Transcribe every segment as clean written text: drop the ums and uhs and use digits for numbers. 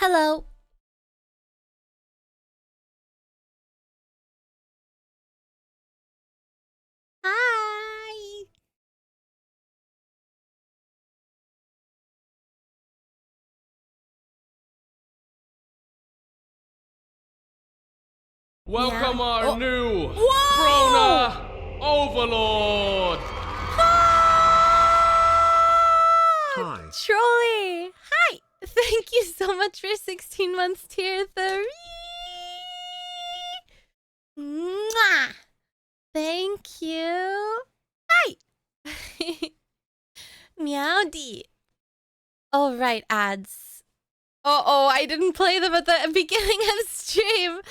Hello. Hi. Welcome Yeah. our Oh. new Whoa! Brona Overlord! Hi. Trolley. Hi. Thank you so much for 16 months tier 3. Mwah. Thank you. Hi. Meowdy. Oh, right, ads. Uh-oh, I didn't play them at the beginning of stream.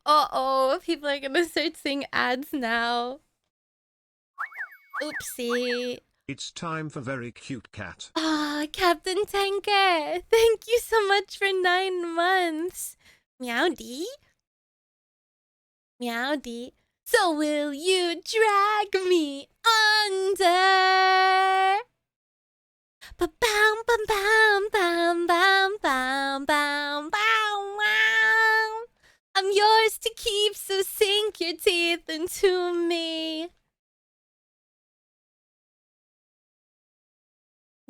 Uh-oh, people are gonna start seeing ads now. Oopsie. It's time for Very Cute Cat. Ah, Captain Tanker. Thank you so much for 9 months. Meowdy. Meowdy. So will you drag me under? Ba-bam, bam, bam, bam, bam, bam, bam, bam, wow. I'm yours to keep, so sink your teeth into me.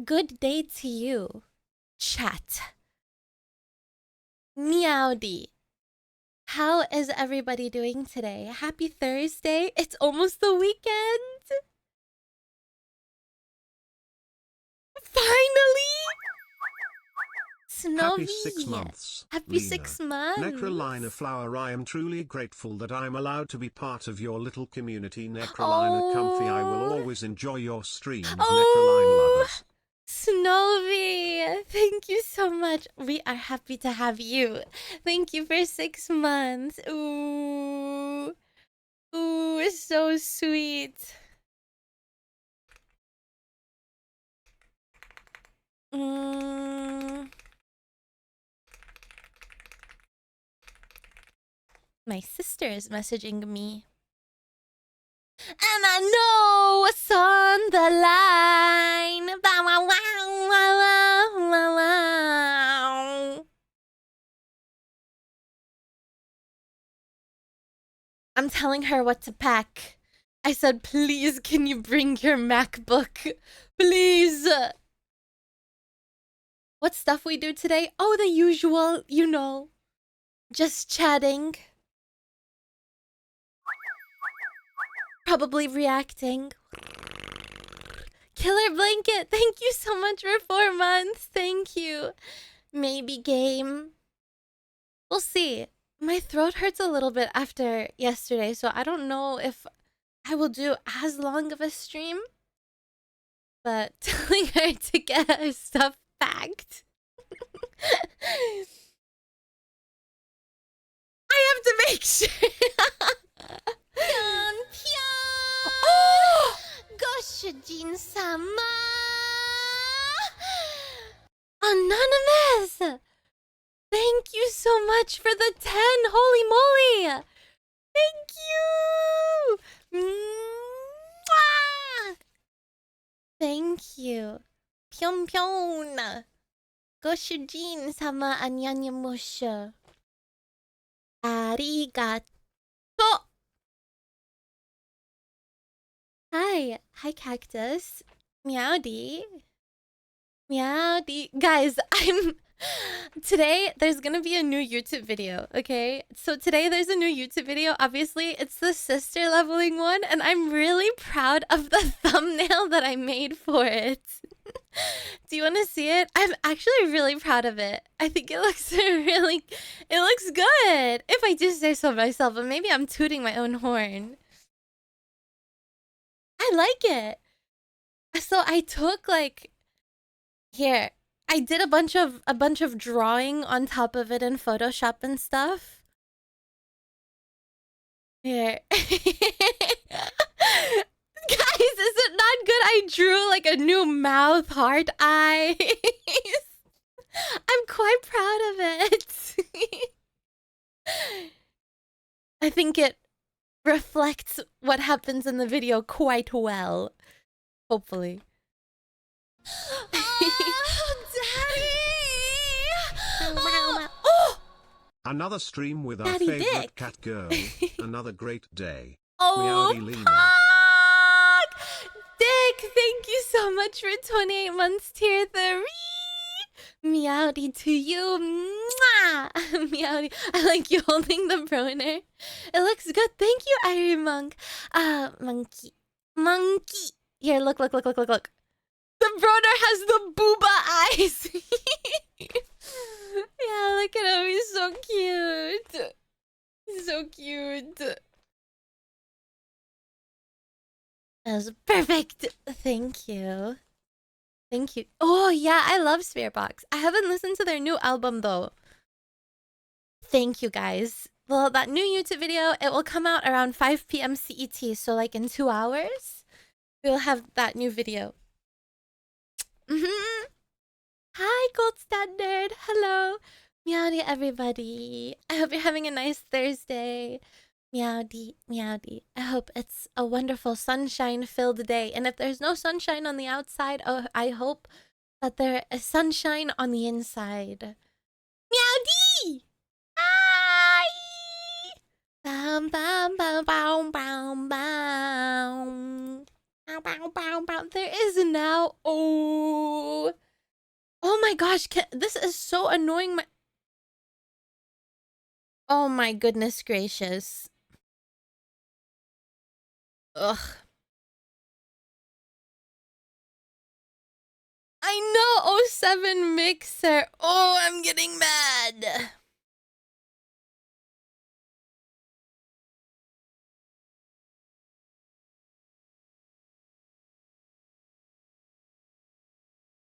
Good day to you, chat. Meowdy. How is everybody doing today? Happy Thursday. It's almost the weekend. Finally! Snowy. Happy 6 months. Happy Lena. 6 months. Nekrolina flower, I am truly grateful that I'm allowed to be part of your little community. Nekrolina comfy, I will always enjoy your streams. Nekrolina lovers. Snowy, thank you so much. We are happy to have you. Thank you for 6 months. Ooh. Ooh, so sweet. My sister is messaging me. And I know what's on the line. Bow, wow, wow, wow, wow, wow. I'm telling her what to pack. I said, please, can you bring your MacBook? Please. What stuff we do today? Oh, the usual, you know. Just chatting. Probably reacting. Killer Blanket, thank you so much for 4 months. Thank you. Maybe game. We'll see. My throat hurts a little bit after yesterday, so I don't know if I will do as long of a stream. But telling her to get her stuff packed. I have to make sure. Pion, pion. Oh! Goshujin-sama. Anonymous. Thank you so much for the 10. Holy moly. Thank you. Mwah! Thank you. Pion pion. Goshujin-sama annyeonghaseyo. Arigato. Hi. Hi, Cactus. Meowdy. Meowdy. Guys, Today, there's gonna be a new YouTube video, okay? So today, there's a new YouTube video. Obviously, it's the sister leveling one, and I'm really proud of the thumbnail that I made for it. Do you want to see it? I'm actually really proud of it. I think it looks it looks good. If I do say so myself, but maybe I'm tooting my own horn. I like it. So I took here, I did a bunch of drawing on top of it in Photoshop and stuff. Here. Guys, is it not good? I drew like a new mouth, heart, eyes. I'm quite proud of it. I think it reflects what happens in the video quite well. Hopefully. Oh, Daddy! Another stream with our Daddy favorite Dick. cat girl. Another great day. Oh, Meowdy fuck! Dick, thank you so much for 28 months tier 3. Meowdy to you. Mwah! Meowdy. I like you holding the broner. It looks good. Thank you, Iron Monk. Monkey. Monkey. Here, look. The broner has the booba eyes. Yeah, look at him. He's so cute. He's so cute. That was perfect. Thank you. Thank you. Oh, yeah, I love Spiritbox. I haven't listened to their new album, though. Thank you, guys. Well, that new YouTube video, it will come out around 5 p.m. CET. So, like, in 2 hours, we'll have that new video. Hi, Gold Standard. Hello. Meowdy, everybody. I hope you're having a nice Thursday. Meowdy, meowdy. I hope it's a wonderful sunshine-filled day. And if there's no sunshine on the outside, oh, I hope that there is sunshine on the inside. Meowdy! Hi! Bam, bam, bam, bam, bam, bam. Bow, bow, bow, bow. There is now. Oh my gosh! This is so annoying. Oh my goodness gracious! Ugh. I know. 07 Mixer. Oh, I'm getting mad.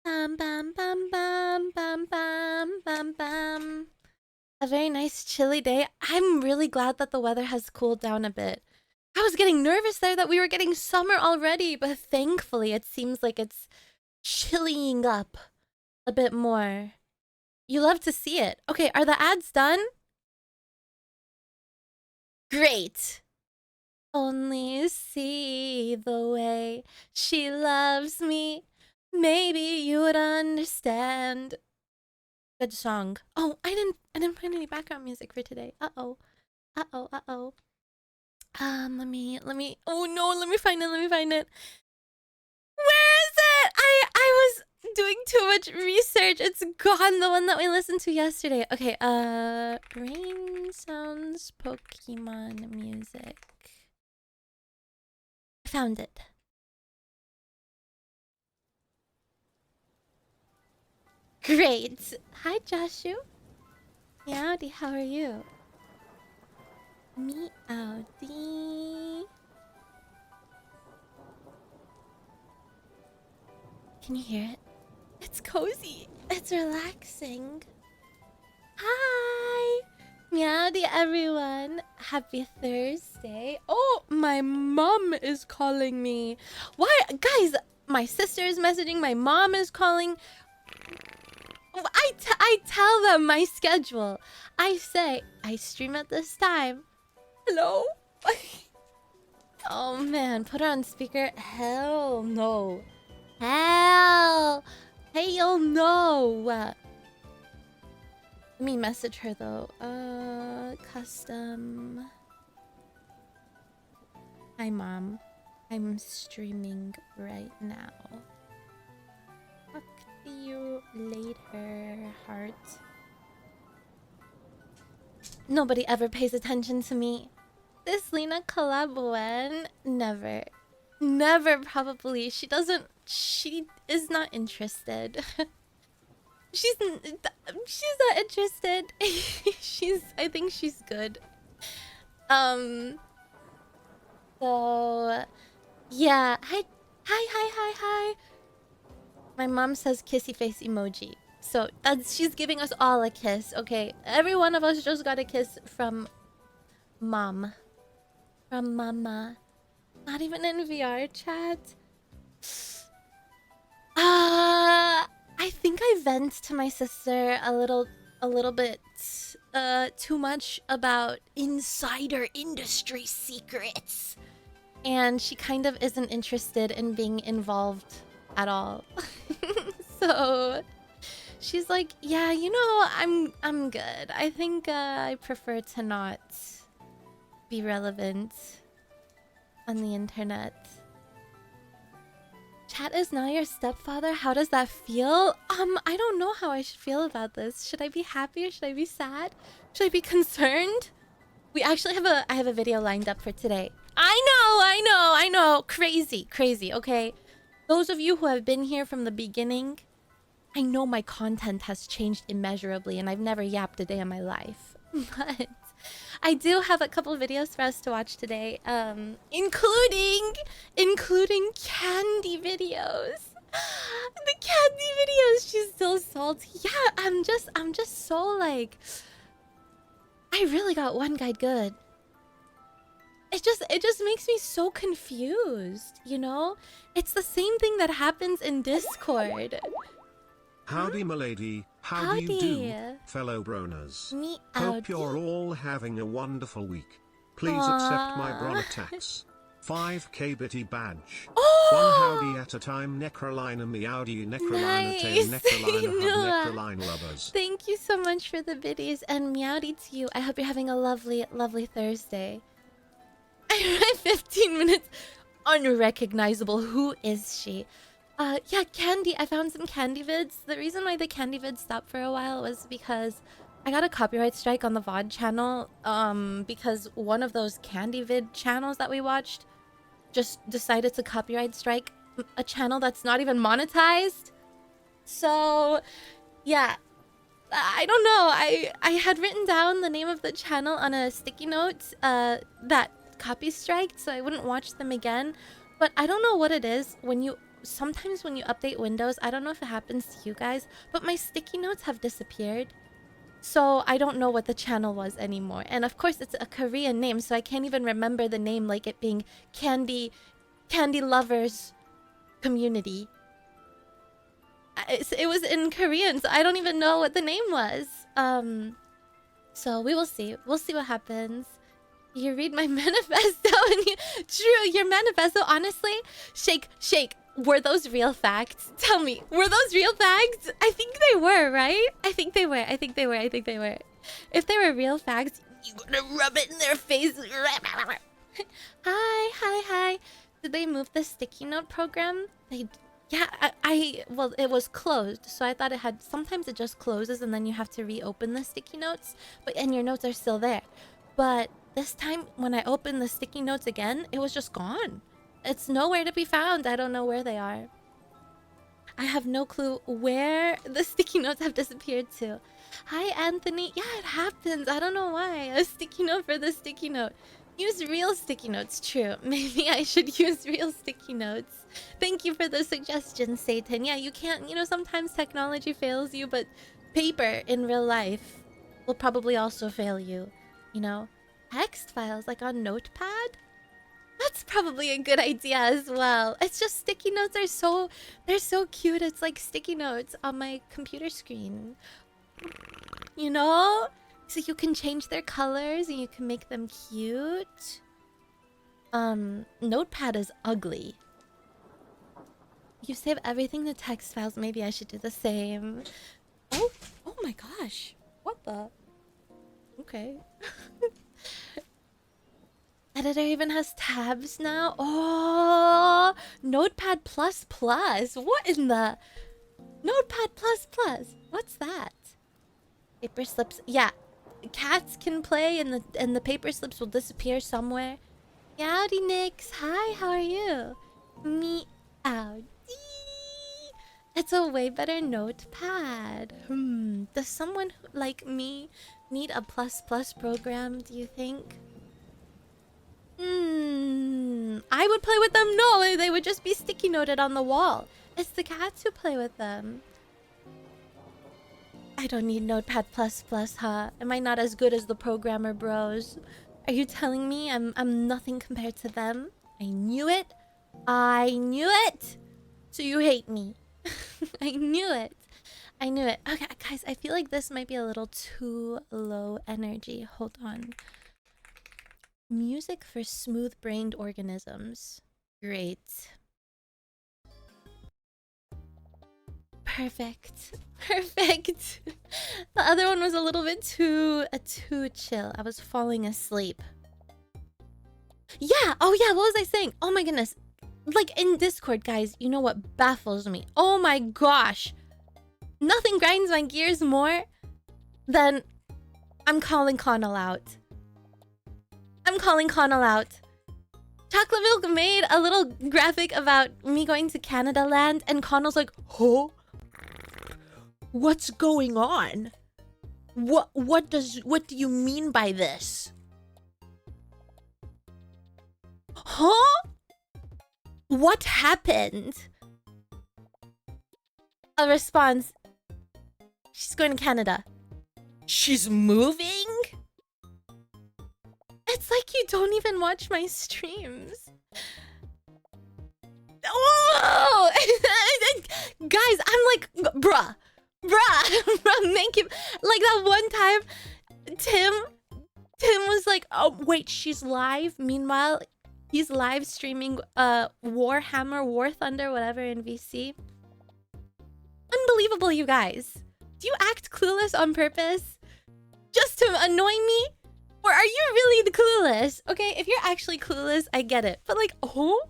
Bam, bam, bam, bam, bam, bam, bam, bam. A very nice chilly day. I'm really glad that the weather has cooled down a bit. I was getting nervous there that we were getting summer already, but thankfully it seems like it's chillying up a bit more. You love to see it. Okay, are the ads done? Great. Only see the way she loves me. Maybe you would understand. Good song. Oh, I didn't find any background music for today. Uh-oh. Let me oh no, let me find it. Where is it? I was doing too much research. It's gone, the one that we listened to yesterday. Okay, rain sounds Pokemon music. I found it. Great. Hi, Joshu. Meowdy, how are you? Meowdy. Can you hear it? It's cozy. It's relaxing. Hi. Meowdy, everyone. Happy Thursday. Oh, my mom is calling me. Why? Guys, my sister is messaging. My mom is calling. I tell them my schedule. I say, I stream at this time. Hello? Oh man, put her on speaker. Hell no. Hell no. Let me message her though. Custom. Hi mom. I'm streaming right now. Talk to you later, heart. Nobody ever pays attention to me. This Lena collab when? Never. Never, probably. She is not interested. she's not interested. I think she's good. So yeah. Hi. My mom says kissy face emoji. So she's giving us all a kiss. Okay, every one of us just got a kiss from mom. From mama. Not even in VR chat. I think I vent to my sister a little bit too much about insider industry secrets. And she kind of isn't interested in being involved at all. So She's like, yeah, you know, I'm good. I think I prefer to not be relevant on the internet. Chat is now your stepfather. How does that feel? I don't know how I should feel about this. Should I be happy or should I be sad? Should I be concerned? We actually I have a video lined up for today. I know. Crazy, okay? Those of you who have been here from the beginning, I know my content has changed immeasurably and I've never yapped a day in my life. But I do have a couple videos for us to watch today, including candy videos. The candy videos. She's so salty. Yeah, I'm just so like, I really got one guy good. It just makes me so confused, you know? It's the same thing that happens in Discord. Howdy, milady. How do you do, fellow broners? Me Hope you're all having a wonderful week. Please accept my bron tax. 5k bitty badge. Oh! One howdy at a time. Nekrolina meowdy. Nekrolina tail. Nekrolina hub. Nekroline lovers. Thank you so much for the biddies and meowdy to you. I hope you're having a lovely, lovely Thursday. I read 15 minutes. Unrecognizable. Who is she? Yeah, candy. I found some candy vids. The reason why the candy vids stopped for a while was because I got a copyright strike on the VOD channel. Because one of those candy vid channels that we watched just decided to copyright strike a channel that's not even monetized. So, yeah. I don't know. I had written down the name of the channel on a sticky note that copy striked, so I wouldn't watch them again. But I don't know what it is sometimes when you update Windows, I don't know if it happens to you guys, but my sticky notes have disappeared. So I don't know what the channel was anymore. And of course it's a Korean name, so I can't even remember the name, like it being Candy Lovers Community. It was in Korean, so I don't even know what the name was. So we will see. We'll see what happens. You read my manifesto and True, your manifesto, honestly, shake. Were those real facts? Tell me, were those real facts? I think they were, right? I think they were. If they were real facts, you gonna rub it in their face. Hi. Did they move the sticky note program? Yeah, well, it was closed, so I thought it had... Sometimes it just closes and then you have to reopen the sticky notes, and your notes are still there. But this time, when I opened the sticky notes again, it was just gone. It's nowhere to be found. I don't know where they are. I have no clue where the sticky notes have disappeared to. Hi, Anthony. Yeah, it happens. I don't know why. A sticky note for the sticky note. Use real sticky notes. True. Maybe I should use real sticky notes. Thank you for the suggestion, Satan. Yeah, you can't... You know, sometimes technology fails you, but paper in real life will probably also fail you. You know? Text files, like on Notepad? That's probably a good idea as well. It's just sticky notes are so... They're so cute. It's like sticky notes on my computer screen. You know? So you can change their colors and you can make them cute. Notepad is ugly. You save everything to text files. Maybe I should do the same. Oh my gosh. What the? Okay. Editor even has tabs now. Oh, Notepad++. What in the... Notepad++. What's that? Paper slips. Yeah. Cats can play and the paper slips will disappear somewhere. Howdy, Nix. Hi, how are you? Meowdy. It's a way better Notepad. Does someone like me need a ++ program, do you think? I would play with them. No, they would just be sticky noted on the wall. It's the cats who play with them. I don't need Notepad++, huh? Am I not as good as the programmer bros? Are you telling me I'm nothing compared to them? I knew it. So you hate me. I knew it. Okay, guys, I feel like this might be a little too low energy. Hold on. Music for smooth-brained organisms. Great. Perfect. Perfect. The other one was a little bit too chill. I was falling asleep. Yeah. Oh yeah. What was I saying? Oh my goodness. Like in Discord, guys, you know what baffles me? Oh my gosh. Nothing grinds my gears more than I'm calling Connell out. I'm calling Connell out. Chocolate Milk made a little graphic about me going to Canada Land, and Connell's like, huh? What's going on? What do you mean by this? Huh? What happened? A response. She's going to Canada. She's moving? It's like you don't even watch my streams. Oh! Guys, I'm like, bruh, make him like that one time. Tim was like, oh wait, she's live. Meanwhile, he's live streaming Warhammer, War Thunder, whatever in VC. Unbelievable, you guys. Do you act clueless on purpose? Just to annoy me? Or are you really the clueless? Okay, if you're actually clueless, I get it. But like, oh,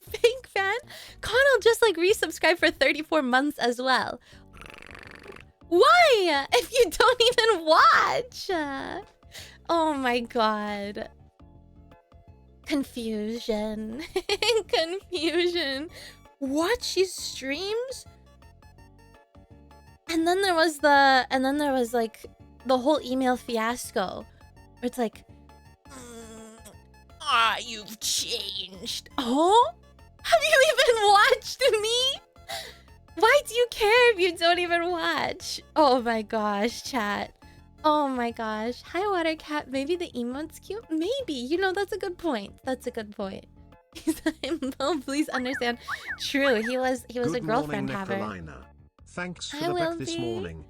fake fan? Connell just like resubscribed for 34 months as well. Why? If you don't even watch? Oh my god. Confusion. Confusion. What? She streams? And then there was like the whole email fiasco. Where it's like, you've changed. Oh? Have you even watched me? Why do you care if you don't even watch? Oh my gosh, chat. Oh my gosh. Hi, Watercat. Maybe the emote's cute? Maybe. You know, that's a good point. That's a good point. He's a himbo, please understand. True, he was a girlfriend haver. Nekrolina. Thanks for I the will back this be. morning.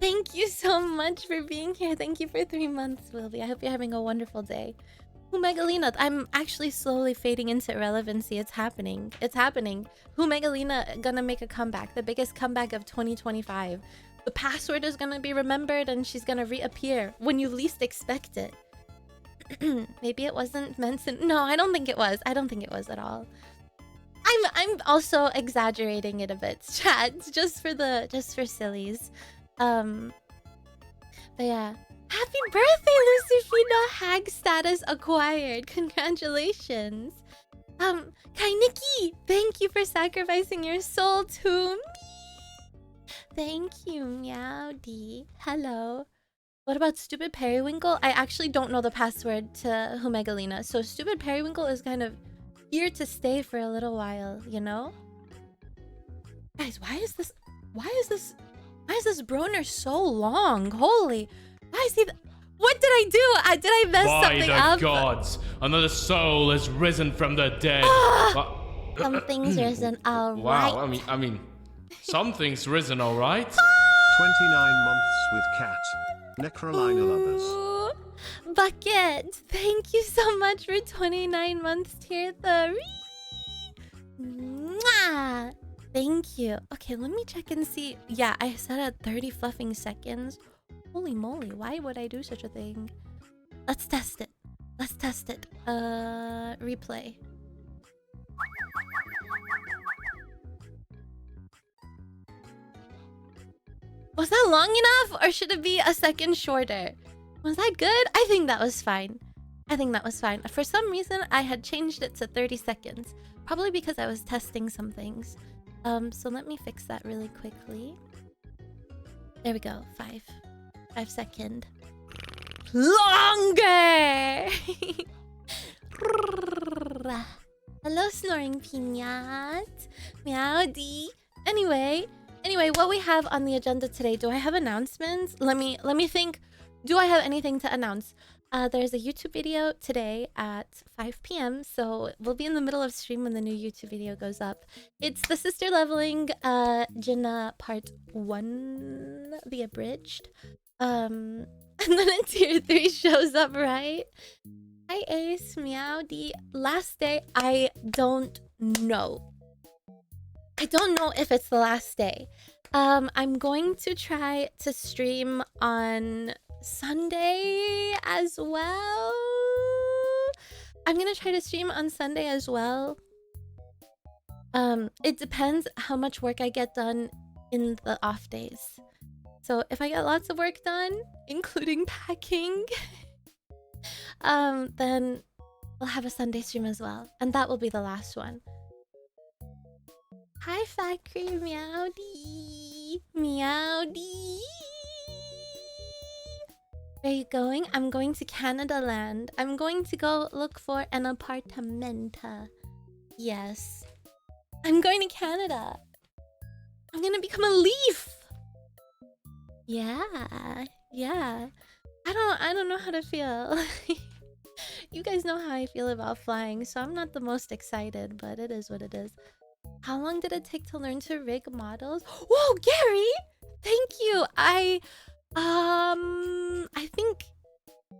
Thank you so much for being here. Thank you for 3 months, Wilby. I hope you're having a wonderful day. Humegalina, I'm actually slowly fading into irrelevancy. It's happening. It's happening. Humegalina gonna make a comeback. The biggest comeback of 2025. The password is gonna be remembered and she's gonna reappear when you least expect it. Maybe it wasn't meant to... No, I don't think it was. I don't think it was at all. I'm also exaggerating it a bit, chat. Just for sillies. But yeah. Happy birthday, Lucifina! Hag status acquired. Congratulations. Kainiki, thank you for sacrificing your soul to me. Thank you, Meowdy. Hello. What about Stupid Periwinkle? I actually don't know the password to Humegalina, so Stupid Periwinkle is kind of here to stay for a little while, you know? Guys, why is this Broner so long? Holy, why is he? What did I do? Did I mess something up? By the gods, another soul has risen from the dead. Something's risen, alright. Wow, I mean, something's risen, alright. 29 months with Cat. Nekrolina lovers. Ooh, Bucket, thank you so much for 29 months, tier 3. Mwah! Thank you. Okay, let me check and see. Yeah, I said at 30 fluffing seconds. Holy moly, why would I do such a thing? Let's test it. Let's test it. Replay. Was that long enough or should it be a second shorter? Was that good? I think that was fine. I think that was fine. For some reason, I had changed it to 30 seconds. Probably because I was testing some things. So let me fix that really quickly. There we go. 5 second. Longer! Hello, Snoring Pinat. Meowdy. Anyway, what we have on the agenda today. Do I have announcements? Let me think. Do I have anything to announce? There's a YouTube video today at 5 p.m. So we'll be in the middle of stream when the new YouTube video goes up. It's the Sister Leveling Jinnah Part 1, the abridged. And then a tier 3 shows up, right? Hi Ace, Meowdy. Last day, I don't know. I don't know if it's the last day. I'm going to try to stream on Sunday as well. I'm gonna try to stream on Sunday as well. It depends how much work I get done in the off days. So if I get lots of work done, including packing, then we'll have a Sunday stream as well. And that will be the last one. Hi, Fat Cream Meowdy. Meowdy. Where are you going? I'm going to Canada Land. I'm going to go look for an apartamenta. Yes. I'm going to Canada. I'm gonna become a leaf. Yeah. Yeah. I don't know how to feel. You guys know how I feel about flying, so I'm not the most excited, but it is what it is. How long did it take to learn to rig models? Whoa, Gary! Thank you. I think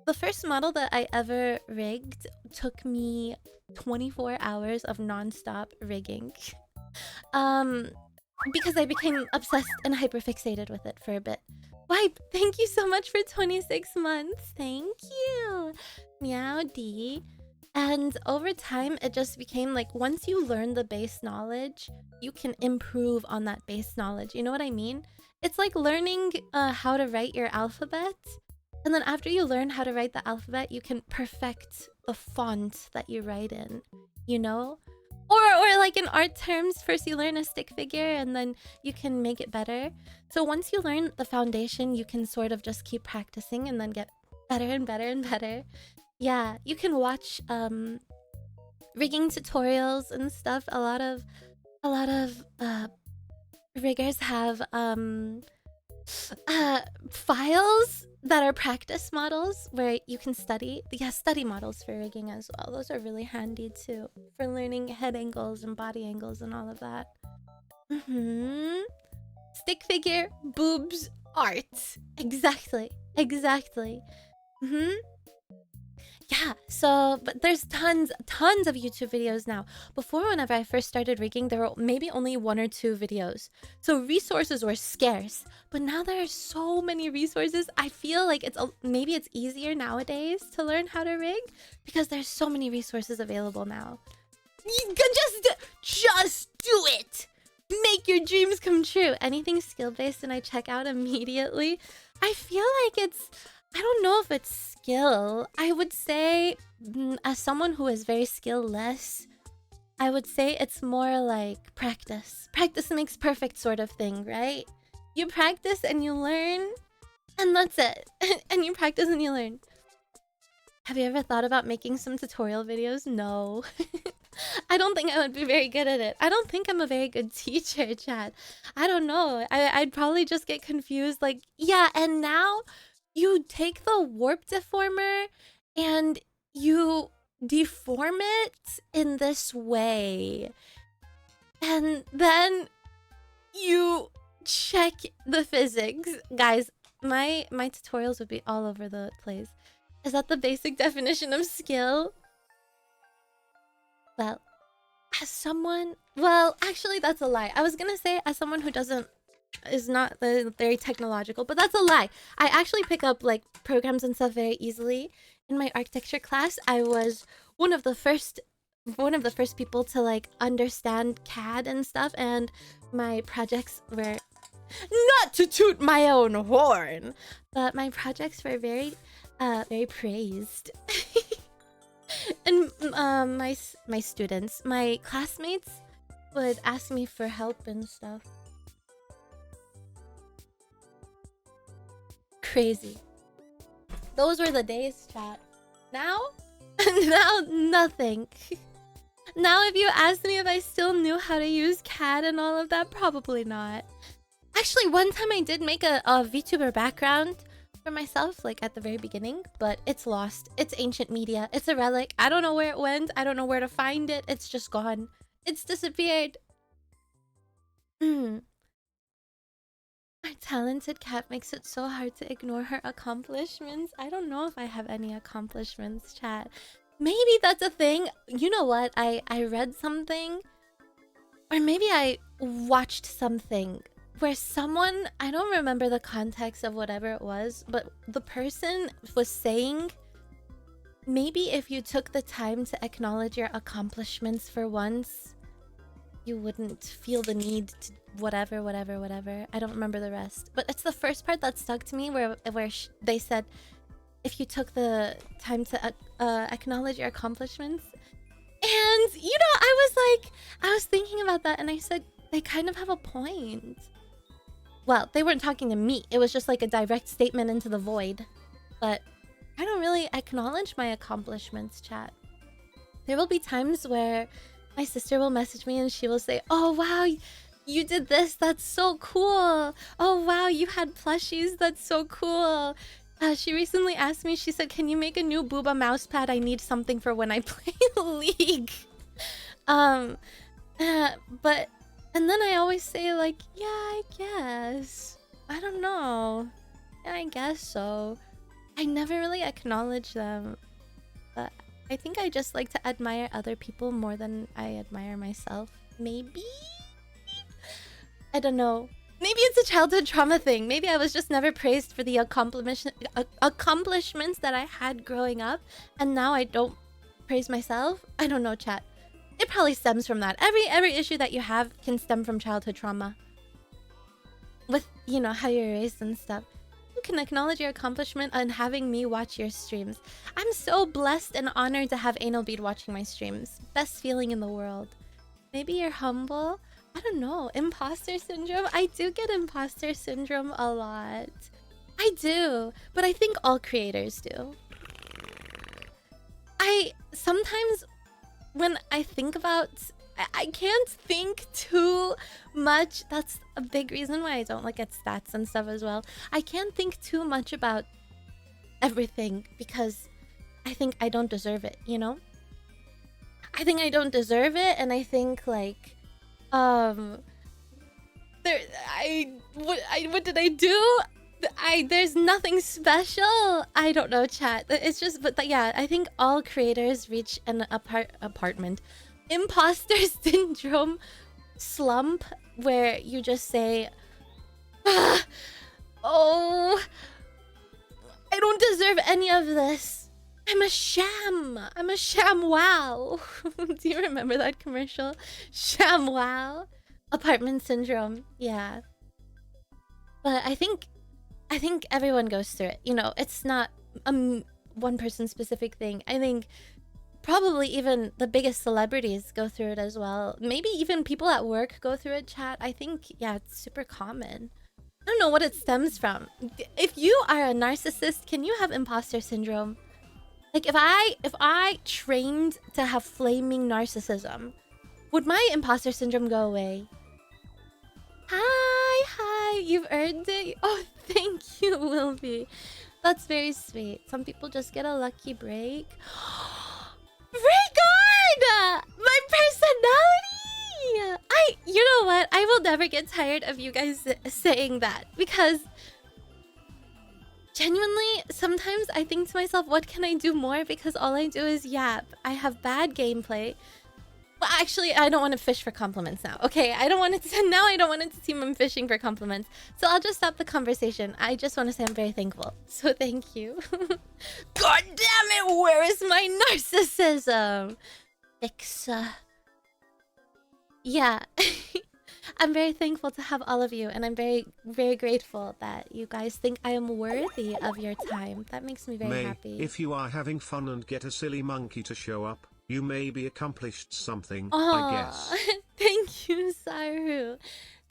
the first model that I ever rigged took me 24 hours of non-stop rigging. Because I became obsessed and hyperfixated with it for a bit. Wipe, thank you so much for 26 months. Thank you. Meowdy. And over time, it just became like, once you learn the base knowledge, you can improve on that base knowledge. You know what I mean? It's like learning how to write your alphabet. And then after you learn how to write the alphabet, you can perfect the font that you write in, you know? Or like in art terms, first you learn a stick figure and then you can make it better. So once you learn the foundation, you can sort of just keep practicing and then get better and better and better. Yeah, you can watch rigging tutorials and stuff. A lot of riggers have files that are practice models where you can study. Yeah, study models for rigging as well. Those are really handy too for learning head angles and body angles and all of that. Stick figure, boobs, art. Exactly. Yeah, so, but there's tons of YouTube videos now. Before, whenever I first started rigging, there were maybe only 1 or 2 videos. So resources were scarce. But now there are so many resources. I feel like maybe it's easier nowadays to learn how to rig because there's so many resources available now. You can just do it! Make your dreams come true. Anything skill-based and I check out immediately. I feel like I don't know if it's skill. I would say, as someone who is very skill-less, I would say it's more like practice. Practice makes perfect sort of thing, right? You practice and you learn, and that's it. And you practice and you learn. Have you ever thought about making some tutorial videos? No. I don't think I would be very good at it. I don't think I'm a very good teacher, chat. I don't know. I'd probably just get confused. Like, yeah, and now you take the warp deformer and you deform it in this way. And then you check the physics. Guys, my tutorials would be all over the place. Is that the basic definition of skill? Well, as someone... Well, actually, that's a lie. I was gonna say as someone who is not very technological, but that's a lie. I actually pick up like programs and stuff very easily. In my architecture class, I was one of the first people to like understand CAD and stuff, and my projects were, not to toot my own horn, but my projects were very praised. And my students, my classmates would ask me for help and stuff. Crazy. Those were the days, chat. Now? Now, nothing. Now, if you asked me if I still knew how to use CAD and all of that, probably not. Actually, one time I did make a VTuber background for myself, like at the very beginning, but it's lost. It's ancient media. It's a relic. I don't know where it went. I don't know where to find it. It's just gone. It's disappeared. My talented cat makes it so hard to ignore her accomplishments. I don't know if I have any accomplishments, chat. Maybe that's a thing. You know what? I read something, or maybe I watched something where someone, I don't remember the context of whatever it was, but the person was saying maybe if you took the time to acknowledge your accomplishments for once, you wouldn't feel the need to whatever. I don't remember the rest, but it's the first part that stuck to me where they said if you took the time to acknowledge your accomplishments. And you know, I was thinking about that, and I said they kind of have a point. Well, they weren't talking to me. It was just like a direct statement into the void. But I don't really acknowledge my accomplishments, chat. There will be times where my sister will message me and she will say, "Oh wow, you did this. That's so cool. Oh wow, you had plushies. That's so cool." She recently asked me, she said, "Can you make a new booba mousepad? I need something for when I play League." But and then I always say like, "Yeah, I guess. I don't know. Yeah, I guess so." I never really acknowledge them. But I think I just like to admire other people more than I admire myself. Maybe? I don't know. Maybe it's a childhood trauma thing. Maybe I was just never praised for the accomplishments that I had growing up, and now I don't praise myself. I don't know, chat. It probably stems from that. Every issue that you have can stem from childhood trauma. With, you know, how you're raised and stuff. You can acknowledge your accomplishment on having me watch your streams. I'm so blessed and honored to have Anal Bead watching my streams. Best feeling in the world. Maybe you're humble? I don't know. Imposter syndrome? I do get imposter syndrome a lot. I do. But I think all creators do. Sometimes when I think about... I can't think too much. That's a big reason why I don't look at stats and stuff as well. I can't think too much about everything because I think I don't deserve it, you know? I think I don't deserve it, and I think like... what did I do? There's nothing special. I don't know, chat. It's just, but yeah, I think all creators reach an imposter syndrome slump where you just say, "Oh, I don't deserve any of this. I'm a sham. I'm a sham wow." Do you remember that commercial? Sham wow. Apartment syndrome. Yeah. But I think everyone goes through it. You know, it's not a one person specific thing. I think probably even the biggest celebrities go through it as well. Maybe even people at work go through it, chat. I think, yeah, it's super common. I don't know what it stems from. If you are a narcissist, can you have imposter syndrome? Like, if I trained to have flaming narcissism, would my imposter syndrome go away? Hi, you've earned it. Oh, thank you, Wilby. That's very sweet. Some people just get a lucky break. Regard! My personality! You know what? I will never get tired of you guys saying that, because genuinely, sometimes I think to myself, what can I do more? Because all I do is yap. I have bad gameplay. Well, actually, I don't want to fish for compliments now. Okay, I don't want it to... Now I don't want it to seem I'm fishing for compliments. So I'll just stop the conversation. I just want to say I'm very thankful. So thank you. God damn it, where is my narcissism? Yeah. I'm very thankful to have all of you, and I'm very, very grateful that you guys think I am worthy of your time. That makes me very happy. If you are having fun and get a silly monkey to show up, you maybe accomplished something, Aww, I guess. Thank you, Saru.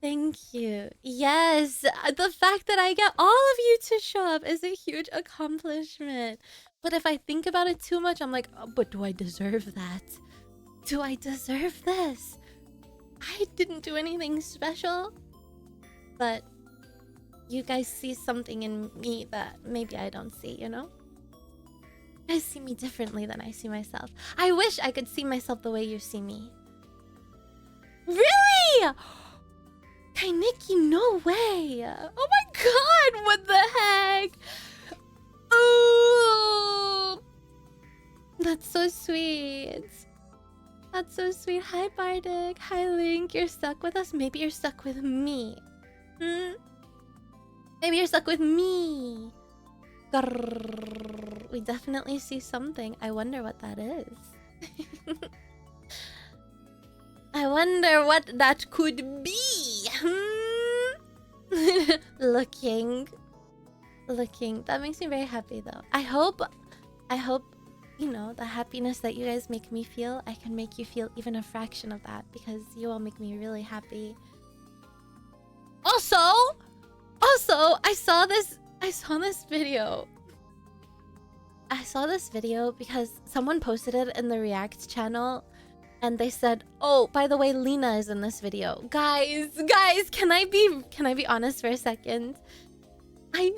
Thank you. Yes, the fact that I get all of you to show up is a huge accomplishment. But if I think about it too much, I'm like, oh, but do I deserve that? Do I deserve this? I didn't do anything special. But you guys see something in me that maybe I don't see, you know? You guys see me differently than I see myself. I wish I could see myself the way you see me. Really? Kainiki, no way. Oh my god, what the heck? Ooh. That's so sweet. That's so sweet. Hi, Bardic. Hi, Link. You're stuck with us? Maybe you're stuck with me. Maybe you're stuck with me. Grrr. We definitely see something. I wonder what that is. I wonder what that could be. Looking. That makes me very happy, though. I hope, you know, the happiness that you guys make me feel, I can make you feel even a fraction of that, because you all make me really happy. Also, I saw this video. I saw this video because someone posted it in the React channel, and they said, "Oh, by the way, Lina is in this video." Guys, can I be honest for a second? I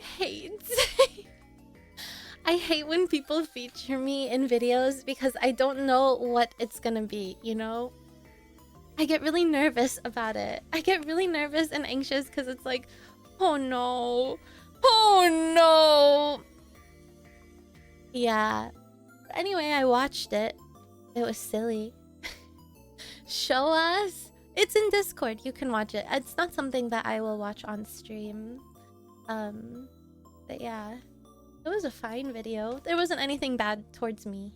hate when people feature me in videos because I don't know what it's gonna be, you know? I get really nervous about it. I get really nervous and anxious because it's like, oh no. Yeah. Anyway, I watched it. It was silly. Show us. It's in Discord. You can watch it. It's not something that I will watch on stream. But yeah. It was a fine video. There wasn't anything bad towards me.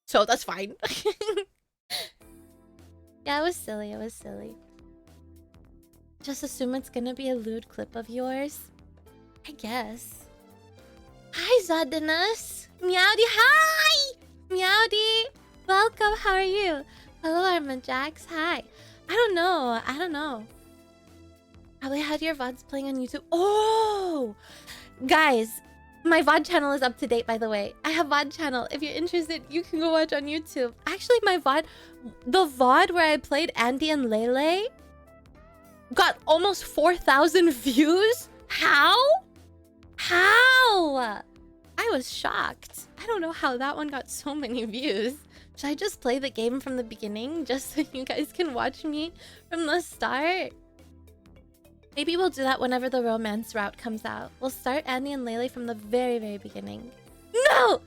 So that's fine. Yeah, it was silly. Just assume it's gonna be a lewd clip of yours. I guess. Hi, Zadinus. Meowdy, hi! Meowdy. Welcome, how are you? Hello, Armajax. Hi. I don't know. Probably had your VODs playing on YouTube. Oh! Guys, my VOD channel is up to date, by the way. I have VOD channel. If you're interested, you can go watch on YouTube. Actually, my VOD... The VOD where I played Andy and Lele got almost 4,000 views? How? I was shocked. I don't know how that one got so many views. Should I just play the game from the beginning just so you guys can watch me from the start? Maybe we'll do that whenever the romance route comes out. We'll start Andy and Lele from the very, very beginning. No!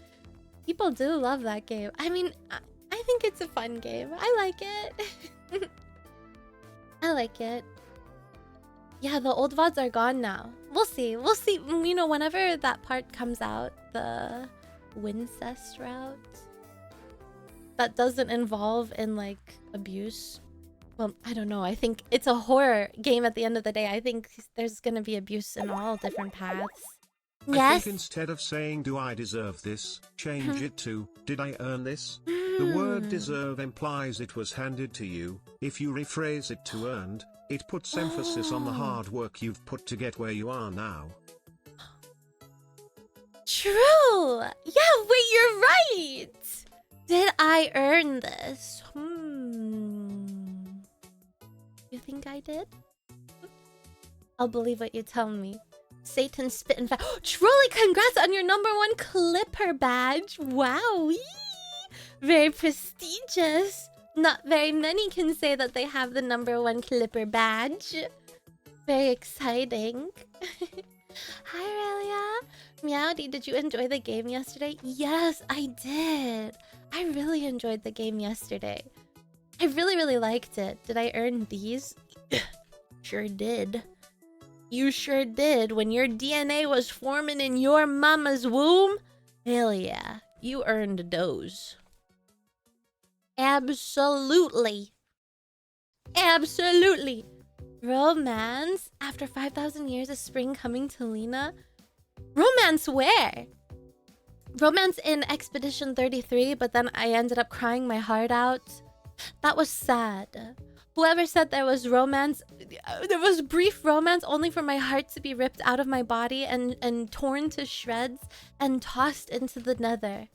People do love that game. I mean, I think it's a fun game. I like it. I like it. Yeah, the old VODs are gone now. We'll see. You know, whenever that part comes out, the Wincest route that doesn't involve in like abuse. Well, I don't know. I think it's a horror game at the end of the day. I think there's gonna be abuse in all different paths. I Yes. think instead of saying "Do I deserve this?" change it to "Did I earn this?" The word deserve implies it was handed to you. If you rephrase it to earned, it puts emphasis on the hard work you've put to get where you are now. True. Yeah, wait, you're right. Did I earn this? You think I did? I'll believe what you tell me. Satan spit and fat. Truly, congrats on your #1 Clipper badge. Wow. Very prestigious. Not very many can say that they have the #1 Clipper badge. Very exciting. Hi, Aurelia. Meowdy, did you enjoy the game yesterday? Yes, I did. I really enjoyed the game yesterday. I really liked it. Did I earn these? Sure did. You sure did. When your DNA was forming in your mama's womb? Hell yeah. You earned those. Absolutely. Absolutely. Romance? After 5,000 years of spring coming to Lena? Romance where? Romance in Expedition 33, but then I ended up crying my heart out. That was sad. Whoever said there was romance, there was brief romance only for my heart to be ripped out of my body and torn to shreds and tossed into the nether.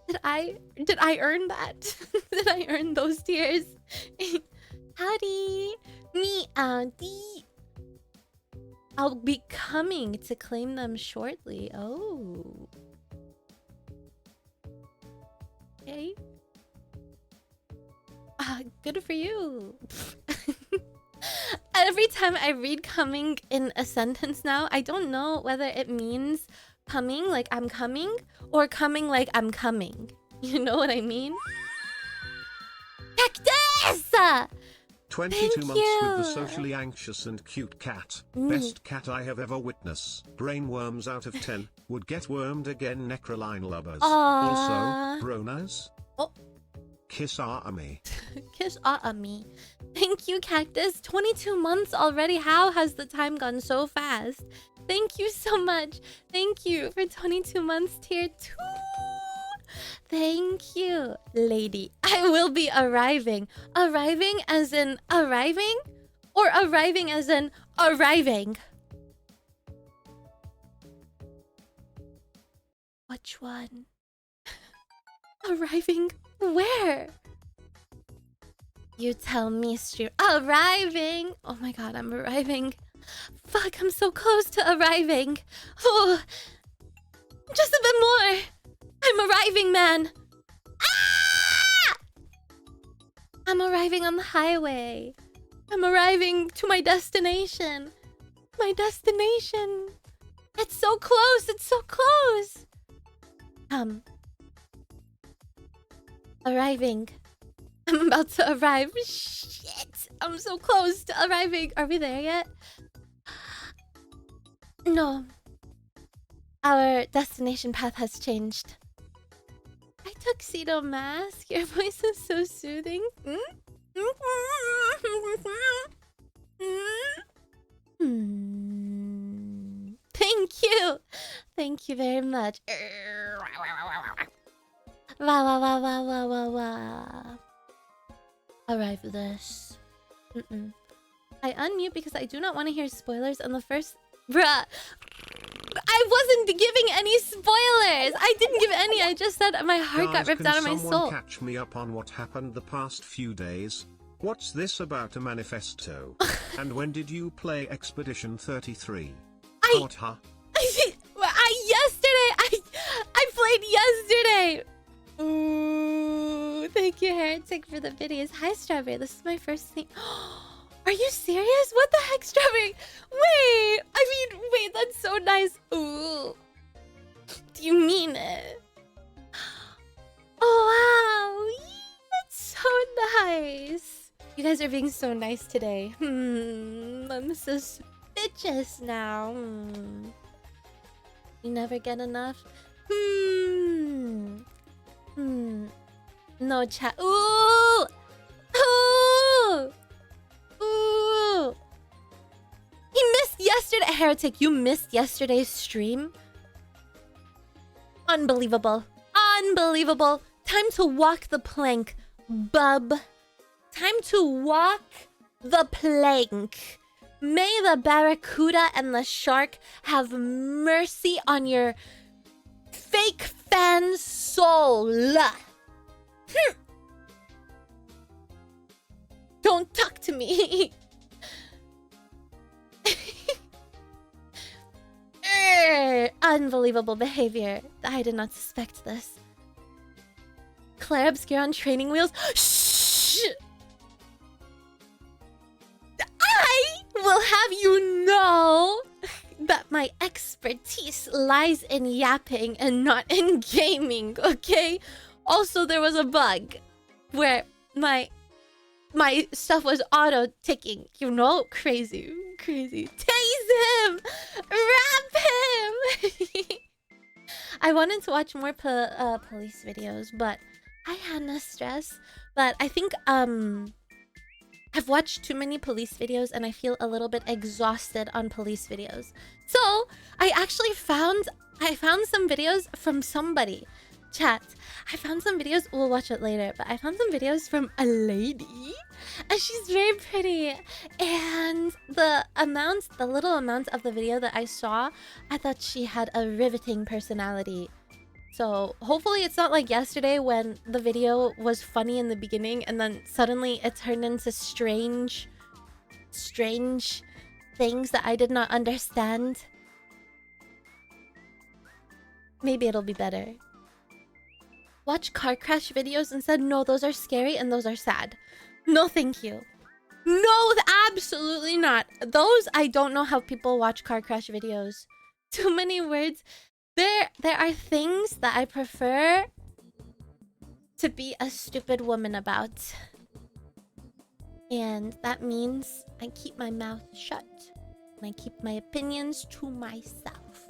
Did I earn that? Did I earn those tears? Howdy. Meowdy. I'll be coming to claim them shortly. Oh. Okay. Good for you. Every time I read coming in a sentence now, I don't know whether it means coming like I'm coming or coming like I'm coming. You know what I mean? 22 Thank months with the you. socially anxious and cute cat. Mm. Best cat I have ever witnessed. Brainworms out of 10. Would get wormed again. Nekrolina lovers. Aww. Also, Bronas. Oh. Kiss me. Kiss me. Thank you, Cactus. 22 months already. How has the time gone so fast? Thank you so much. Thank you for 22 months, tier 2. Thank you, lady. I will be arriving. Arriving as in arriving? Or arriving as in arriving? Which one? Arriving where? You tell me, stream. Arriving! Oh my god, I'm arriving. Fuck, I'm so close to arriving. Oh, just a bit more. I'm arriving, man. Ah! I'm arriving on the highway. I'm arriving to my destination. My destination. It's so close. It's so close. Arriving. I'm about to arrive. Shit. I'm so close to arriving. Are we there yet? No. Our destination path has changed. Hi, Tuxedo Mask. Your voice is so soothing. Thank you. Thank you very much. Wow. Arrive this. I unmute because I do not want to hear spoilers on the first... Bruh. I wasn't giving any spoilers. I didn't give any. I just said my heart got ripped out of my soul. Can someone catch me up on what happened the past few days? What's this about a manifesto? And when did you play Expedition 33? I played yesterday. Ooh, thank you, Heretic, for the videos. Hi, Strawberry. This is my first thing. Are you serious? What the heck, Strawberry? Wait, that's so nice. Ooh. Do you mean it? Oh, wow. That's so nice. You guys are being so nice today. I'm suspicious now. You never get enough? No chat. Ooh! Ooh! Ooh! He missed yesterday. Heretic, you missed yesterday's stream? Unbelievable. Unbelievable. Time to walk the plank, bub. Time to walk the plank. May the barracuda and the shark have mercy on your fake fan soul. Don't talk to me. Unbelievable behavior. I did not suspect this. Claire Obscure on training wheels. Shh! I will have you know that my expertise lies in yapping and not in gaming, okay? Also, there was a bug where my stuff was auto-ticking, you know? Crazy. Tase him! Wrap him! I wanted to watch more police videos, but I had no stress. But I think, I've watched too many police videos and I feel a little bit exhausted on police videos. So, I actually found some videos from somebody. Chat. I found some videos, we'll watch it later, but I found some videos from a lady. And she's very pretty. And the little amount of the video that I saw, I thought she had a riveting personality. So hopefully it's not like yesterday when the video was funny in the beginning and then suddenly it turned into strange things that I did not understand. Maybe it'll be better. Watch car crash videos and said, no, those are scary and those are sad. No, thank you. No, absolutely not. Those, I don't know how people watch car crash videos. Too many words. There are things that I prefer to be a stupid woman about. And that means I keep my mouth shut. And I keep my opinions to myself.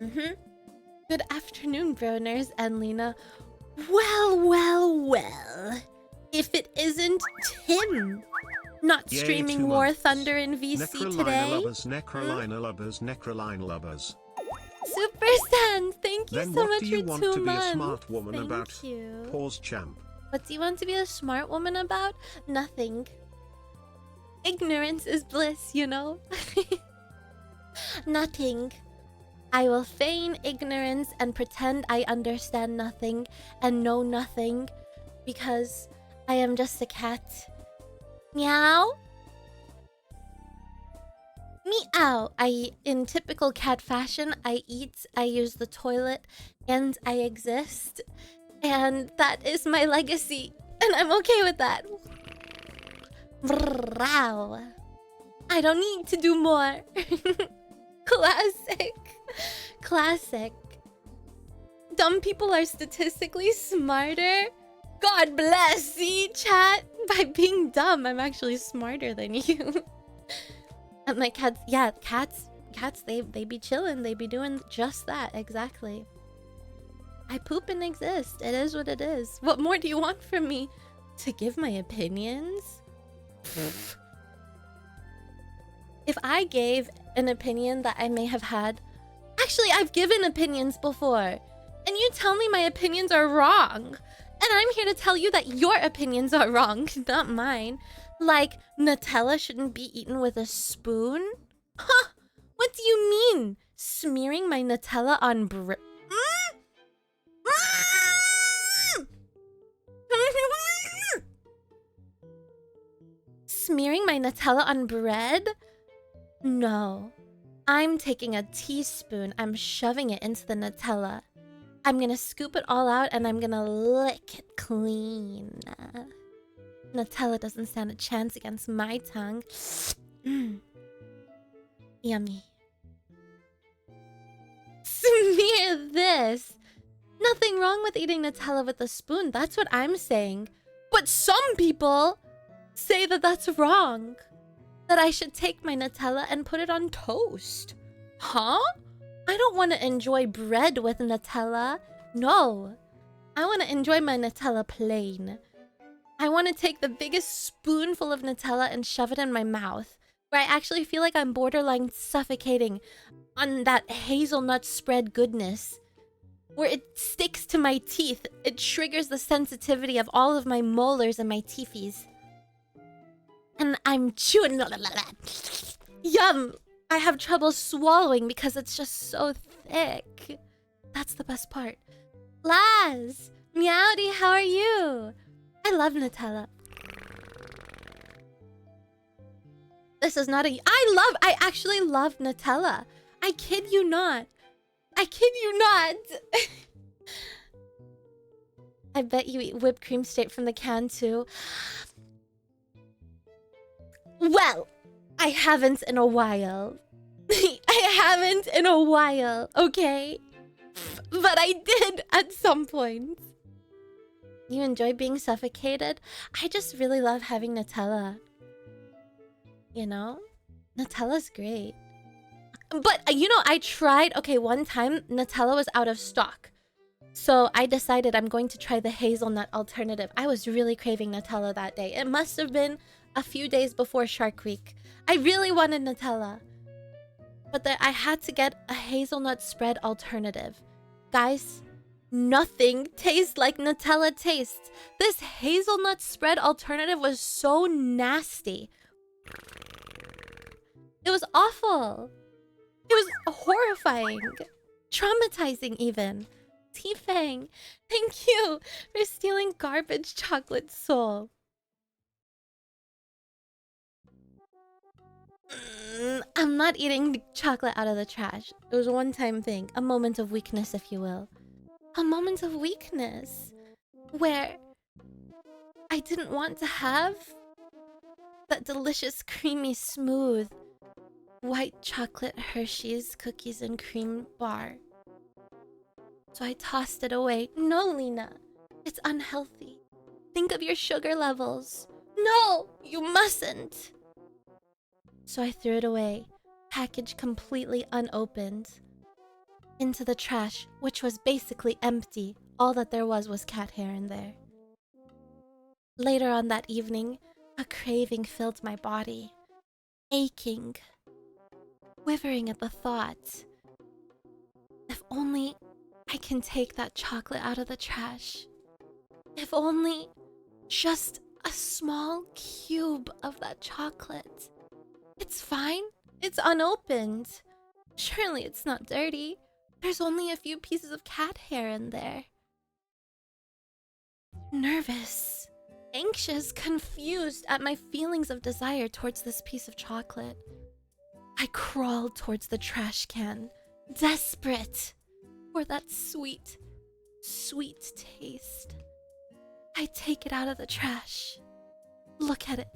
Good afternoon, Broners and Lena. Well. If it isn't Tim not Yay, streaming 2 War months. Thunder in VC Nekrolina today. lovers, Nekrolina lovers, Nekrolina lovers. Super Sans, thank you Then so what much do you for want 2 to be months. a smart woman Thank about? you. Pause champ. What do you want to be a smart woman about? Nothing. Ignorance is bliss, you know? Nothing. I will feign ignorance and pretend I understand nothing and know nothing because I am just a cat. Meow? Meow. In typical cat fashion, I eat, I use the toilet, and I exist. And that is my legacy. And I'm okay with that. Wow. I don't need to do more. Classic. Dumb people are statistically smarter. God bless. See, chat? By being dumb, I'm actually smarter than you. And my cats, yeah, cats, they be chilling. They be doing just that, exactly. I poop and exist. It is what it is. What more do you want from me? To give my opinions? If I gave an opinion that I may have had... Actually, I've given opinions before. And you tell me my opinions are wrong. And I'm here to tell you that your opinions are wrong, not mine. Like, Nutella shouldn't be eaten with a spoon? Huh? What do you mean? Smearing my Nutella on bread? Smearing my Nutella on bread? No. I'm taking a teaspoon, I'm shoving it into the Nutella. I'm gonna scoop it all out and I'm gonna lick it clean. Nutella doesn't stand a chance against my tongue. Yummy. Smear this! Nothing wrong with eating Nutella with a spoon, that's what I'm saying. But some people say that that's wrong. That I should take my Nutella and put it on toast. Huh? I don't want to enjoy bread with Nutella. No. I want to enjoy my Nutella plain. I want to take the biggest spoonful of Nutella and shove it in my mouth, where I actually feel like I'm borderline suffocating on that hazelnut spread goodness. Where it sticks to my teeth. It triggers the sensitivity of all of my molars and my teethies. And I'm chewing. Yum! I have trouble swallowing because it's just so thick. That's the best part. Laz! Meowdy, how are you? I love Nutella. This is not a... I actually love Nutella. I kid you not. I kid you not. I bet you eat whipped cream straight from the can too. Well, I haven't in a while. I haven't in a while, okay? But I did at some point. You enjoy being suffocated? I just really love having Nutella. You know? Nutella's great. But, you know, I tried... Okay, one time, Nutella was out of stock. So I decided I'm going to try the hazelnut alternative. I was really craving Nutella that day. It must have been a few days before Shark Week. I really wanted Nutella. But I had to get a hazelnut spread alternative. Guys, nothing tastes like Nutella tastes. This hazelnut spread alternative was so nasty. It was awful. It was horrifying. Traumatizing even. T-Fang, thank you for stealing garbage chocolate soul. I'm not eating chocolate out of the trash. It was a one-time thing. A moment of weakness, if you will. A moment of weakness. Where I didn't want to have that delicious, creamy, smooth white chocolate Hershey's cookies and cream bar. So I tossed it away. No, Lena. It's unhealthy. Think of your sugar levels. No, you mustn't. So I threw it away, package completely unopened, into the trash, which was basically empty. All that there was cat hair in there. Later on that evening, a craving filled my body, aching, quivering at the thought. If only I can take that chocolate out of the trash. If only just a small cube of that chocolate. It's fine. It's unopened. Surely it's not dirty. There's only a few pieces of cat hair in there. Nervous, anxious, confused at my feelings of desire towards this piece of chocolate, I crawled towards the trash can, desperate for that sweet, sweet taste. I take it out of the trash. Look at it.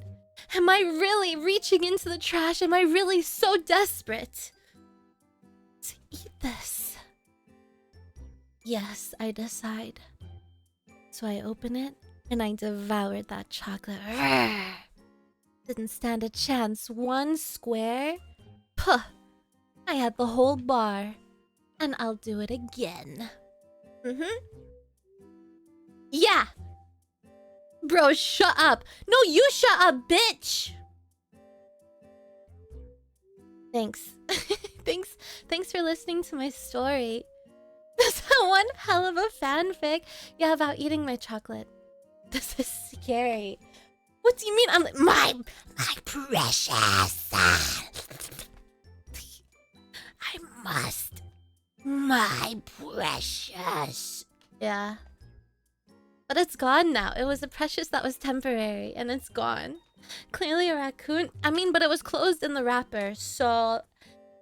Am I really reaching into the trash? Am I really so desperate to eat this? Yes, I decide. So I open it and I devoured that chocolate. Didn't stand a chance. One square? Puh! I had the whole bar. And I'll do it again. Yeah! Bro, shut up. No, you shut up, bitch! Thanks. Thanks for listening to my story. That's one hell of a fanfic. Yeah, about eating my chocolate. This is scary. What do you mean? I'm like, my precious. I must. My precious. Yeah. But it's gone now. It was a precious that was temporary, and it's gone. Clearly a raccoon. I mean, but it was closed in the wrapper, so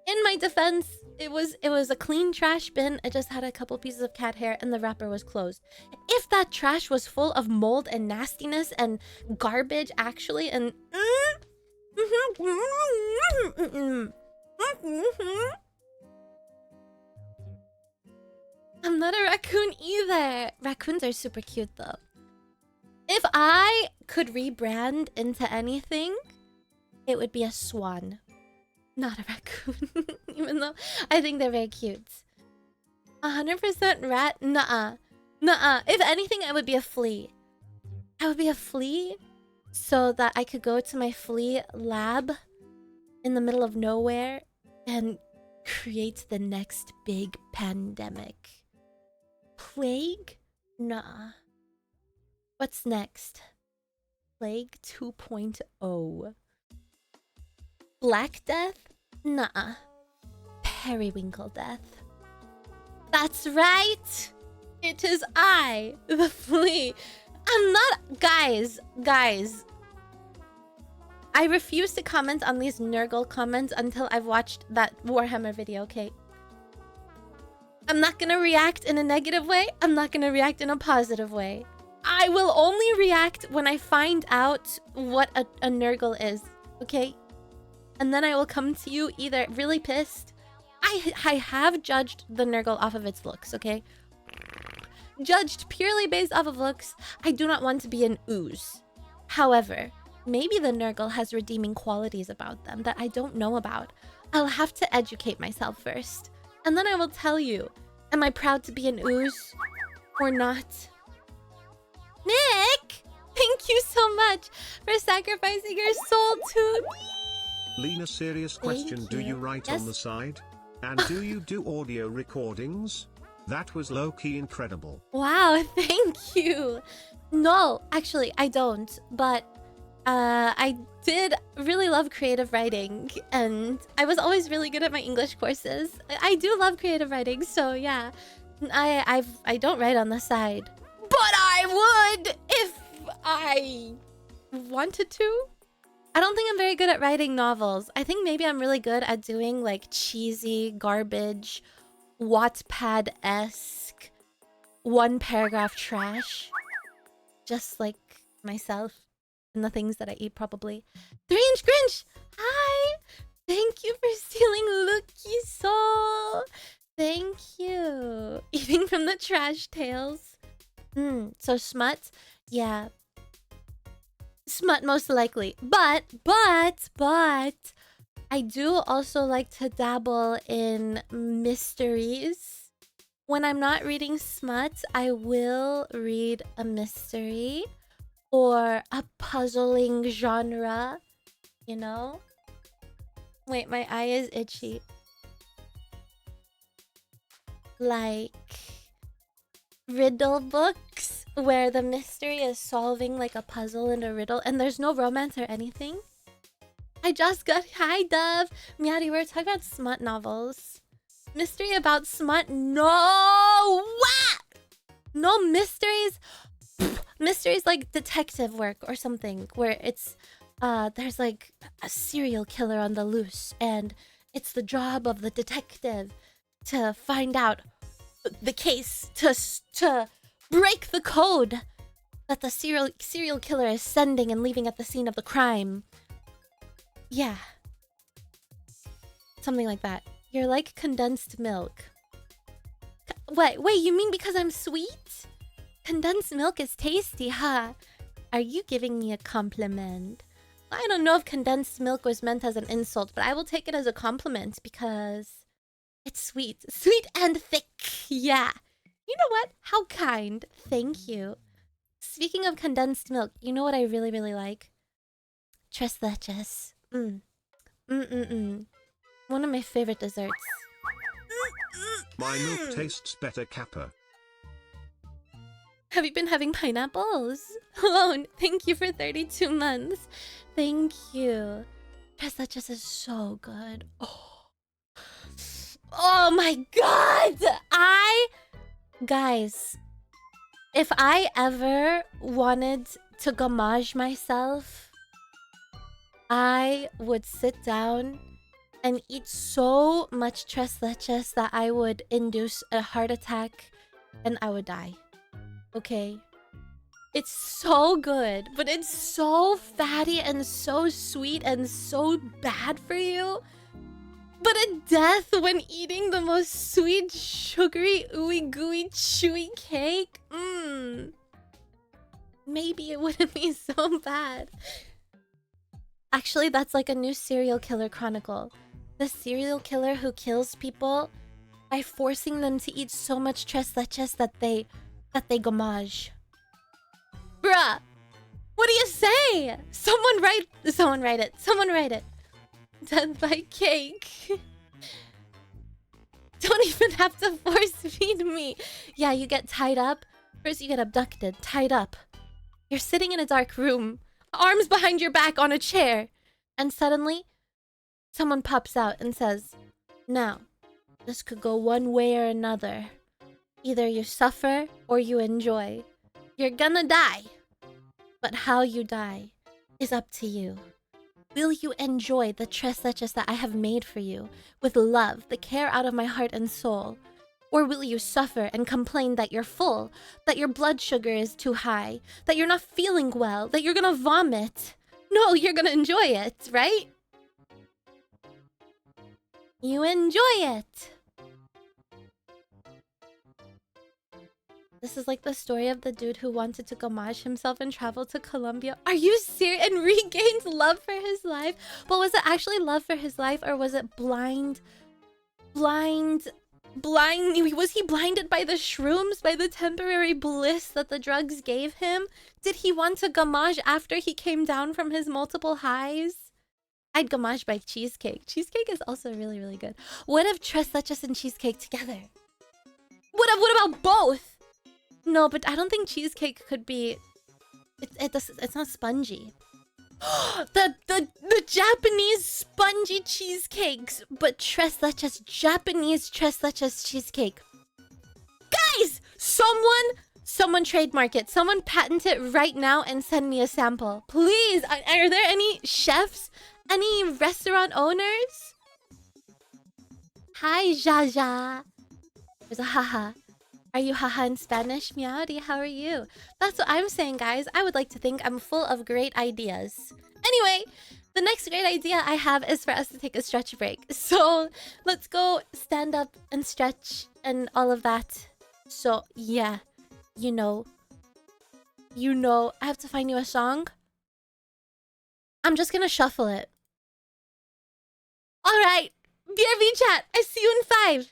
in my defense, it was a clean trash bin. It just had a couple pieces of cat hair, and the wrapper was closed. If that trash was full of mold and nastiness and garbage, actually, and I'm not a raccoon either. Raccoons are super cute though. If I could rebrand into anything, it would be a swan. Not a raccoon. Even though I think they're very cute. 100% rat? Nuh-uh. Nuh-uh. If anything, I would be a flea. I would be a flea so that I could go to my flea lab in the middle of nowhere and create the next big pandemic. Plague? Nah. What's next? Plague 2.0. Black Death? Nuh-uh. Periwinkle Death. That's right! It is I, the flea. I'm not... Guys. I refuse to comment on these Nurgle comments until I've watched that Warhammer video, okay? I'm not gonna react in a negative way. I'm not gonna react in a positive way. I will only react when I find out what a Nurgle is, okay? And then I will come to you either really pissed. I have judged the Nurgle off of its looks, okay? Judged purely based off of looks. I do not want to be an ooze. However, maybe the Nurgle has redeeming qualities about them that I don't know about. I'll have to educate myself first. And then I will tell you, am I proud to be an ooze or not? Nick! Thank you so much for sacrificing your soul to me! Lena, serious question. Do you write on the side? And do you do audio recordings? That was low-key incredible. Wow, thank you. No, actually, I don't. But I did really love creative writing. And I was always really good at my English courses. I do love creative writing, so yeah. I don't write on the side. But I would if I wanted to. I don't think I'm very good at writing novels. I think maybe I'm really good at doing like cheesy, garbage, Wattpad-esque, one paragraph trash. Just like myself and the things that I eat probably. 3-inch Grinch! Hi! Thank you for stealing Lucky Soul! Thank you. Eating from the trash tails. So smut? Yeah. Smut most likely. But I do also like to dabble in mysteries. When I'm not reading smut, I will read a mystery or a puzzling genre, you know? Wait, my eye is itchy. Like riddle books where the mystery is solving like a puzzle and a riddle and there's no romance or anything. I just got hi Dove. Miadi, we were talking about smut novels. Mystery about smut? No! What? No mysteries? Mysteries like detective work or something where it's there's like a serial killer on the loose and it's the job of the detective to find out the case, to break the code that the serial killer is sending and leaving at the scene of the crime. Yeah. Something like that. You're like condensed milk. Wait, you mean because I'm sweet? Condensed milk is tasty, huh? Are you giving me a compliment? I don't know if condensed milk was meant as an insult, but I will take it as a compliment because it's sweet. Sweet and thick. Yeah. You know what? How kind. Thank you. Speaking of condensed milk, you know what I really, really like? Tres leches. One of my favorite desserts. My milk tastes better, Kappa. Have you been having pineapples? Oh, thank you for 32 months. Thank you. Tres leches is so good. Oh my god! Guys, if I ever wanted to gamage myself, I would sit down and eat so much tres leches that I would induce a heart attack and I would die. Okay? It's so good, but it's so fatty and so sweet and so bad for you. But a death when eating the most sweet, sugary, ooey gooey, chewy cake? Maybe it wouldn't be so bad. Actually, that's like a new serial killer chronicle. The serial killer who kills people by forcing them to eat so much tres leches that they gamage. Bruh! What do you say? Someone write it. Death by cake. Don't even have to force feed me. Yeah, you get tied up. First you get abducted, tied up. You're sitting in a dark room, arms behind your back on a chair. And suddenly, someone pops out and says, now, this could go one way or another. Either you suffer or you enjoy. You're gonna die. But how you die is up to you. Will you enjoy the tres leches that I have made for you with love, the care out of my heart and soul? Or will you suffer and complain that you're full, that your blood sugar is too high, that you're not feeling well, that you're gonna vomit? No, you're gonna enjoy it, right? You enjoy it. This is like the story of the dude who wanted to gamage himself and travel to Colombia. Are you serious? And regained love for his life? But was it actually love for his life or was it blind? Was he blinded by the shrooms, by the temporary bliss that the drugs gave him? Did he want to gamage after he came down from his multiple highs? I'd gamage by cheesecake. Cheesecake is also really, really good. What if tres leches and cheesecake together? What about both? No, but I don't think cheesecake could be... It's not spongy. the Japanese spongy cheesecakes, but tres leches, Japanese tres leches cheesecake. Guys, someone trademark it. Someone patent it right now and send me a sample, please. Are there any chefs, any restaurant owners? Hi, Jaja. There's a haha. Are you haha in Spanish? Meowdy, how are you? That's what I'm saying, guys. I would like to think I'm full of great ideas. Anyway, the next great idea I have is for us to take a stretch break. So let's go stand up and stretch and all of that. So yeah, you know, I have to find you a song. I'm just gonna shuffle it. All right, BRB chat. I see you in 5.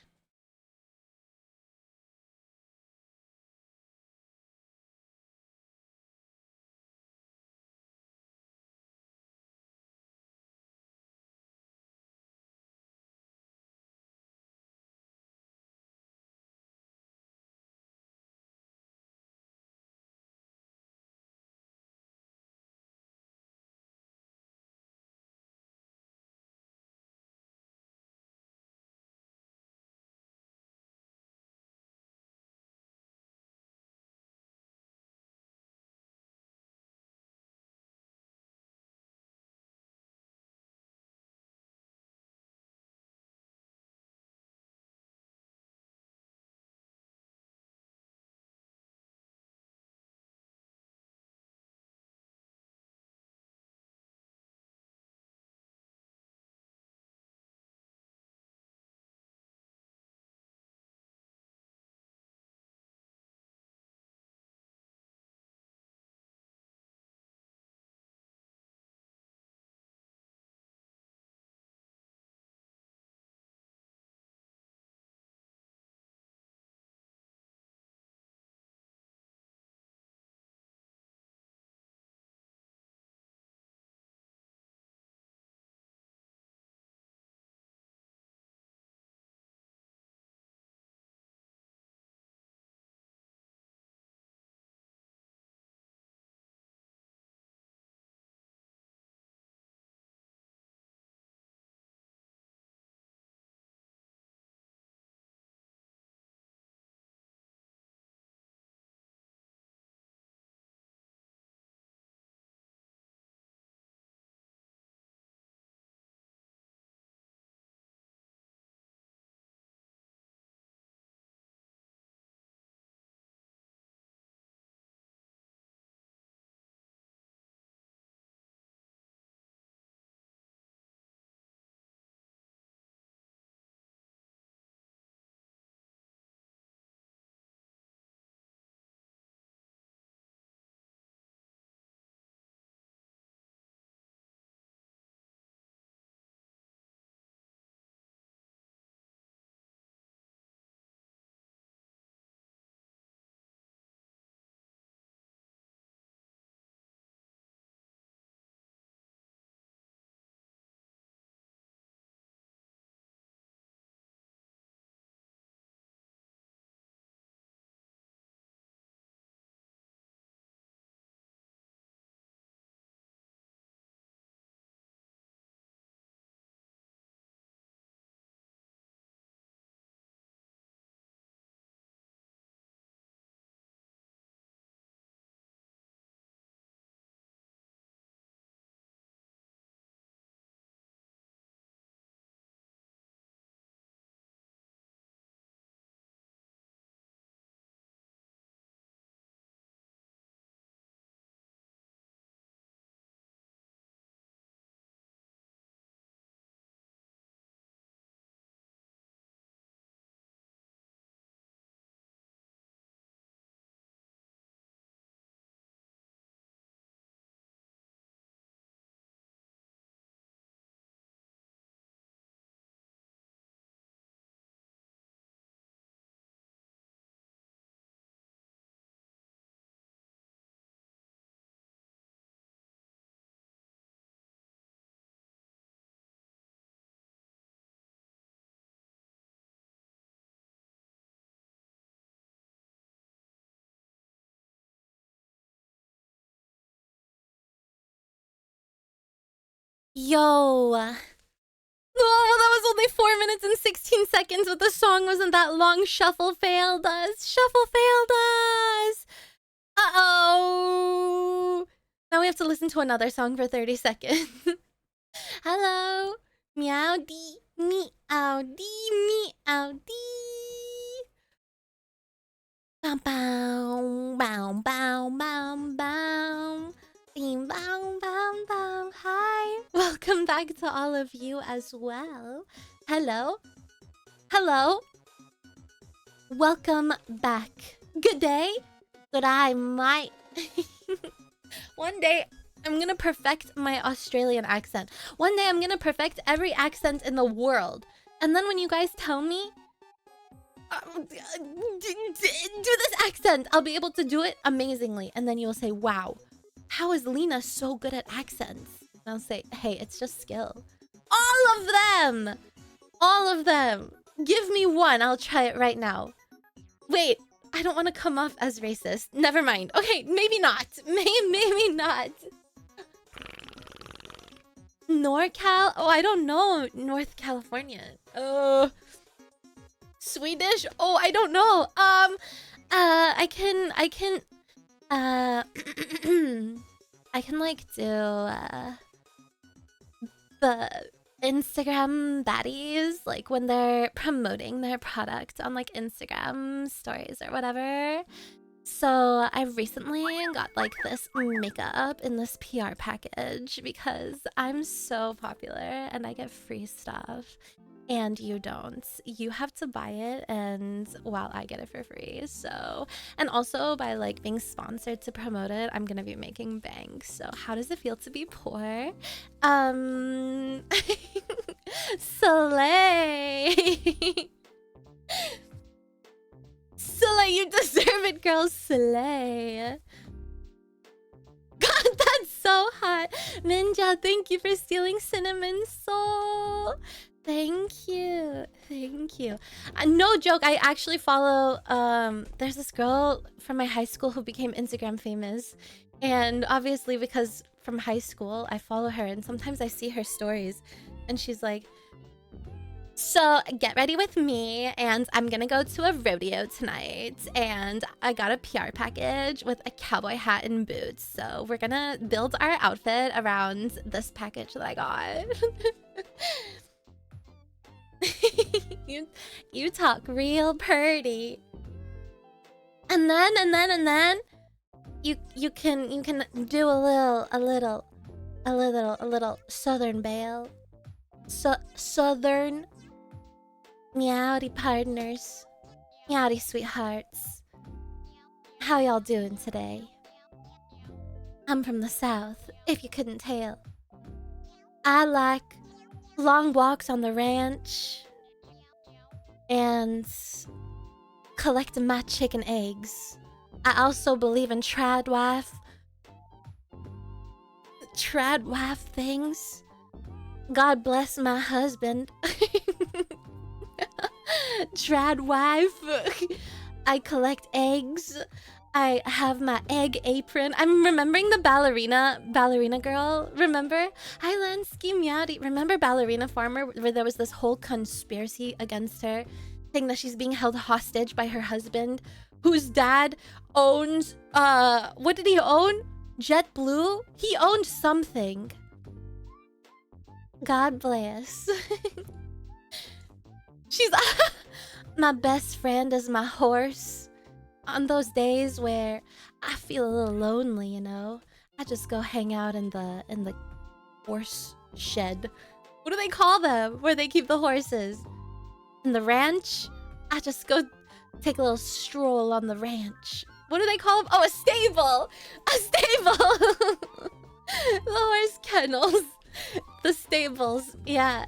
Yo. Oh, that was only 4 minutes and 16 seconds, but the song wasn't that long. Shuffle failed us. Shuffle failed us. Uh-oh. Now we have to listen to another song for 30 seconds. Hello. Meow dee. Meow dee. Meow dee. Bow bow. Bow bow. Bow bow. Bing bang bang bang. Hi. Welcome back to all of you as well. Hello. Hello. Welcome back. Good day. Good I might. One day I'm gonna perfect my Australian accent. One day I'm gonna perfect every accent in the world. And then when you guys tell me, do this accent, I'll be able to do it amazingly. And then you'll say, wow, how is Lena so good at accents? And I'll say, hey, it's just skill. All of them! All of them. Give me one, I'll try it right now. Wait, I don't want to come off as racist. Never mind. Okay, maybe not. Maybe not. NorCal? Oh, I don't know. North California. Oh. Swedish? Oh, I don't know. I can I can like do the Instagram baddies, like when they're promoting their product on like Instagram stories or whatever. So I recently got like this makeup in this PR package because I'm so popular and I get free stuff. And you don't. You have to buy it, and well, I get it for free. So, and also by like being sponsored to promote it, I'm gonna be making bank. So, how does it feel to be poor? Slay. Slay, you deserve it, girl. Slay. God, that's so hot. Ninja, thank you for stealing Cinnamon Soul. Thank you. Thank you. No joke, I actually follow, there's this girl from my high school who became Instagram famous. And obviously because from high school, I follow her and sometimes I see her stories. And she's like, so get ready with me and I'm gonna go to a rodeo tonight. And I got a PR package with a cowboy hat and boots. So we're gonna build our outfit around this package that I got. you talk real pretty. And then you can do a little southern belle. Southern meowdy partners. Meowdy sweethearts. How y'all doing today? I'm from the south, if you couldn't tell. I like long walks on the ranch and collecting my chicken eggs. I also believe in trad wife things. God bless my husband. Trad wife. I collect eggs. I have my egg apron. I'm remembering the ballerina girl. Remember? Hi, Lansky Miati. Remember Ballerina Farmer, where there was this whole conspiracy against her, saying that she's being held hostage by her husband, whose dad owns, what did he own? JetBlue? He owned something. God bless. She's my best friend is my horse. On those days where I feel a little lonely, you know, I just go hang out in the horse shed. What do they call them? Where they keep the horses? In the ranch? I just go take a little stroll on the ranch. What do they call them? Oh, a stable! A stable! The horse kennels. The stables. Yeah.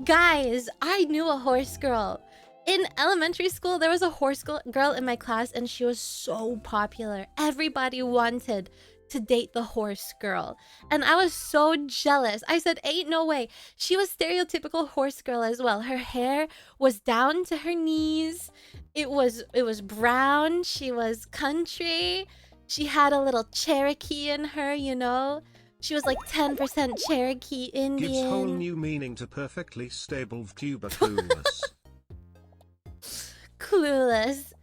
Guys, I knew a horse girl. In elementary school, there was a horse girl in my class, and she was so popular. Everybody wanted to date the horse girl. And I was so jealous. I said, ain't no way. She was stereotypical horse girl as well. Her hair was down to her knees. It was brown. She was country. She had a little Cherokee in her, you know? She was like 10% Cherokee Indian. Gives whole new meaning to perfectly stable tuber clueless. Clueless.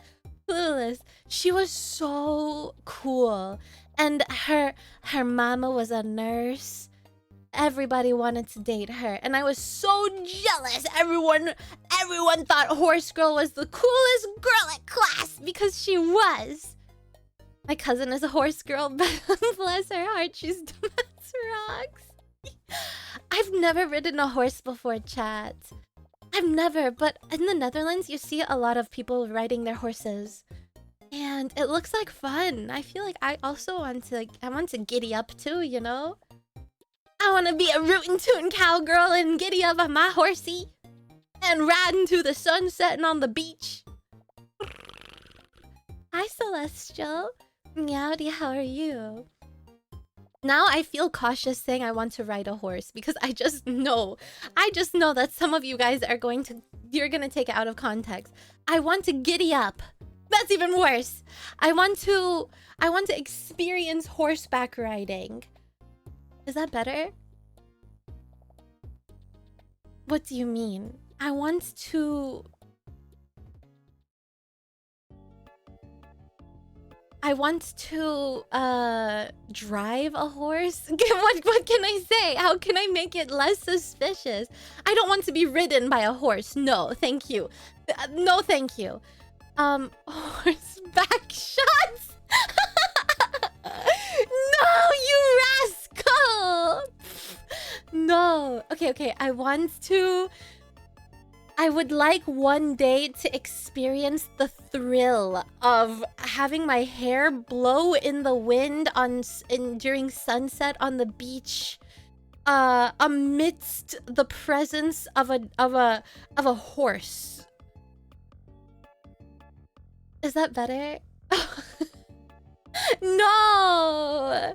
She was so cool. And her mama was a nurse. Everybody wanted to date her. And I was so jealous. Everyone thought Horse Girl was the coolest girl at class because she was. My cousin is a horse girl, but bless her heart, she's dumbass rocks. I've never ridden a horse before, chat. I've never, but in the Netherlands, you see a lot of people riding their horses. And it looks like fun. I feel like I also want to, I want to giddy up too, you know? I want to be a rootin' tootin' cowgirl and giddy up on my horsey and riding to the sunset and on the beach. Hi, Celestial. Meowdy, how are you? Now I feel cautious saying I want to ride a horse because I just know that some of you guys are you're gonna take it out of context. I want to giddy up. That's even worse. I want to experience horseback riding. Is that better? What do you mean? I want to drive a horse? What can I say? How can I make it less suspicious? I don't want to be ridden by a horse. No, thank you. No, thank you. Horseback shots? No, you rascal! No. Okay. I would like one day to experience the thrill of having my hair blow in the wind during sunset on the beach, amidst the presence of a horse. Is that better? No.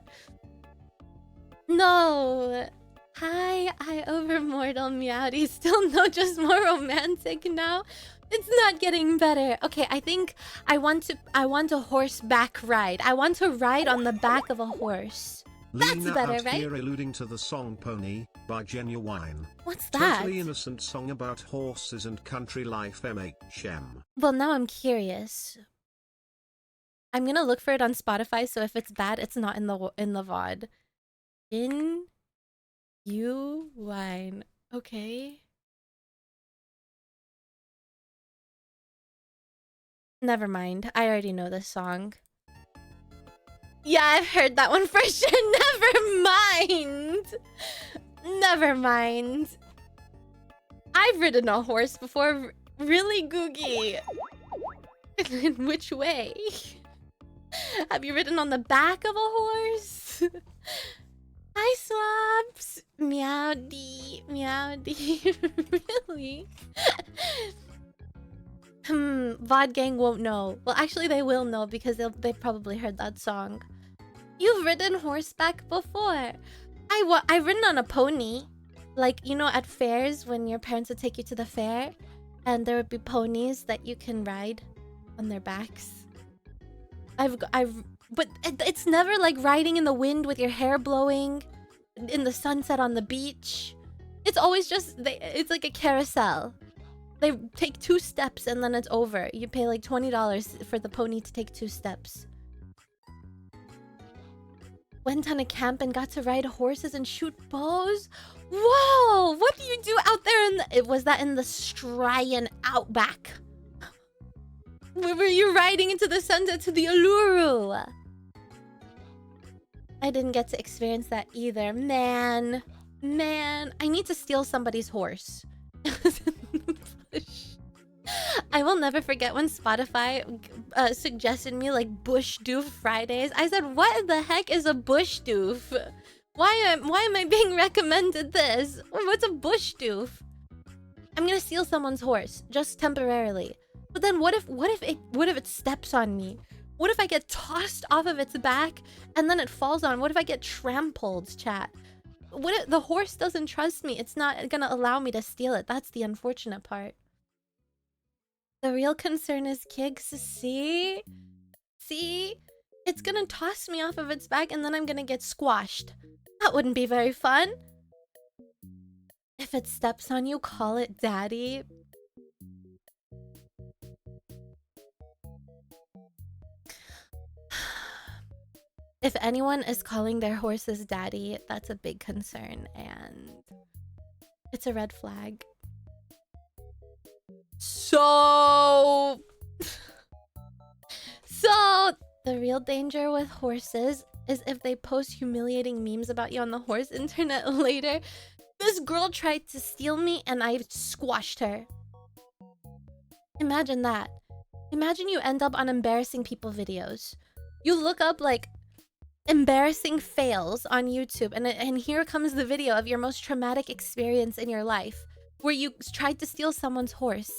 Hi, I overmortal Meowdy. Still no, just more romantic now. It's not getting better. Okay, I think I want a horseback ride. I want to ride on the back of a horse. That's Lena better, out right? here alluding to the song Pony by Genuine. What's that? Totally innocent song about horses and country life MHM. Well, now I'm curious. I'm gonna look for it on Spotify, so if it's bad, it's not in the VOD. In you wine. Okay. Never mind. I already know this song. Yeah, I've heard that one for sure. Never mind. I've ridden a horse before. Really, Googie? In which way? Have you ridden on the back of a horse? Hi, Swabs. Meowdy. Really? VOD gang won't know. Well, actually, they will know because they've probably heard that song. You've ridden horseback before. I've ridden on a pony. Like, you know, at fairs when your parents would take you to the fair and there would be ponies that you can ride on their backs. But it's never like riding in the wind with your hair blowing in the sunset on the beach. It's always just it's like a carousel. They take 2 steps and then it's over. You pay like $20 for the pony to take 2 steps. Went on a camp and got to ride horses and shoot bows. Whoa! What do you do out there was that in the Strian outback? Were you riding into the sunset to the Uluru? I didn't get to experience that either. Man, I need to steal somebody's horse. I will never forget when Spotify suggested me like bush doof Fridays. I said, what the heck is a bush doof? Why am I being recommended this? What's a bush doof? I'm gonna steal someone's horse just temporarily. But then what if it steps on me? What if I get tossed off of its back and then it falls on? What if I get trampled, chat? What if the horse doesn't trust me? It's not gonna allow me to steal it. That's the unfortunate part. The real concern is Kiggs. See? It's gonna toss me off of its back and then I'm gonna get squashed. That wouldn't be very fun. If it steps on you, call it daddy. If anyone is calling their horses daddy, that's a big concern and it's a red flag. So the real danger with horses is if they post humiliating memes about you on the horse internet later. This girl tried to steal me and I squashed her. Imagine that. Imagine you end up on embarrassing people videos. You look up like embarrassing fails on YouTube, and here comes the video of your most traumatic experience in your life, where you tried to steal someone's horse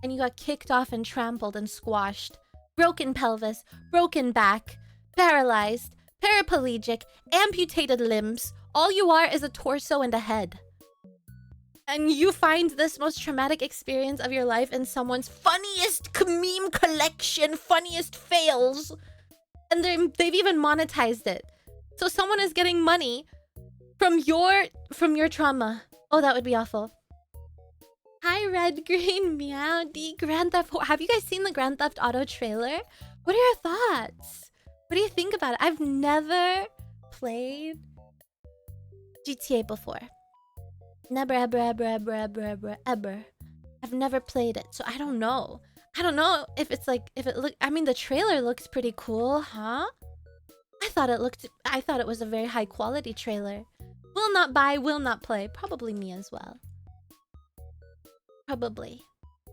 and you got kicked off and trampled and squashed, broken pelvis, broken back, paralyzed, paraplegic, amputated limbs. All you are is a torso and a head. And you find this most traumatic experience of your life in someone's funniest meme collection, funniest fails. And they've even monetized it. So someone is getting money from your trauma. Oh, that would be awful. Hi, Red Green Meowdy. Grand Theft Auto. Have you guys seen the Grand Theft Auto trailer? What are your thoughts? What do you think about it? I've never played GTA before. Never, ever, ever, ever, ever, ever, ever. I've never played it, so I don't know. I don't know if it's like, if it look. I mean, the trailer looks pretty cool, huh? I thought it was a very high quality trailer. Will not buy, will not play. Probably me as well. Probably.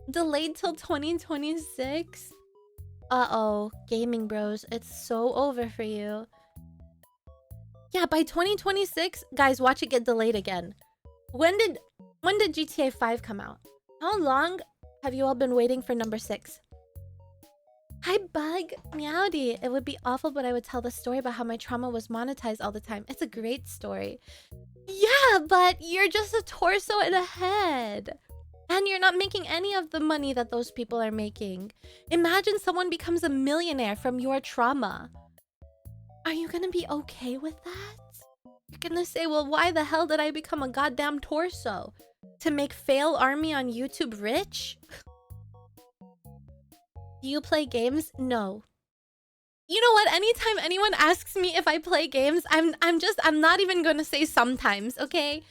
Delayed till 2026? Uh-oh, gaming bros, it's so over for you. Yeah, by 2026, guys, watch it get delayed again. When did GTA 5 come out? How long have you all been waiting for number 6? Hi, Bug. Meowdy. It would be awful, but I would tell the story about how my trauma was monetized all the time. It's a great story. Yeah, but you're just a torso and a head. And you're not making any of the money that those people are making. Imagine someone becomes a millionaire from your trauma. Are you gonna be okay with that? You're gonna say, well, why the hell did I become a goddamn torso? To make Fail Army on YouTube rich? Do you play games? No. You know what? Anytime anyone asks me if I play games, I'm not even gonna say sometimes, okay?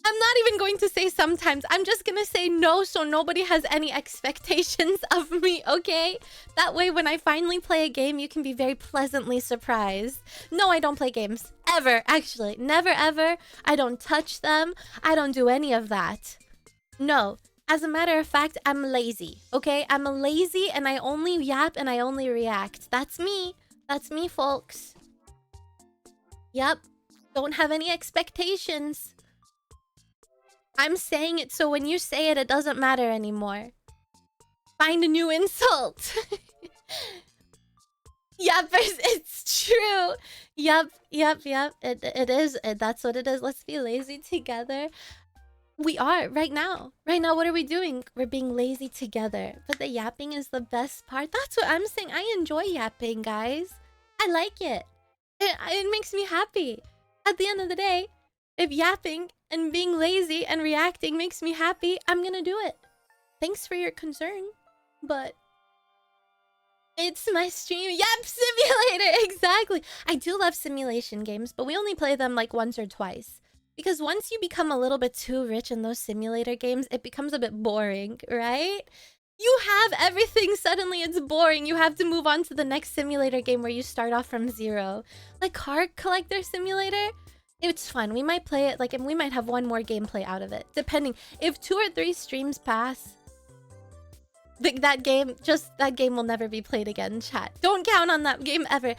I'm not even going to say sometimes. I'm just gonna say no, so nobody has any expectations of me, okay? That way, when I finally play a game, you can be very pleasantly surprised. No, I don't play games. Ever, actually. Never, ever. I don't touch them. I don't do any of that. No. As a matter of fact, I'm lazy, okay? I'm lazy and I only yap and I only react. That's me. That's me, folks. Yep. Don't have any expectations. I'm saying it so when you say it, it doesn't matter anymore. Find a new insult. Yep, it's true. Yep. It is. That's what it is. Let's be lazy together. We are right now. Right now, what are we doing? We're being lazy together. But the yapping is the best part. That's what I'm saying. I enjoy yapping, guys. I like it. It makes me happy. At the end of the day, if yapping and being lazy and reacting makes me happy, I'm gonna do it. Thanks for your concern, but it's my stream. Yep, simulator, exactly. I do love simulation games, but we only play them like once or twice. Because once you become a little bit too rich in those simulator games, it becomes a bit boring, right? You have everything, suddenly it's boring. You have to move on to the next simulator game where you start off from zero. Like Car Collector Simulator, it's fun. We might play it, like, and we might have one more gameplay out of it. Depending. If 2 or 3 streams pass, that game will never be played again, chat. Don't count on that game ever.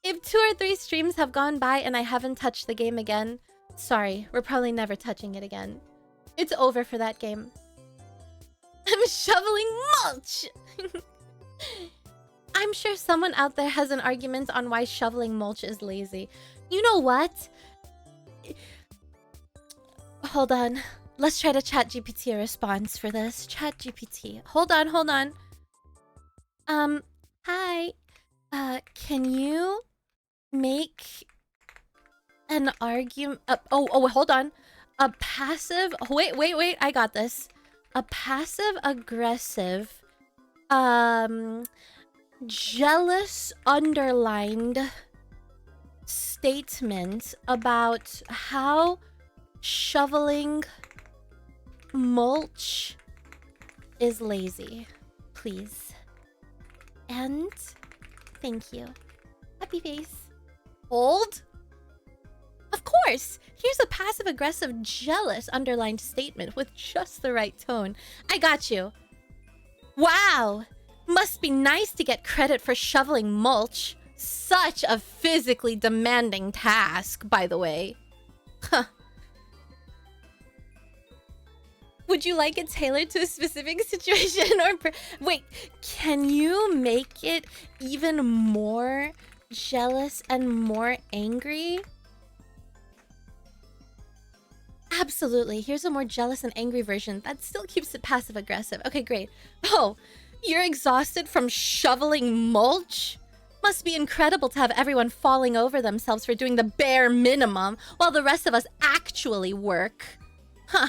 If 2 or 3 streams have gone by and I haven't touched the game again, sorry, we're probably never touching it again. It's over for that game. I'm shoveling mulch! I'm sure someone out there has an argument on why shoveling mulch is lazy. You know what? Hold on. Let's try to ChatGPT a response for this. ChatGPT. Hold on. Hi. Can you make an argument? Hold on. A passive... Wait. I got this. A passive-aggressive... jealous underlined statement about how shoveling mulch is lazy. Please. And thank you. Happy face. Hold. Of course. Here's a passive-aggressive, jealous underlined statement with just the right tone. I got you. Wow. Must be nice to get credit for shoveling mulch. Such a physically demanding task, by the way. Huh. Would you like it tailored to a specific situation or... Wait, can you make it even more jealous and more angry? Absolutely. Here's a more jealous and angry version that still keeps it passive-aggressive. Okay, great. Oh, you're exhausted from shoveling mulch? Must be incredible to have everyone falling over themselves for doing the bare minimum while the rest of us actually work. Huh.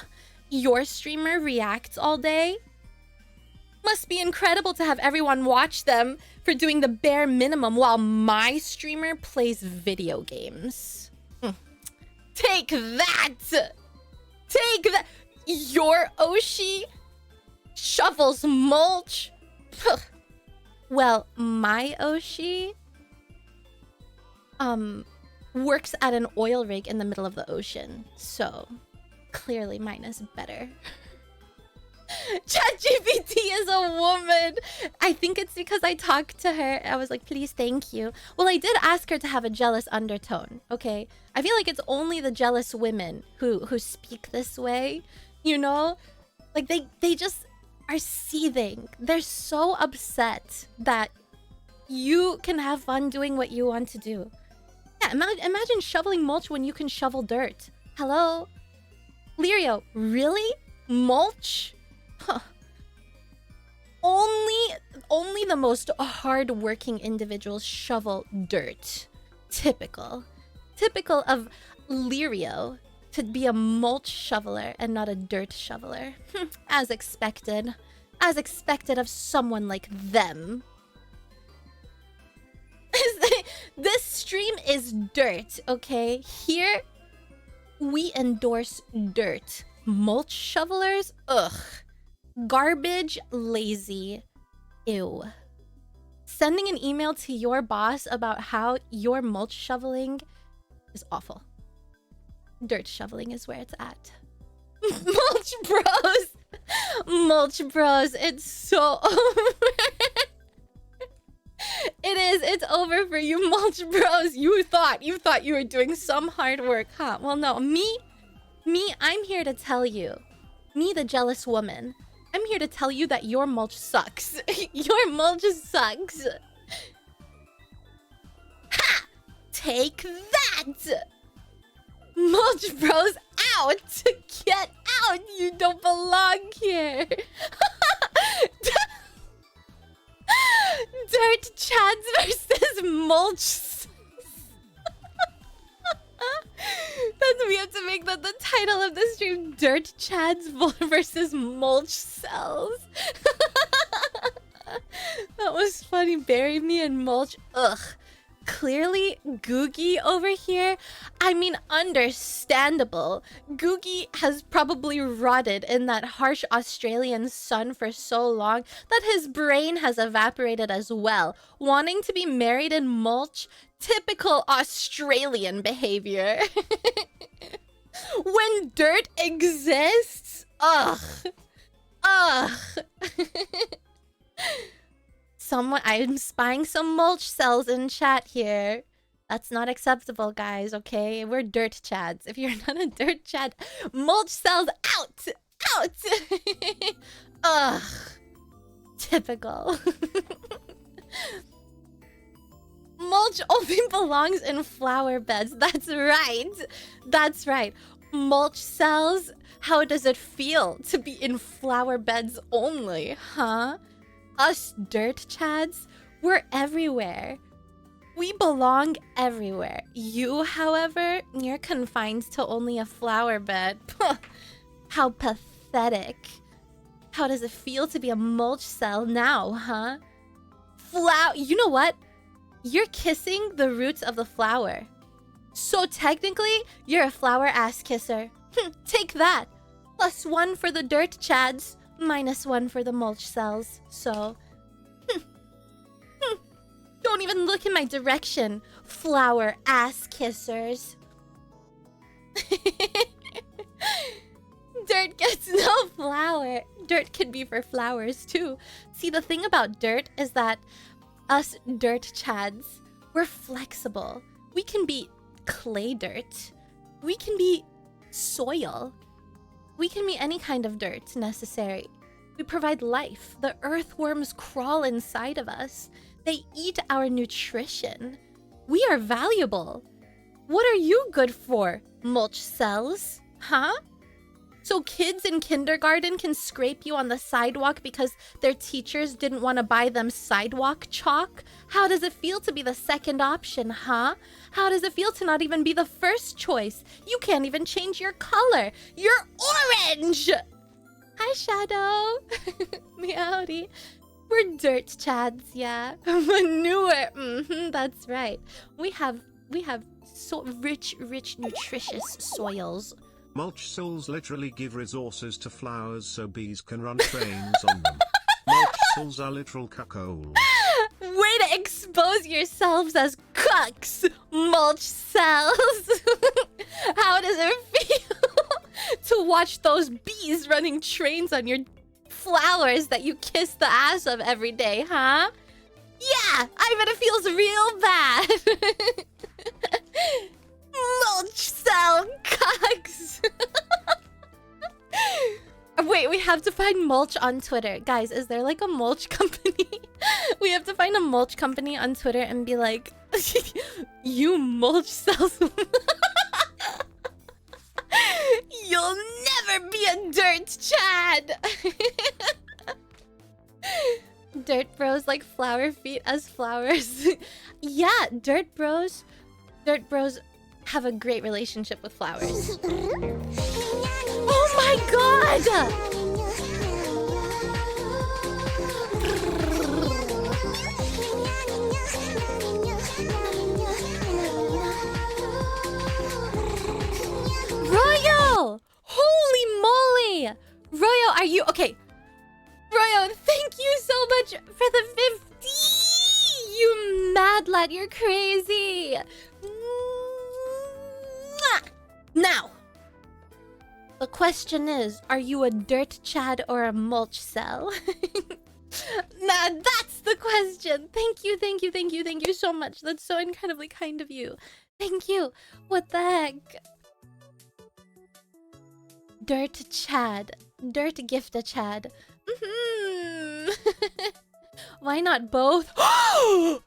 Your streamer reacts all day? Must be incredible to have everyone watch them for doing the bare minimum while my streamer plays video games. Take that! Take that! Your Oshi shovels mulch? Well, my Oshi works at an oil rig in the middle of the ocean, so clearly mine is better. ChatGPT is a woman. I think it's because I talked to her. I was like, please, thank you. Well, I did ask her to have a jealous undertone, okay? I feel like it's only the jealous women who speak this way, you know? Like, they just are seething. They're so upset that you can have fun doing what you want to do. Yeah, imagine shoveling mulch when you can shovel dirt. Hello? Lirio, really? Mulch? Huh. Only the most hard-working individuals shovel dirt. Typical of Lirio to be a mulch shoveler and not a dirt shoveler. As expected of someone like them. This stream is dirt, okay? Here we endorse dirt. Mulch shovelers? Ugh. Garbage, lazy. Ew. Sending an email to your boss about how your mulch shoveling is awful. Dirt shoveling is where it's at. Mulch bros! Mulch bros, it's so over. It is, it's over for you mulch bros. You thought you were doing some hard work, huh? Well, no, me, I'm here to tell you. Me, the jealous woman. I'm here to tell you that your mulch sucks. Your mulch sucks. Ha! Take that! Mulch bros, out! Get out! You don't belong here. Dirt chads versus mulch. We have to make that the title of the stream. Dirt chads versus mulch cells. That was funny. Bury me in mulch. Ugh. Clearly, Googie over here. I mean, understandable. Googie has probably rotted in that harsh Australian sun for so long that his brain has evaporated as well. Wanting to be married in mulch? Typical Australian behavior. When dirt exists? Ugh. Ugh. I'm spying some mulch cells in chat here. That's not acceptable, guys, okay? We're dirt chads. If you're not a dirt chad, mulch cells out! Out! Ugh. Typical. Mulch only belongs in flower beds. That's right. That's right. Mulch cells? How does it feel to be in flower beds only, huh? Us dirt chads, we're everywhere. We belong everywhere. You, however, you're confined to only a flower bed. How pathetic. How does it feel to be a mulch cell now, huh? You know what? You're kissing the roots of the flower. So technically, you're a flower ass kisser. Take that. +1 for the dirt chads. -1 for the mulch cells. So, don't even look in my direction, flower ass kissers. Dirt gets no flower. Dirt can be for flowers too. See, the thing about dirt is that us dirt chads, we're flexible. We can be clay dirt. We can be soil. We can be any kind of dirt necessary. We provide life. The earthworms crawl inside of us. They eat our nutrition. We are valuable. What are you good for, mulch cells? Huh? So kids in kindergarten can scrape you on the sidewalk because their teachers didn't want to buy them sidewalk chalk? How does it feel to be the second option, huh? How does it feel to not even be the first choice? You can't even change your color. You're orange! Hi, Shadow. Meowdy. We're dirt chads, yeah. Manure. That's right. We have so rich, nutritious soils. Mulch cells literally give resources to flowers so bees can run trains on them. Mulch cells are literal cuckolds. Way to expose yourselves as cucks, mulch cells. How does it feel to watch those bees running trains on your flowers that you kiss the ass of every day, huh? Yeah, I bet it feels real bad. Mulch cell cucks. Wait, we have to find mulch on Twitter. Guys, is there like a mulch company? We have to find a mulch company on Twitter and be like, you mulch cells. You'll never be a dirt chad. Dirt bros like flower feet as flowers. Yeah, dirt bros have a great relationship with flowers. Oh my god! Royo! Holy moly! Royo, are you okay? Royo, thank you so much for the 50! You mad lad, you're crazy! Now, the question is, are you a dirt chad or a mulch cell? Nah, that's the question. Thank you so much. That's so incredibly kind of you. Thank you. What the heck? Dirt chad. Dirt gift a chad. Why not both? I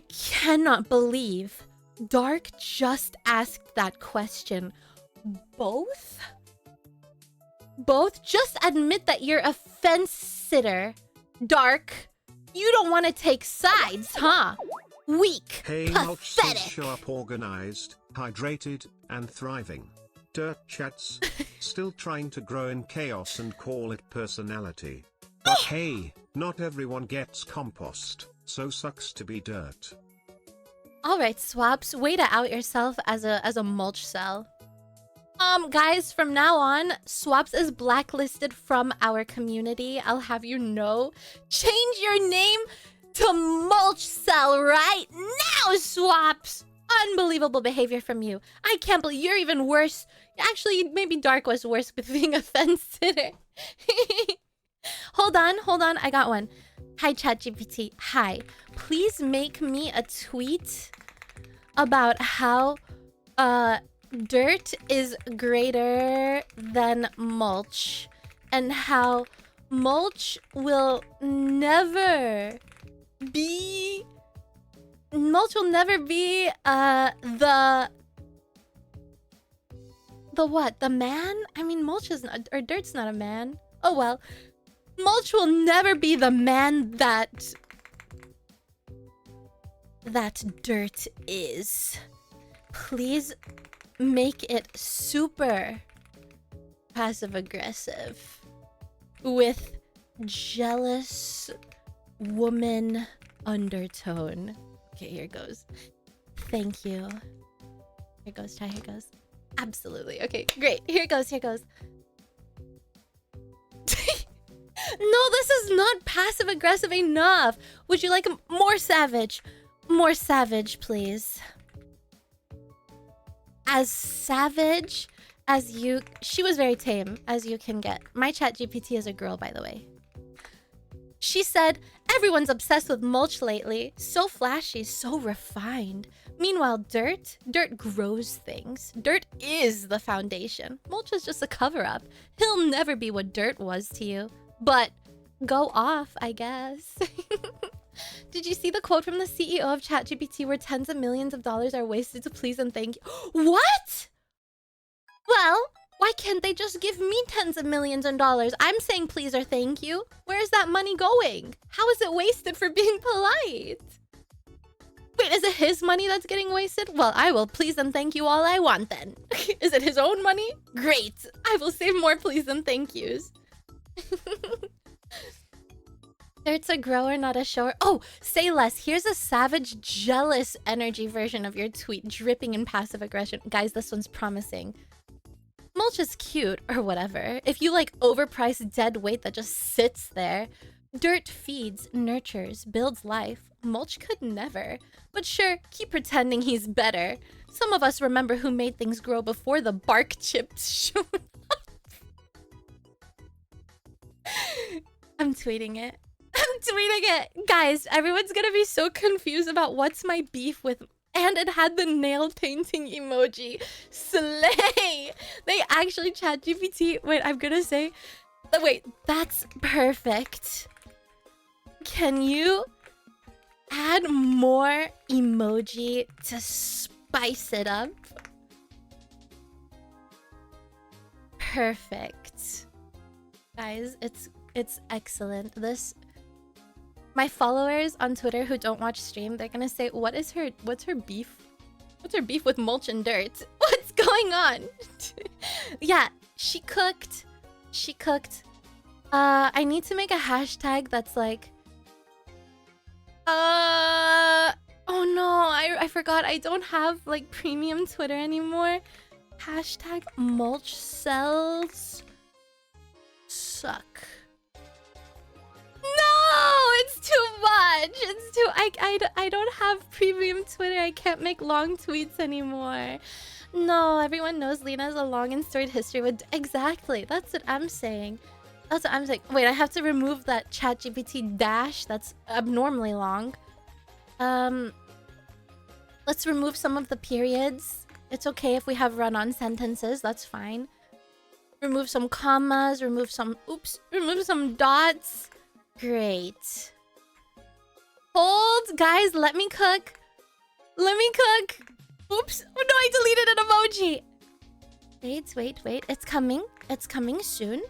cannot believe Dark just asked that question. Both? Both? Just admit that you're a fence sitter. Dark, you don't want to take sides, huh? Weak. Hey, mulch cells show up organized, hydrated, and thriving. Dirt chats, still trying to grow in chaos and call it personality. But hey, not everyone gets compost, so sucks to be dirt. Alright, Swaps, way to out yourself as a mulch cell. Guys, from now on, Swaps is blacklisted from our community. I'll have you know. Change your name to Mulch Cell right now, Swaps! Unbelievable behavior from you. I can't believe you're even worse. Actually, maybe Dark was worse with being a fence sitter. Hold on, I got one. Hi, ChatGPT. Hi. Please make me a tweet about how dirt is greater than mulch and how mulch will never be the what? The man? I mean, mulch is not, or dirt's not a man. Oh well. Mulch will never be the man that dirt is. Please make it super passive-aggressive with jealous woman undertone. Okay, here goes. Thank you. Here goes, Ty, here goes. Absolutely. Okay, great. Here goes. No, this is not passive-aggressive enough. Would you like more savage? More savage, please. As savage She was very tame, as you can get. My chat GPT is a girl, by the way. She said, everyone's obsessed with mulch lately. So flashy, so refined. Meanwhile, dirt grows things. Dirt is the foundation. Mulch is just a cover-up. He'll never be what dirt was to you. But go off, I guess. Did you see the quote from the CEO of ChatGPT where tens of millions of dollars are wasted to please and thank you? What? Well, why can't they just give me tens of millions of dollars? I'm saying please or thank you. Where is that money going? How is it wasted for being polite? Wait, is it his money that's getting wasted? Well, I will please and thank you all I want then. Is it his own money? Great. I will save more please and thank yous. Dirt's a grower, not a shower. Oh, say less. Here's a savage, jealous energy version of your tweet, dripping in passive aggression. Guys, this one's promising. Mulch is cute, or whatever. If you like overpriced dead weight that just sits there. Dirt feeds, nurtures, builds life. Mulch could never. But sure, keep pretending he's better. Some of us remember who made things grow before the bark chips showed up. I'm tweeting it. I'm tweeting it. Guys, everyone's gonna be so confused about what's my beef with... And it had the nail painting emoji. Slay! They actually ChatGPT... Wait, I'm gonna say... Wait, that's perfect. Can you add more emoji to spice it up? Perfect. Guys, it's excellent. My followers on Twitter who don't watch stream, they're gonna say, what's her beef? What's her beef with mulch and dirt? What's going on? Yeah, she cooked. I need to make a hashtag that's like... Oh no, I forgot. I don't have like premium Twitter anymore. Hashtag mulch cells suck. No, it's too much. It's too... I don't have premium Twitter. I can't make long tweets anymore. No, everyone knows Lena has a long and storied history with... Exactly. That's what I'm saying. That's what I'm saying. Wait, I have to remove that ChatGPT dash that's abnormally long. Let's remove some of the periods. It's okay if we have run-on sentences. That's fine. Remove some commas. Remove some... Oops. Remove some dots. Great. Hold, guys, let me cook. Let me cook. Oops. Oh no, I deleted an emoji. Wait. It's coming. It's coming soon.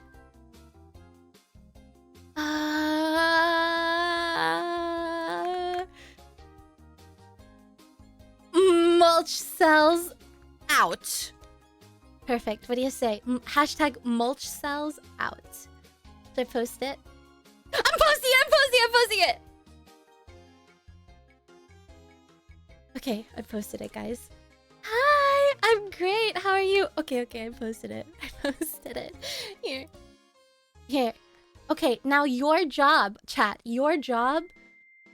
Mulch cells out. Perfect. What do you say? Hashtag mulch cells out. Should I post it? I'm posting it! Okay, I posted it, guys. Hi, I'm great. How are you? Okay, I posted it. Here. Okay, now your job, chat, your job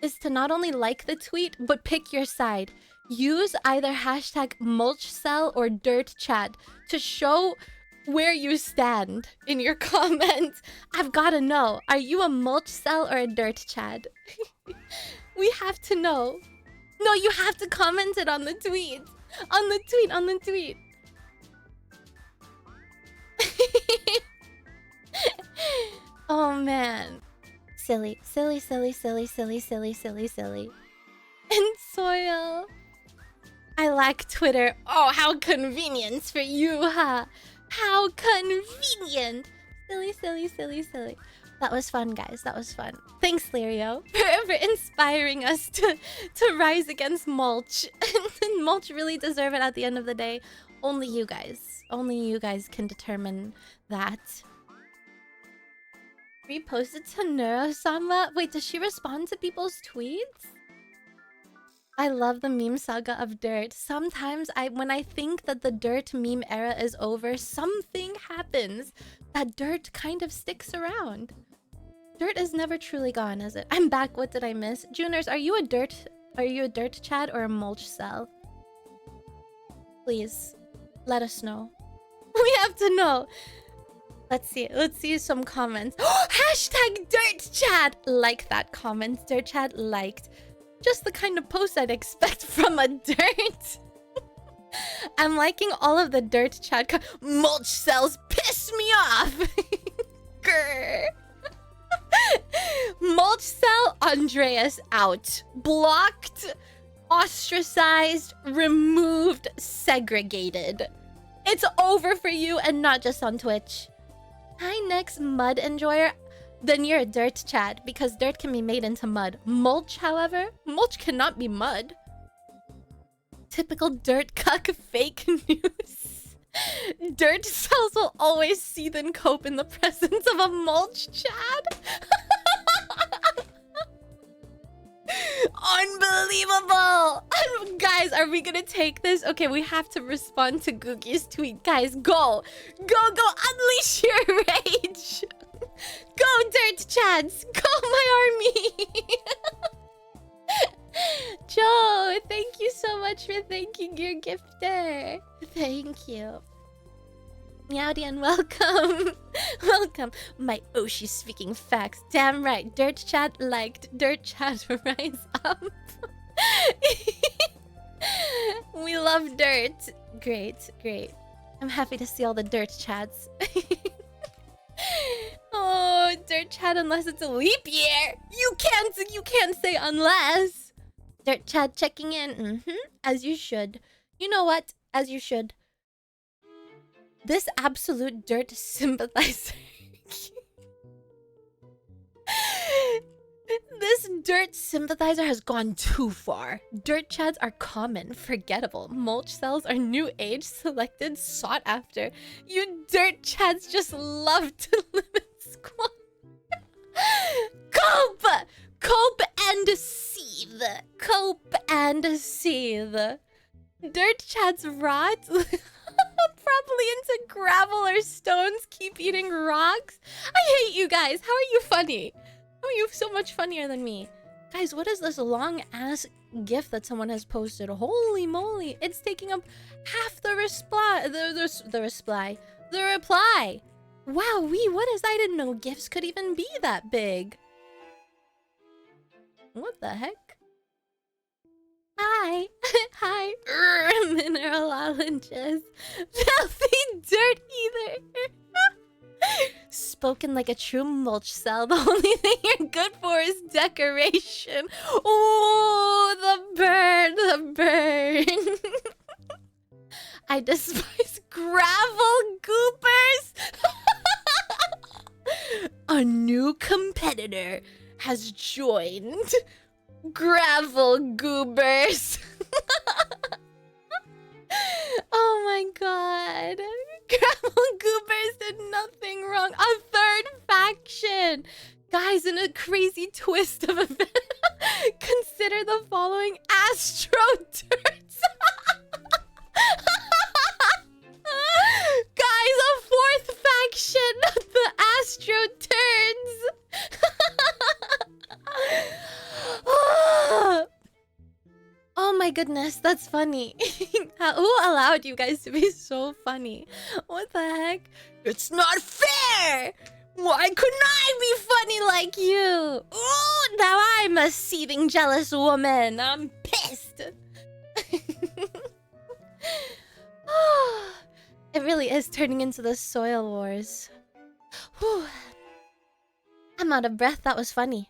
is to not only like the tweet, but pick your side. Use either hashtag mulchcell or dirt chat to show where you stand in your comments. I've gotta know. Are you a mulch cell or a dirt chat? We have to know. No, you have to comment it on the tweet. On the tweet. Oh man. Silly. And soil. I like Twitter. Oh, how convenient for you, huh? How convenient! Silly. That was fun, guys. That was fun. Thanks, Lirio, for inspiring us to rise against mulch. And mulch really deserve it at the end of the day. Only you guys can determine that. Reposted to Neurosama? Wait, does she respond to people's tweets? I love the meme saga of dirt. Sometimes when I think that the dirt meme era is over, something happens. That dirt kind of sticks around. Dirt is never truly gone, is it? I'm back. What did I miss? Juners, are you a dirt chat or a mulch cell? Please, let us know. We have to know. Let's see some comments. Hashtag Dirt Chat. Like that comment. Dirt Chat liked. Just the kind of post I'd expect from a dirt. I'm liking all of the Dirt Chat. Mulch cells piss me off. Grr. Mulch cell Andreas out. Blocked, ostracized, removed, segregated. It's over for you, and not just on Twitch. Hi, next mud enjoyer. Then you're a dirt Chad, because dirt can be made into mud. Mulch, however, mulch cannot be mud. Typical dirt cuck fake news. Dirt cells will always seethe and cope in the presence of a mulch Chad. Unbelievable! Guys, are we gonna take this? Okay, we have to respond to Googie's tweet. Guys, go! Go, unleash your rage! Go, Dirt Chads! Go, my army! Joe, thank you so much for thanking your gifter. Thank you. Meowdy and welcome. Welcome. My Oshi speaking facts. Damn right. Dirt Chat liked. Dirt Chat rise up. We love dirt. Great. I'm happy to see all the dirt chats. Oh, dirt chat unless it's a leap year. You can't say unless. Dirt chat checking in. As you should. You know what? As you should. This absolute dirt sympathizer. This dirt sympathizer has gone too far. Dirt chads are common, forgettable. Mulch cells are new age, selected, sought after. You dirt chads just love to live in squat. Cope! Cope and seethe. Cope and seethe. Dirt chads rot. Probably into gravel or stones. Keep eating rocks. I hate you guys. How are you funny? How are you so much funnier than me? Guys, what is this long ass gif that someone has posted? Holy moly. It's taking up half the reply. The reply. Wow, what is? I didn't know gifs could even be that big. What the heck? Hi. Hi. Mineralologist. Filthy dirt either. Spoken like a true mulch cell. The only thing you're good for is decoration. Oh, the burn. I despise gravel goopers. A new competitor has joined. Gravel goobers. Oh my god. Gravel goobers did nothing wrong. A third faction. Guys, in a crazy twist of events, consider the following astro turds. Guys, a fourth faction. The astro turds. Oh my goodness, that's funny. Who allowed you guys to be so funny? What the heck? It's not fair! Why couldn't I be funny like you? Oh, now I'm a seething jealous woman. I'm pissed. It really is turning into the soil wars. Whew. I'm out of breath. That was funny.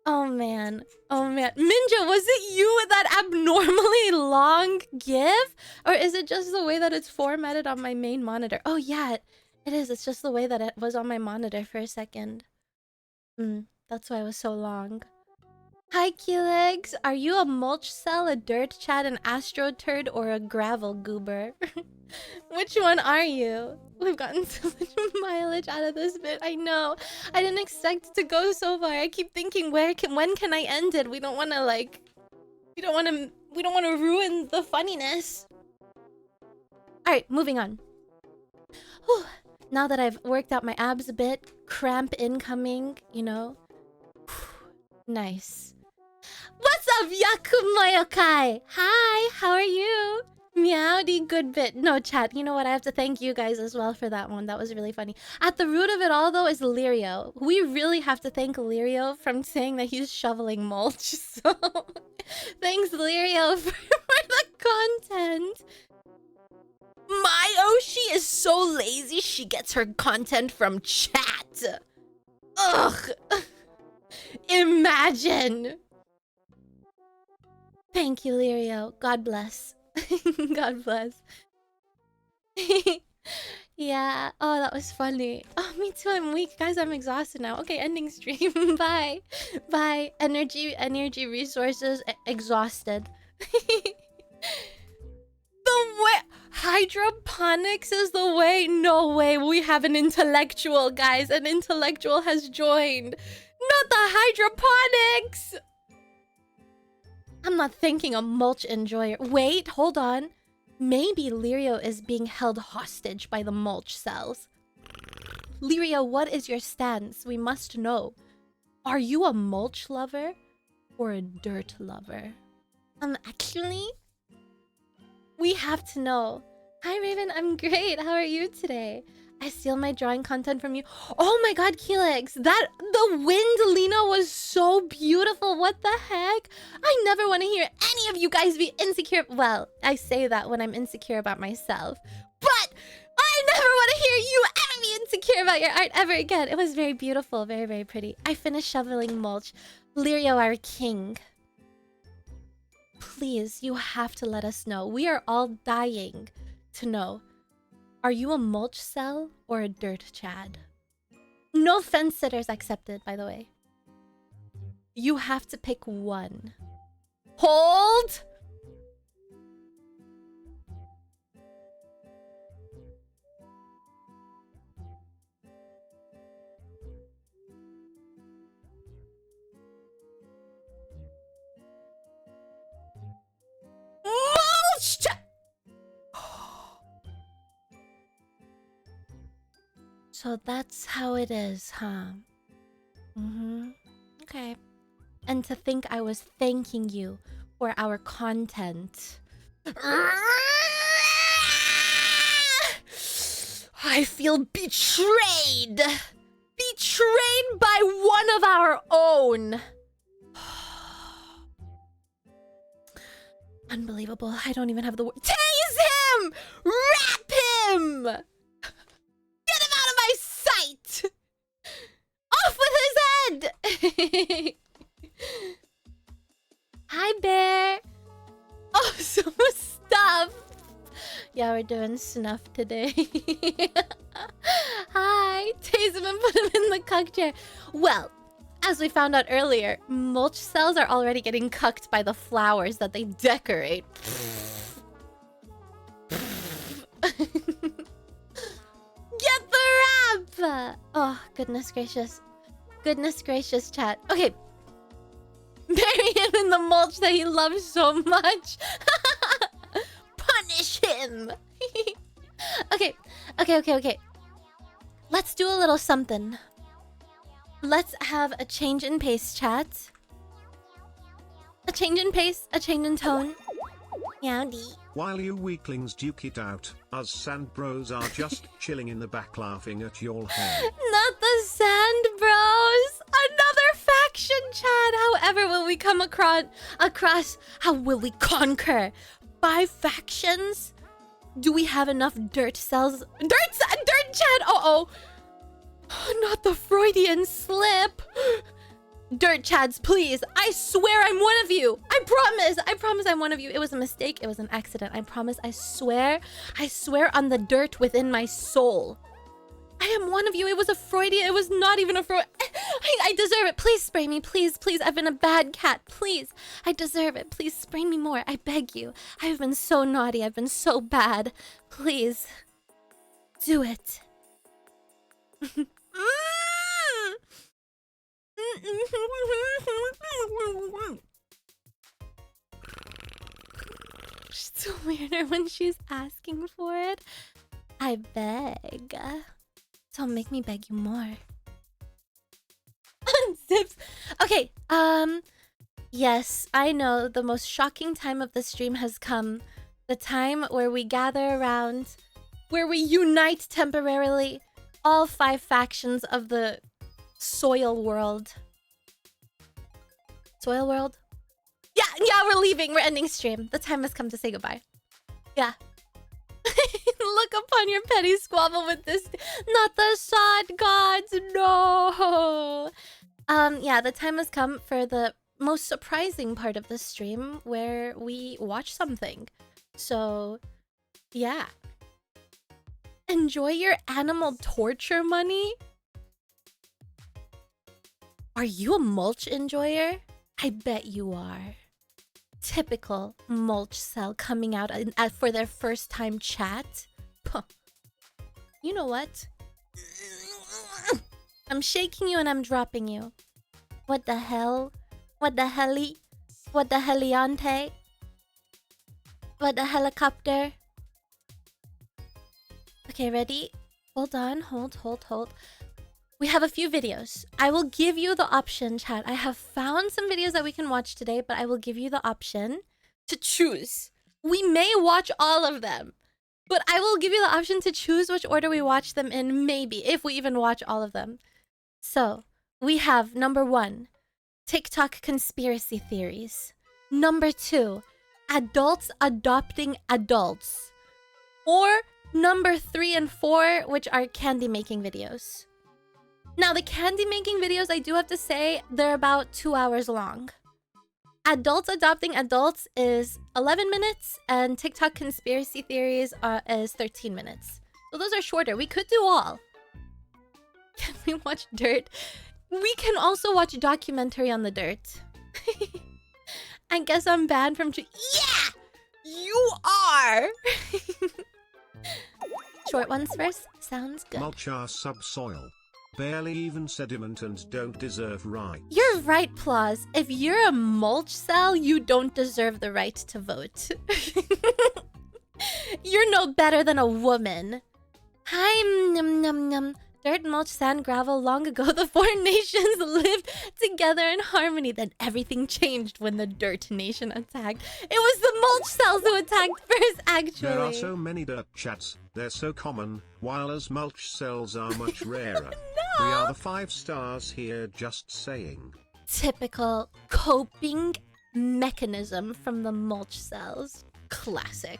Oh man. Minja, was it you with that abnormally long GIF? Or is it just the way that it's formatted on my main monitor? Oh yeah, it is. It's just the way that it was on my monitor for a second. That's why it was so long. Hi, Q-Legs. Are you a mulch cell, a dirt chat, an astro turd, or a gravel goober? Which one are you? We've gotten so much mileage out of this bit. I know. I didn't expect it to go so far. I keep thinking, when can I end it? We don't want to we don't want to ruin the funniness. All right, moving on. Whew. Now that I've worked out my abs a bit, cramp incoming, you know. Nice. What's up, Yakumoyokai? Hi, how are you? Meowdy, good bit. No, chat. You know what? I have to thank you guys as well for that one. That was really funny. At the root of it all, though, is Lirio. We really have to thank Lirio from saying that he's shoveling mulch. So, thanks, Lirio, for the content. My Oshi is so lazy, she gets her content from chat. Ugh. Imagine. Thank you, Lirio. God bless. God bless. Yeah. Oh, that was funny. Oh, me too. I'm weak. Guys, I'm exhausted now. Okay, ending stream. Bye. Bye. Energy resources exhausted. The way hydroponics is the way. No way. We have an intellectual, guys. An intellectual has joined. Not the hydroponics. I'm not thinking a mulch enjoyer. Wait, hold on. Maybe Lirio is being held hostage by the mulch cells. Lirio, what is your stance? We must know. Are you a mulch lover or a dirt lover? Actually, we have to know. Hi, Raven. I'm great. How are you today? I steal my drawing content from you. Oh my god, Keelix. The wind, Lena, was so beautiful. What the heck? I never want to hear any of you guys be insecure. Well, I say that when I'm insecure about myself. But I never want to hear you ever be insecure about your art ever again. It was very beautiful. Very, very pretty. I finished shoveling mulch. Lirio, our king. Please, you have to let us know. We are all dying to know. Are you a mulch cell or a dirt Chad? No fence sitters accepted, by the way. You have to pick one. Hold! Mulch! So that's how it is, huh? Okay. And to think I was thanking you for our content. I feel betrayed! Betrayed by one of our own! Unbelievable. I don't even have the word. Tase him! Wrap him! Get him out of my sight! Off with his head! Hi, Bear. Oh, so stuff. Yeah, we're doing snuff today. Hi. Tase him and put him in the cuck chair. Well, as we found out earlier, mulch cells are already getting cucked by the flowers that they decorate. Get the wrap! Oh, goodness gracious. Goodness gracious, chat. Okay. Bury him in the mulch that he loves so much. Punish him. Okay. Let's do a little something. Let's have a change in pace, chat. A change in pace, a change in tone. Yowdy. While you weaklings duke it out, us sand bros are just chilling in the back laughing at your hair. Not the sand bros. Another faction, chat. However, will we come across? How will we conquer 5 factions? Do we have enough dirt cells? Dirt, chat. Oh, not the Freudian slip. Dirt chads, please. I swear I'm one of you. I promise I'm one of you. It was a mistake. It was an accident. I promise. I swear on the dirt within my soul. I am one of you. It was a Freudian. It was not even a Freud. I deserve it. Please spray me. Please. I've been a bad cat. Please. I deserve it. Please spray me more. I beg you. I've been so naughty. I've been so bad. Please. Do it. She's so weirder when she's asking for it. I beg. Don't make me beg you more. Unzips. Okay, yes, I know the most shocking time of the stream has come. The time where we gather around, where we unite temporarily all 5 factions of the soil world. Soil world? Yeah, we're leaving. We're ending stream. The time has come to say goodbye. Yeah. Look upon your petty squabble with this. Not the sod gods, no. Yeah, the time has come for the most surprising part of the stream where we watch something. So, yeah. Enjoy your animal torture money? Are you a mulch enjoyer? I bet you are. Typical mulch cell coming out for their first time chat. Puh. You know what? I'm shaking you and I'm dropping you. What the hell? What the heli? What the heliante? What the helicopter? Okay, ready? Hold on, hold. We have a few videos. I will give you the option, chat. I have found some videos that we can watch today, but I will give you the option to choose. We may watch all of them, but I will give you the option to choose which order we watch them in, maybe, if we even watch all of them. So, we have number 1, TikTok conspiracy theories. Number 2, adults adopting adults. Or number 3 and 4, which are candy making videos. Now, the candy making videos, I do have to say, they're about 2 hours long. Adults adopting adults is 11 minutes, and TikTok conspiracy theories is 13 minutes. So those are shorter. We could do all. Can we watch Dirt? We can also watch a documentary on the Dirt. I guess I'm banned from... Yeah! You are! Short ones first? Sounds good. Mulch are subsoil. Barely even sediment and don't deserve rights. You're right, Plaus. If you're a mulch cell, you don't deserve the right to vote. You're no better than a woman. Hi, num num num. Dirt, mulch, sand, gravel. Long ago, the 4 nations lived together in harmony. Then everything changed when the Dirt Nation attacked. It was the mulch cells who attacked first, actually. There are so many dirt chats, they're so common, while as mulch cells are much rarer. No. We are the 5 stars here, just saying. Typical coping mechanism from the mulch cells. Classic.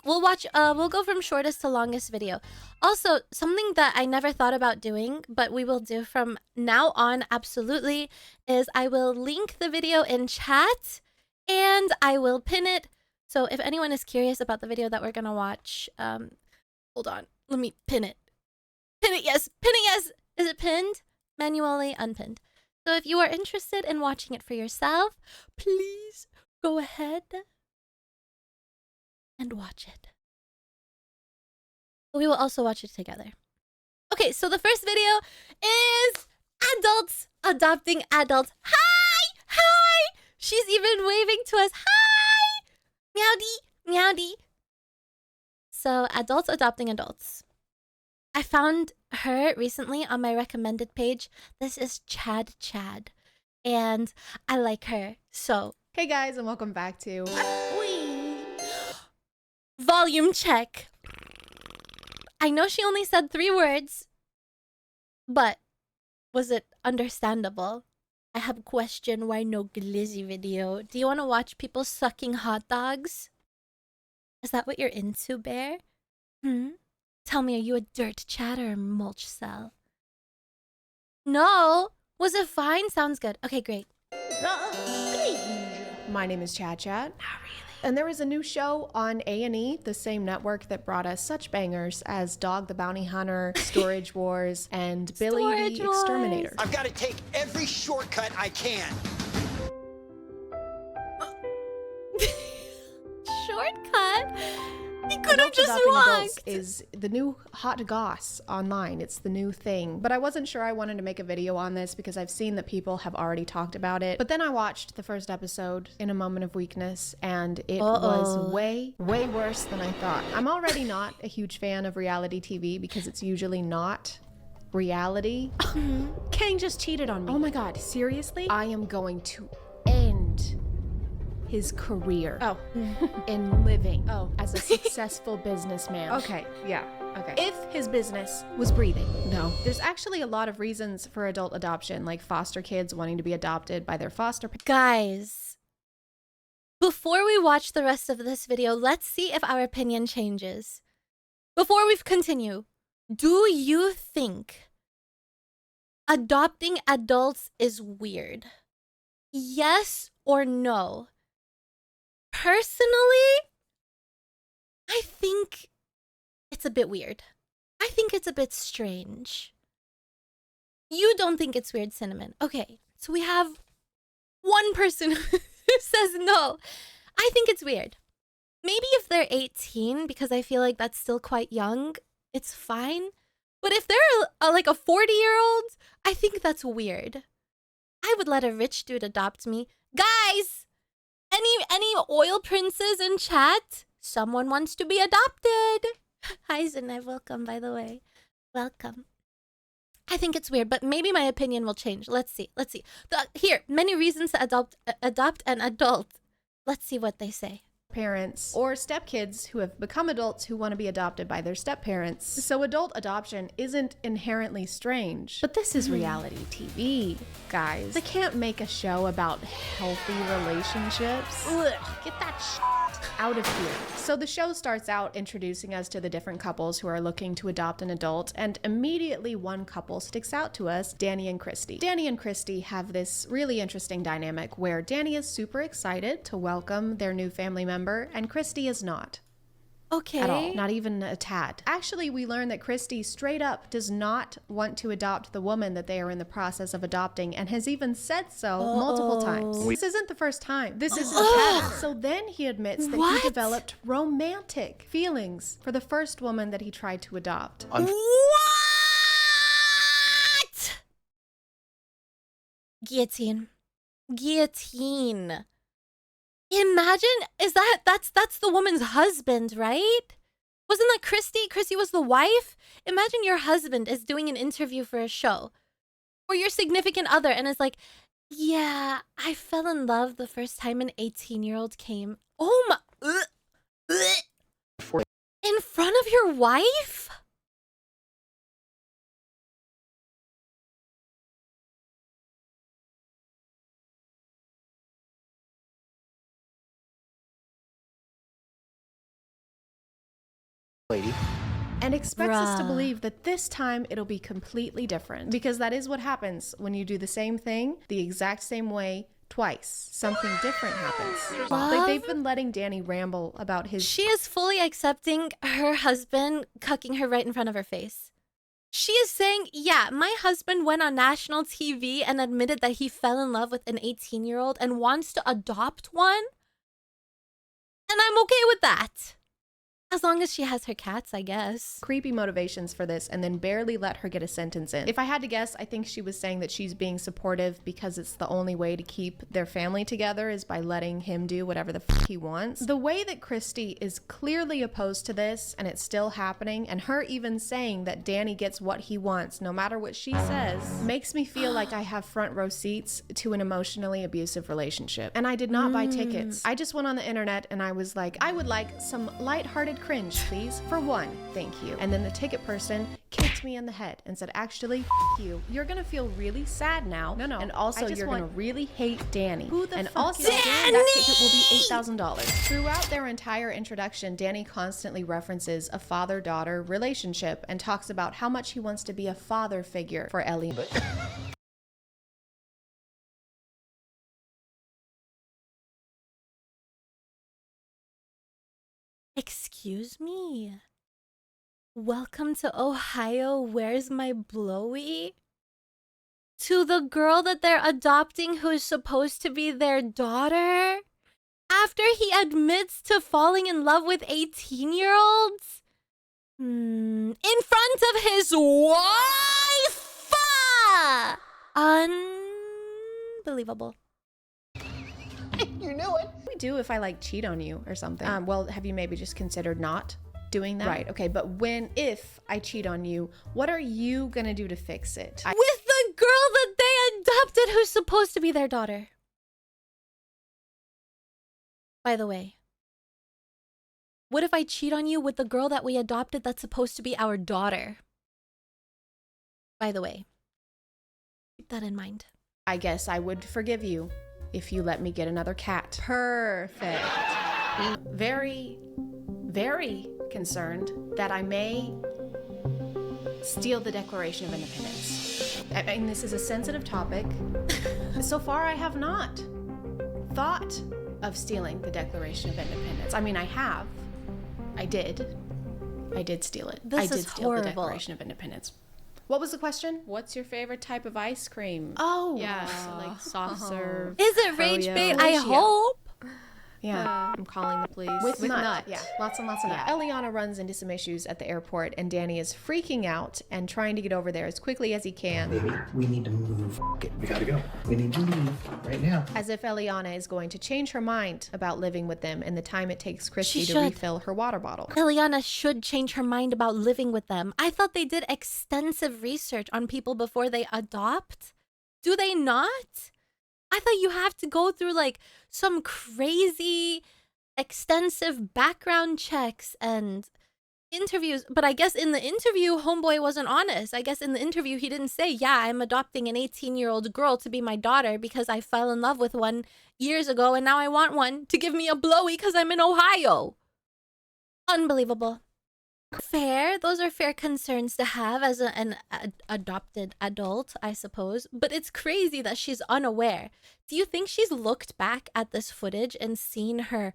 We'll watch, we'll go from shortest to longest video. Also, something that I never thought about doing, but we will do from now on, absolutely, is I will link the video in chat and I will pin it. So if anyone is curious about the video that we're gonna watch, hold on, let me pin it. Pin it, yes. Is it pinned? Manually unpinned. So if you are interested in watching it for yourself, please go ahead and watch it. We will also watch it together. Okay, so the first video is adults adopting adults. Hi! She's even waving to us. Hi! Meowdy. So, adults adopting adults. I found her recently on my recommended page. This is Chad. And I like her, so... Hey guys, and welcome back to... Volume check. I know she only said 3 words, but was it understandable? I have a question, why no glizzy video? Do you want to watch people sucking hot dogs? Is that what you're into, Bear? Tell me, are you a dirt chatter or mulch cell? No. Was it fine? Sounds good. Okay, great. My name is Chad. Not really. And there is a new show on A&E, the same network that brought us such bangers as Dog the Bounty Hunter, Storage Wars, and Billy the Exterminator. I've got to take every shortcut I can. Shortcut? He could have Adults just Adopting walked. Adults is the new hot goss online. It's the new thing. But I wasn't sure I wanted to make a video on this because I've seen that people have already talked about it. But then I watched the first episode in a moment of weakness, and it was way worse than I thought. I'm already not a huge fan of reality TV because it's usually not reality. Kang just cheated on me. Oh my god, seriously? I am going to end his career Oh. in living Oh. as a successful businessman. Okay, yeah. Okay. If his business was breathing. No. There's actually a lot of reasons for adult adoption, like foster kids wanting to be adopted by their foster parents. Guys, before we watch the rest of this video, let's see if our opinion changes. Before we continue, do you think adopting adults is weird? Yes or no? Personally, I think it's a bit weird. I think it's a bit strange. You don't think it's weird, Cinnamon. Okay, so we have one person who says no. I think it's weird. Maybe if they're 18, because I feel like that's still quite young, it's fine. But if they're like a 40-year-old, I think that's weird. I would let a rich dude adopt me. Guys, any oil princes in chat? Someone wants to be adopted. Hi, Zinai. Welcome, by the way. Welcome. I think it's weird, but maybe my opinion will change. Let's see. Here, many reasons to adopt an adult. Let's see what they say. Parents or stepkids who have become adults who want to be adopted by their stepparents. So adult adoption isn't inherently strange. But this is reality TV, guys. They can't make a show about healthy relationships. Ugh, get that shit out of here. So the show starts out introducing us to the different couples who are looking to adopt an adult, and immediately one couple sticks out to us, Danny and Christy. Danny and Christy have this really interesting dynamic where Danny is super excited to welcome their new family member, and Christy is not. Okay. At all. Not even a tad. Actually, we learn that Christy straight up does not want to adopt the woman that they are in the process of adopting, and has even said so multiple times. This isn't the first time. This isn't a pattern. So then he admits that he developed romantic feelings for the first woman that he tried to adopt. What? Guillotine. Guillotine. Imagine, that's the woman's husband, right? Wasn't that Christy? Christy was the wife? Imagine your husband is doing an interview for a show, or your significant other, and is like, yeah, I fell in love the first time an 18-year-old came. Oh my, in front of your wife? Lady. And expects us to believe that this time it'll be completely different. Because that is what happens when you do the same thing the exact same way twice. Something different happens. Like, they've been letting Danny ramble about his... She is fully accepting her husband cucking her right in front of her face. She is saying, yeah, my husband went on national TV and admitted that he fell in love with an 18-year-old and wants to adopt one. And I'm okay with that. As long as she has her cats, I guess. Creepy motivations for this, and then barely let her get a sentence in. If I had to guess, I think she was saying that she's being supportive because it's the only way to keep their family together is by letting him do whatever the f he wants. The way that Christy is clearly opposed to this, and it's still happening, and her even saying that Danny gets what he wants no matter what she says, makes me feel like I have front row seats to an emotionally abusive relationship. And I did not buy tickets. I just went on the internet and I was like, I would like some lighthearted cringe, please. For one, thank you. And then the ticket person kicked me in the head and said, actually, f you. You're gonna feel really sad now. No. And also, you're gonna really hate Danny. Who the fuck also, that ticket will be $8,000. Throughout their entire introduction, Danny constantly references a father-daughter relationship and talks about how much he wants to be a father figure for Ellie. Excuse me. Welcome to Ohio. Where's my blowy? To the girl that they're adopting who is supposed to be their daughter? After he admits to falling in love with 18-year-olds? In front of his wife! Unbelievable. You knew it. We do if I like cheat on you or something. Well, have you maybe just considered not doing that? Right, okay, but if I cheat on you, what are you gonna do to fix it? With the girl that they adopted who's supposed to be their daughter. By the way, what if I cheat on you with the girl that we adopted that's supposed to be our daughter? By the way, keep that in mind. I guess I would forgive you if you let me get another cat. Perfect. Very, very concerned that I may steal the Declaration of Independence. I mean, this is a sensitive topic. So far, I have not thought of stealing the Declaration of Independence. I mean, I have. I did steal it. This I is did steal horrible. the Declaration of Independence. What was the question? What's your favorite type of ice cream? Oh. Yeah, so like soft serve. Is it rage bait? Froyo. I hope. Yeah, I'm calling the police. With nut. Yeah, lots and lots of nut. Eliana runs into some issues at the airport, and Danny is freaking out and trying to get over there as quickly as he can. Baby, we need to move. We gotta go. We need to leave right now. As if Eliana is going to change her mind about living with them and the time it takes Christy She to should. refill her water bottle. Eliana should change her mind about living with them. I thought they did extensive research on people before they adopt. Do they not? I thought you have to go through like some crazy extensive background checks and interviews. But I guess in the interview, homeboy wasn't honest. I guess in the interview, he didn't say, yeah, I'm adopting an 18-year-old girl to be my daughter because I fell in love with one years ago and now I want one to give me a blowy because I'm in Ohio. Unbelievable. Fair. Those are fair concerns to have as an adopted adult, I suppose. But it's crazy that she's unaware. Do you think she's looked back at this footage and seen her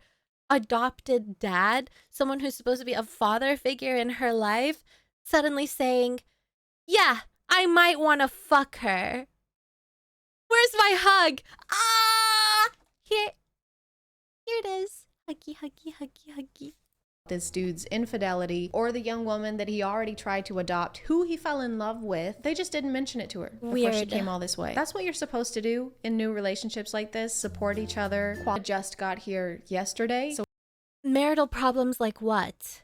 adopted dad, someone who's supposed to be a father figure in her life, suddenly saying, yeah, I might want to fuck her. Where's my hug? Ah! Here it is. Huggy, huggy, huggy, huggy. This dude's infidelity or the young woman that he already tried to adopt, who he fell in love with, they just didn't mention it to her before she Weird. came all this way. That's what you're supposed to do in new relationships like this. Support each other. Just got here yesterday, so Marital problems like what?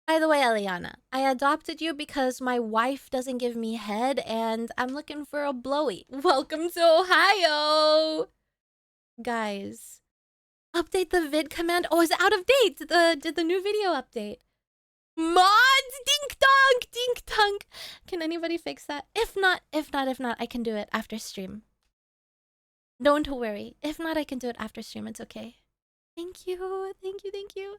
By the way, Eliana, I adopted you because my wife doesn't give me head and I'm looking for a blowy. Welcome to Ohio! Guys, update the vid command. Oh, is it out of date? Did the new video update? Mods! Dink dunk! Dink dunk! Can anybody fix that? If not, I can do it after stream. Don't worry. If not, I can do it after stream. It's okay. Thank you. Thank you. Thank you.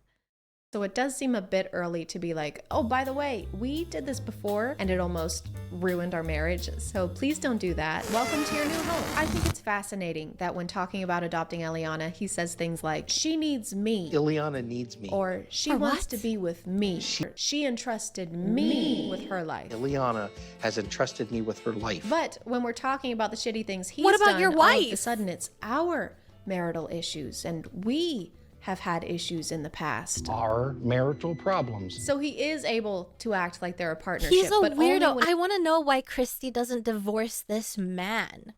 So it does seem a bit early to be like, oh, by the way, we did this before and it almost ruined our marriage. So please don't do that. Welcome to your new home. I think it's fascinating that when talking about adopting Eliana, he says things like, she needs me. Ileana needs me. Or she Or wants what? to be with me. She entrusted me with her life. Ileana has entrusted me with her life. But when we're talking about the shitty things he's What about done, your all of a wife? sudden it's our marital issues and we have had issues in the past. Our marital problems. So he is able to act like they're a partnership. He's a but only weirdo. when I want to know why Christy doesn't divorce this man.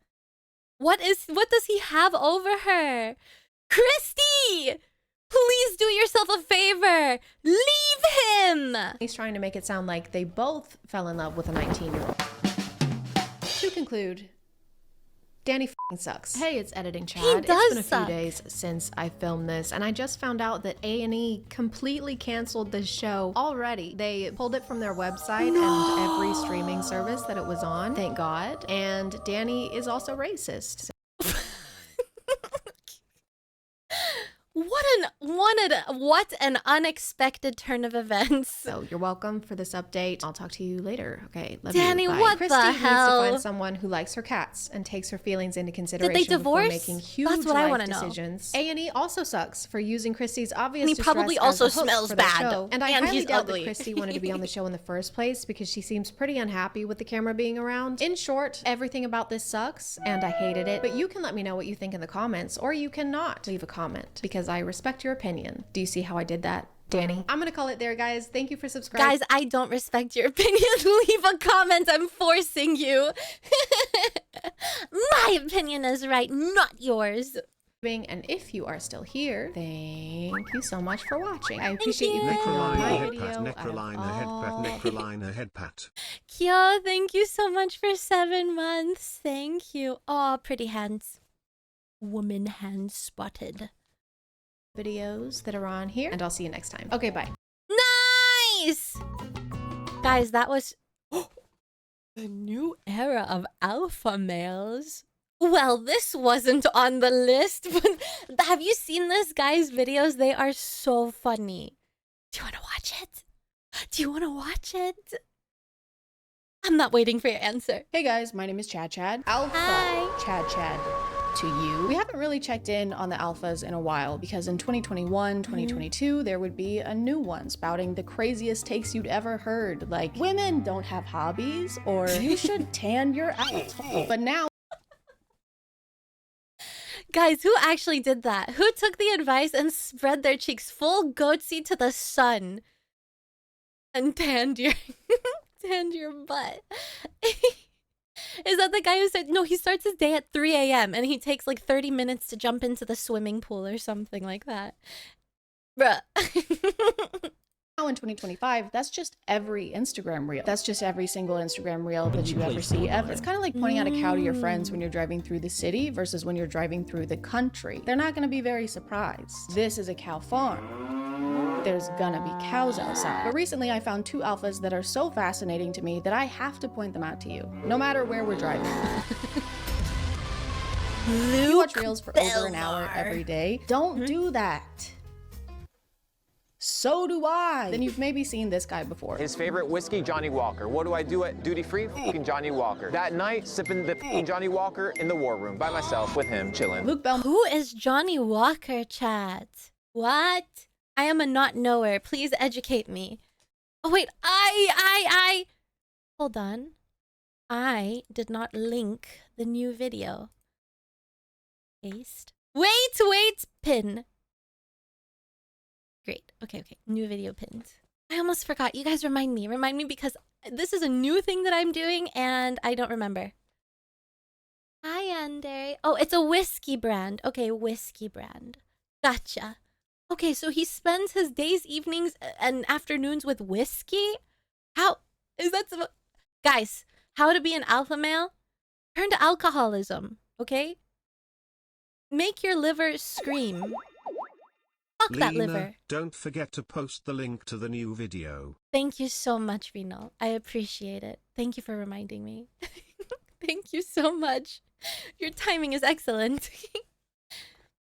What does he have over her? Christy! Please do yourself a favor. Leave him! he's trying to make it sound like they both fell in love with a 19-year-old. To conclude, Danny f***ing sucks. Hey, it's editing Chad. He does It's been a suck. few days since I filmed this, and I just found out that A&E completely canceled this show already. They pulled it from their website and every streaming service that it was on. Thank God. And Danny is also racist. What an unexpected turn of events. So you're welcome for this update. I'll talk to you later. Okay, love Danny, you. Bye. what Christy the needs hell? to find someone who likes her cats and takes her feelings into consideration before divorce? making huge That's what I life wanna know. decisions. A&E also sucks for using Christy's obvious And he distress probably as also the hook smells for their bad. show. And I And highly he's doubt ugly. that Christy wanted to be on the show in the first place because she seems pretty unhappy with the camera being around. In short, everything about this sucks and I hated it. But you can let me know what you think in the comments, or you cannot leave a comment because I respect your opinion. Do you see how I did that, Danny? I'm gonna call it there, guys. Thank you for subscribing. Guys, I don't respect your opinion. Leave a comment. I'm forcing you. My opinion is right, not yours. And if you are still here, thank you so much for watching. I appreciate you you. clicking on my Necrolina video. headpat, Necrolina headpat, Necrolina headpat. Kyo, thank you so much for 7 months. Thank you. Oh, pretty hands. Woman hands spotted. videos that are on here, and I'll see you next time. Okay, bye. Nice! Guys, that was the new era of alpha males. Well, this wasn't on the list, but have you seen this guy's videos? They are so funny. Do you want to watch it? Do you want to watch it? I'm not waiting for your answer. Hey guys, my name is Chad. Alpha Hi. Chad to you. We haven't really checked in on the alphas in a while because in 2021, 2022, there would be a new one spouting the craziest takes you'd ever heard, like women don't have hobbies or you should tan your asshole. But now, Guys, who actually did that? Who took the advice and spread their cheeks full goatsy to the sun and tanned your tanned your butt? Is that the guy who said, no, he starts his day at 3 a.m. and he takes like 30 minutes to jump into the swimming pool or something like that? Bruh. now in 2025, that's just every Instagram reel. That's just every single Instagram reel that you ever see ever. It's kind of like pointing out a cow to your friends when you're driving through the city versus when you're driving through the country. They're not gonna be very surprised. This is a cow farm. There's gonna be cows outside. But recently I found two alphas that are so fascinating to me that I have to point them out to you, no matter where we're driving. You watch reels for over an hour every day. Don't do that. So do I. Then you've maybe seen this guy before. His favorite whiskey, Johnny Walker. What do I do at duty free? Fucking Johnny Walker. That night, sipping the fucking Johnny Walker in the war room by myself with him, chilling. Luke Bell. Who is Johnny Walker, chat? What? I am a not knower. Please educate me. Oh wait, I hold on. I did not link the new video. Paste. Wait, pin. Great. Okay. New video pinned. I almost forgot. You guys remind me because this is a new thing that I'm doing and I don't remember. Hi, Andy. Oh, it's a whiskey brand. Okay, whiskey brand. Gotcha. Okay, so he spends his days, evenings, and afternoons with whiskey? How is that so? Guys, how to be an alpha male? Turn to alcoholism, okay? Make your liver scream. Fuck that Lena, liver. don't forget to post the link to the new video. Thank you so much, Reno. I appreciate it. Thank you for reminding me. Thank you so much. Your timing is excellent.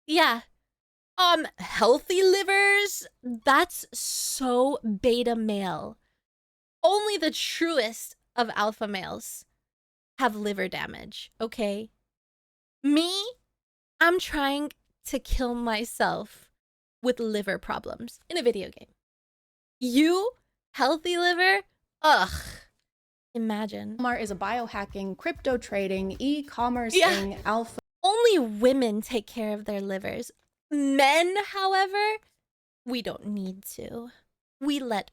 Yeah. Healthy livers? That's so beta male. Only the truest of alpha males have liver damage, okay? Me? I'm trying to kill myself with liver problems in a video game. You? Healthy liver? Ugh. Imagine. Walmart is a biohacking, crypto trading, e-commerce alpha. Only women take care of their livers. Men, however, we don't need to. We let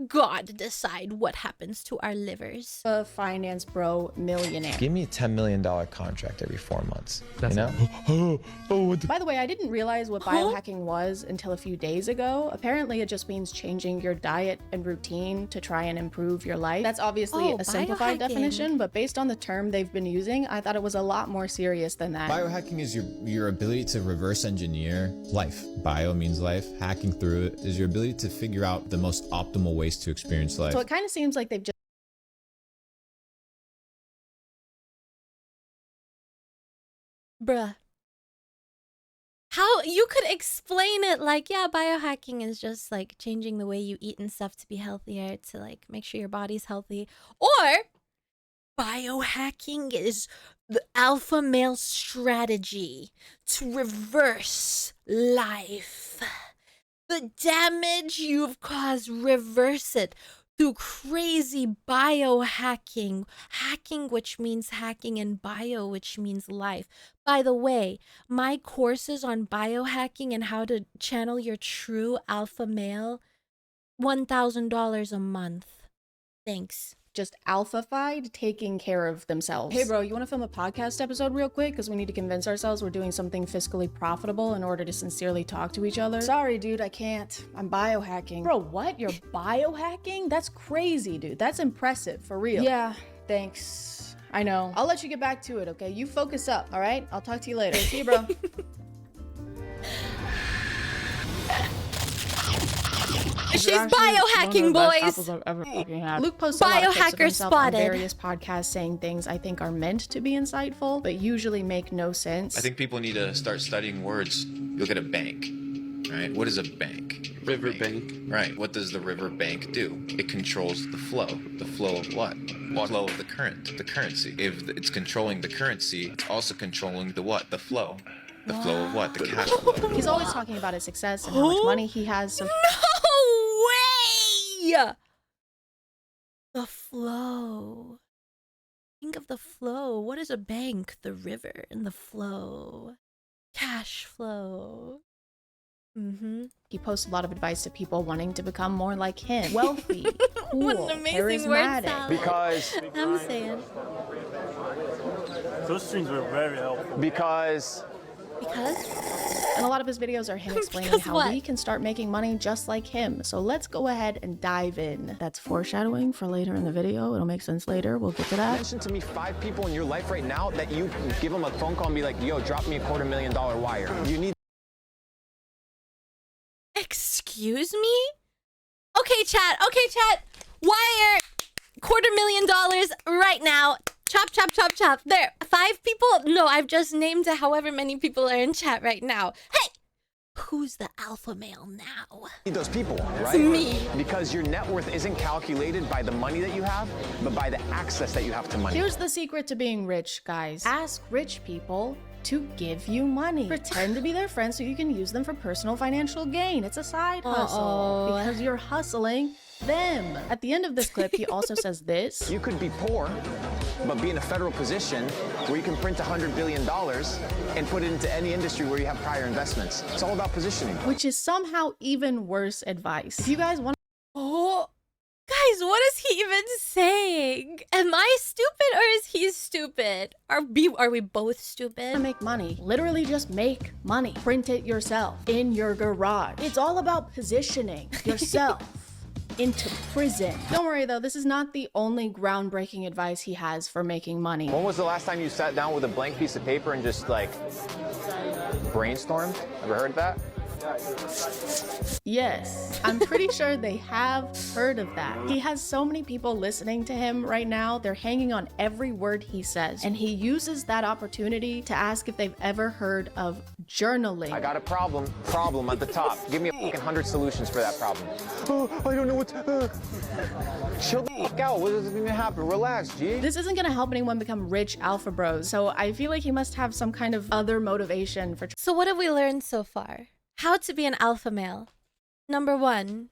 God decide what happens to our livers. A finance bro millionaire. Give me a $10 million contract every 4 months. You know? By the way, I didn't realize what biohacking was until a few days ago. Apparently, it just means changing your diet and routine to try and improve your life. That's obviously a simplified definition, but based on the term they've been using, I thought it was a lot more serious than that. Biohacking is your ability to reverse engineer life. Bio means life. Hacking through it is your ability to figure out the most optimal ways to experience life. So it kind of seems like they've just Bruh. How you could explain it like, yeah, biohacking is just like changing the way you eat and stuff to be healthier, to like make sure your body's healthy. Or biohacking is the alpha male strategy to reverse life. The damage you've caused, reverse it through crazy biohacking. Hacking, which means hacking, and bio, which means life. By the way, my courses on biohacking and how to channel your true alpha male, $1,000 a month. Thanks. just alpha-fied taking care of themselves. Hey bro, you want to film a podcast episode real quick? Because we need to convince ourselves we're doing something fiscally profitable in order to sincerely talk to each other. Sorry dude, I can't. I'm biohacking. Bro, what? You're biohacking? That's crazy, dude. That's impressive, for real. Yeah, thanks. I know. I'll let you get back to it, okay? You focus up, all right? I'll talk to you later. See you, bro. She's biohacking, boys. Luke posts a lot of clips of Biohacker himself on spotted. various podcasts saying things I think are meant to be insightful, but usually make no sense. I think people need to start studying words. Look at a bank, right? What is a bank? River bank. Right. What does the river bank do? It controls the flow. The flow of what? The flow of the current, the currency. If it's controlling the currency, it's also controlling the what? The flow. The flow of what? The cash flow. He's always talking about his success and how much money he has. So No way! The flow. Think of the flow. What is a bank? The river and the flow. Cash flow. he posts a lot of advice to people wanting to become more like him. Wealthy, cool, What an amazing word charismatic. salad. Because I'm saying. Those streams were very helpful. because And a lot of his videos are him explaining Because how what? we can start making money just like him. So let's go ahead and dive in. That's foreshadowing for later in the video. It'll make sense later. We'll get to that. mention to me 5 people in your life right now that you give them a phone call and be like, yo, drop me a $250,000 wire. You need Excuse me? Okay, chat. Wire $250,000 right now. Chop, chop, chop, chop. There. 5 people? No, I've just named however many people are in chat right now. Hey! Who's the alpha male now? those people, right? Me. Because your net worth isn't calculated by the money that you have, but by the access that you have to money. Here's the secret to being rich, guys. Ask rich people to give you money. Pretend to be their friend so you can use them for personal financial gain. It's a side hustle because you're hustling them. At the end of this clip, he also says this. You could be poor, but be in a federal position where you can print $100 billion and put it into any industry where you have prior investments. It's all about positioning. Which is somehow even worse advice. If you guys want Oh, guys, what is he even saying? Am I stupid or is he stupid? Are we both to stupid? make money, literally just make money. Print it yourself in your garage. It's all about positioning yourself into prison. Don't worry though, this is not the only groundbreaking advice he has for making money. When was the last time you sat down with a blank piece of paper and just like brainstormed? Ever heard of that? Yes, I'm pretty sure they have heard of that. He has so many people listening to him right now. They're hanging on every word he says. And he uses that opportunity to ask if they've ever heard of journaling. I got a problem at the top. Give me 100 solutions for that problem. Oh, I don't know what chill the fuck out. What is going to happen? Relax, G. This isn't gonna help anyone become rich alpha bros. So I feel like he must have some kind of other motivation for So what have we learned so far? How to be an alpha male. Number 1,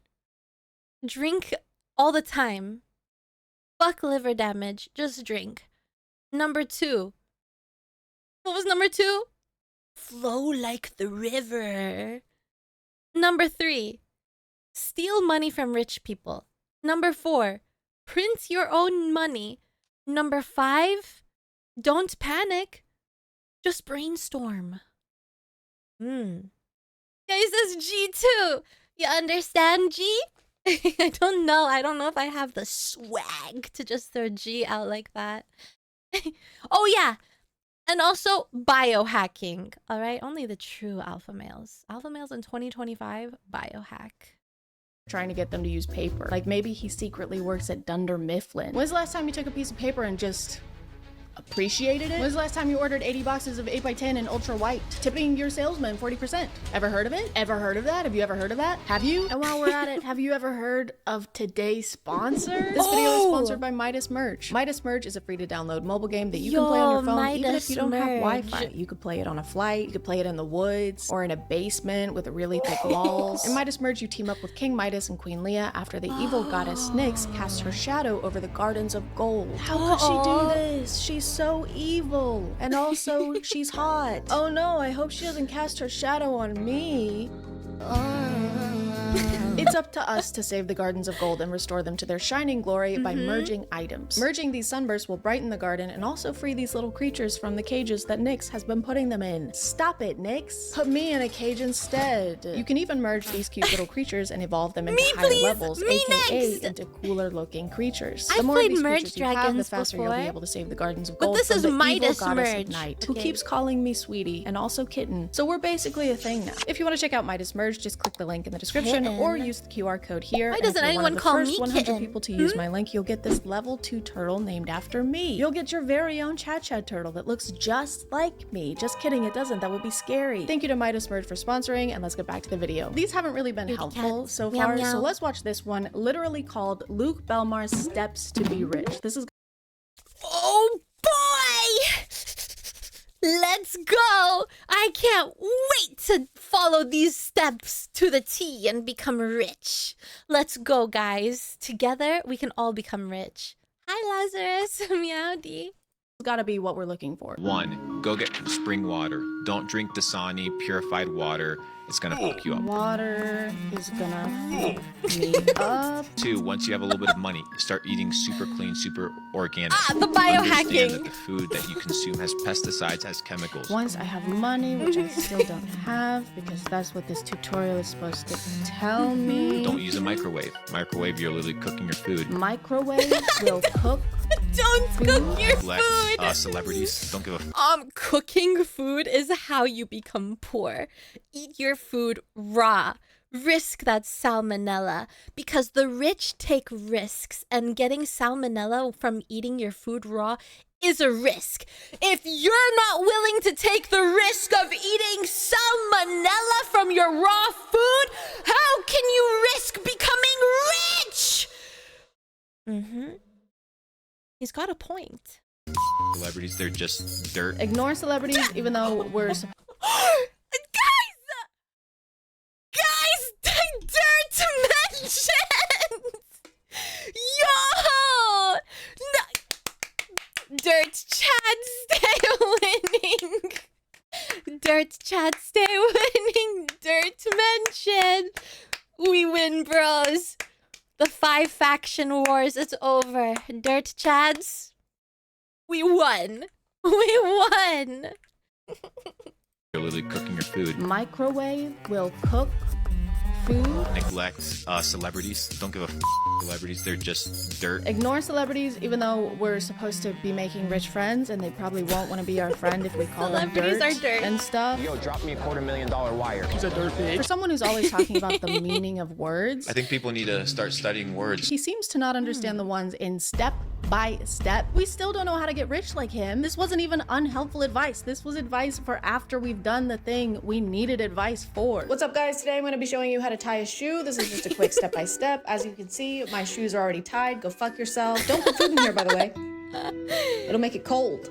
drink all the time. Fuck liver damage, just drink. Number 2, what was number 2? Flow like the river. Number 3, steal money from rich people. Number 4, print your own money. Number 5, don't panic, just brainstorm. Yeah, he says G too. You understand, G? I don't know. I don't know if I have the swag to just throw G out like that. Oh, yeah. And also biohacking. All right? Only the true alpha males. Alpha males in 2025, biohack. trying to get them to use paper. Like maybe he secretly works at Dunder Mifflin. When's the last time you took a piece of paper and just appreciated it? When's the last time you ordered 80 boxes of 8x10 in ultra white, tipping your salesman 40%? Ever heard of it? Ever heard of that? Have you ever heard of that? Have you? And while we're at it, have you ever heard of today's sponsor? This video is sponsored by Midas Merge. Midas Merge is a free to download mobile game that you can play on your phone even if you don't have Wi-Fi. You could play it on a flight, you could play it in the woods, or in a basement with really thick walls. In Midas Merge, you team up with King Midas and Queen Leah after the evil goddess Nyx casts her shadow over the gardens of gold. How could she do this? She's so evil. And also, she's hot. Oh no, I hope she doesn't cast her shadow on me. It's up to us to save the gardens of gold and restore them to their shining glory by merging items. Merging these sunbursts will brighten the garden and also free these little creatures from the cages that Nyx has been putting them in. Stop it, Nyx. Put me in a cage instead. You can even merge these cute little creatures and evolve them into higher levels, aka into cooler looking creatures. The more of these creatures you have, the faster you'll be able to save the gardens of gold this from is the Midas evil goddess Merge, of night, who keeps calling me sweetie and also kitten. So we're basically a thing now. If you want to check out Midas Merge, just click the link in the description or use use the QR code here. Why and doesn't if you're anyone one of the call first me 100 kitten? people to use my link, you'll get this level 2 turtle named after me. You'll get your very own Chat turtle that looks just like me. Just kidding, it doesn't. That would be scary. Thank you to Midas Merge for sponsoring, and let's get back to the video. These haven't really been helpful so Meow, far, meow. so let's watch this one, literally called Luke Belmar's Steps to Be Rich. This is Oh boy! Let's go! I can't wait to follow these steps to the T and become rich. Let's go, guys. Together, we can all become rich. Hi, Lazarus. Meowdy. gotta be what we're looking for. 1. Go get spring water. Don't drink Dasani purified water. It's gonna fuck you up. Water is gonna fuck me up. 2. Once you have a little bit of money, start eating super clean, super organic. Ah, the Understand biohacking. that the food that you consume has pesticides, has chemicals. Once I have money, which I still don't have, because that's what this tutorial is supposed to tell me. Don't use a microwave. Microwave, you're literally cooking your food. Microwave will cook. Don't cook your Neglect food. celebrities. Don't give a Cooking food is how you become poor. Eat your food raw. Risk that salmonella, because the rich take risks, and getting salmonella from eating your food raw is a risk. If you're not willing to take the risk of eating salmonella from your raw food, how can you risk becoming rich? He's got a point. celebrities. They're just dirt. Ignore celebrities, even though we're Guys, dirt mentioned. Yo, no. Dirt Chad, stay winning. Dirt Chad, stay winning. Dirt mention. We win, bros. The 5 faction wars, it's over. Dirt Chads, we won. We won. You're literally cooking your food. microwave will cook food. Neglect celebrities. Don't give a celebrities. They're just dirt. Ignore celebrities, even though we're supposed to be making rich friends, and they probably won't want to be our friend if we call them Celebrities dirt, are dirt. and stuff. Yo, drop me a $250,000 wire. He's a dirt pig. For someone who's always talking about the meaning of words, I think people need to start studying words. he seems to not understand the ones in step by step. We still don't know how to get rich like him. This wasn't even unhelpful advice. This was advice for after we've done the thing we needed advice for. What's up, guys? Today I'm going to be showing you how to tie a shoe. This is just a quick step-by-step. As you can see, my shoes are already tied. Go fuck yourself. Don't put food in here, by the way. It'll make it cold.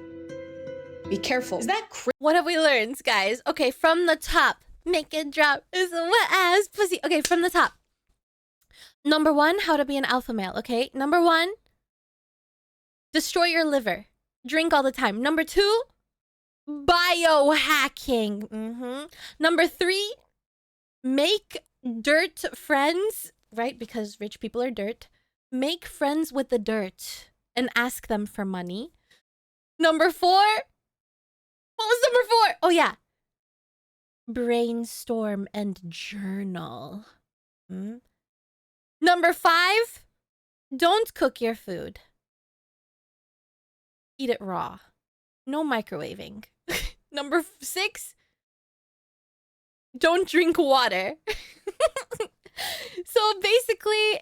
Be careful. Is that What have we learned, guys? Okay, from the top. Make it drop. It's a wet ass pussy. Okay, from the top. Number 1, how to be an alpha male. Okay, number 1, destroy your liver. Drink all the time. Number 2, biohacking. Number 3, make dirt friends, right? Because rich people are dirt. Make friends with the dirt and ask them for money. Number 4, what was number 4? Oh, yeah. Brainstorm and journal. Number 5, don't cook your food. Eat it raw. No microwaving. Number 6, don't drink water. So basically,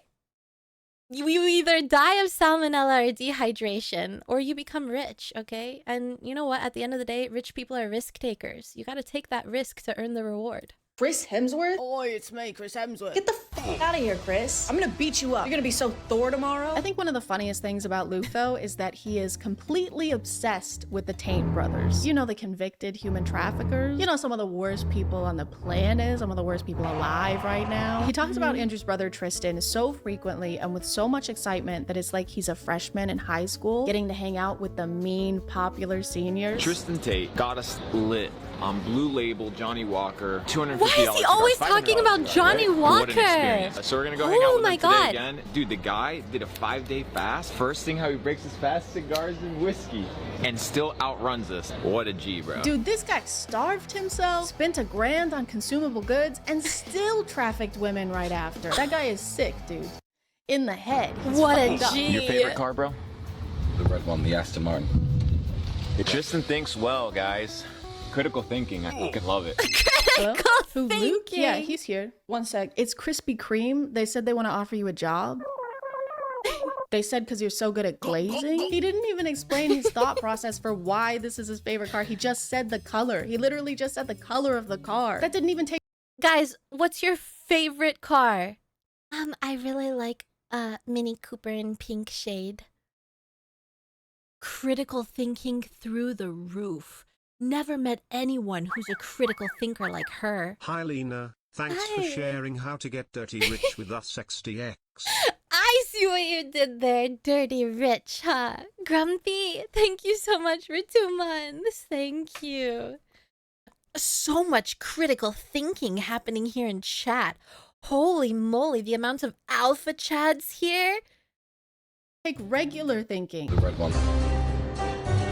you either die of salmonella or dehydration, or you become rich, okay? And you know what? At the end of the day, rich people are risk takers. You got to take that risk to earn the reward. Chris Hemsworth? Oh, it's me, Chris Hemsworth. Get the fuck out of here, Chris. I'm gonna beat you up. You're gonna be so Thor tomorrow. I think one of the funniest things about Luke, though, is that he is completely obsessed with the Taint brothers. You know, the convicted human traffickers. You know, some of the worst people on the planet, some of the worst people alive right now. He talks about Andrew's brother Tristan so frequently and with so much excitement that it's like he's a freshman in high school, getting to hang out with the mean, popular seniors. Tristan Tate got us lit on Blue Label, Johnny Walker, $250. Why is he always talking about Johnny What an Walker? experience. So we're gonna go hang out with my him today God. again. Dude, the guy did a 5-day fast. First thing how he breaks his fast, cigars and whiskey. And still outruns us. What a G, bro. Dude, this guy starved himself, spent $1,000 on consumable goods, and still trafficked women right after. That guy is sick, dude. In the head. He's What a fucked up. G. Your favorite car, bro? The red one, the Aston Martin. Tristan thinks well, guys. Critical thinking, I fucking love it. Hello? Critical Who, Luke? thinking. Yeah, he's here. One sec. It's Krispy Kreme. They said they want to offer you a job. They said because you're so good at glazing. He didn't even explain his thought process for why this is his favorite car. He just said the color. He literally just said the color of the car. That didn't even take. Guys, what's your favorite car? I really like Mini Cooper in pink shade. Critical thinking through the roof. Never met anyone who's a critical thinker like her. Hi Lena, thanks for Hi. sharing how to get dirty rich with us XDX. I see what you did there, dirty rich, huh? Grumpy, thank you so much for 2 months. Thank you. So much critical thinking happening here in chat. Holy moly, the amount of alpha chads here. Take regular thinking. The red one.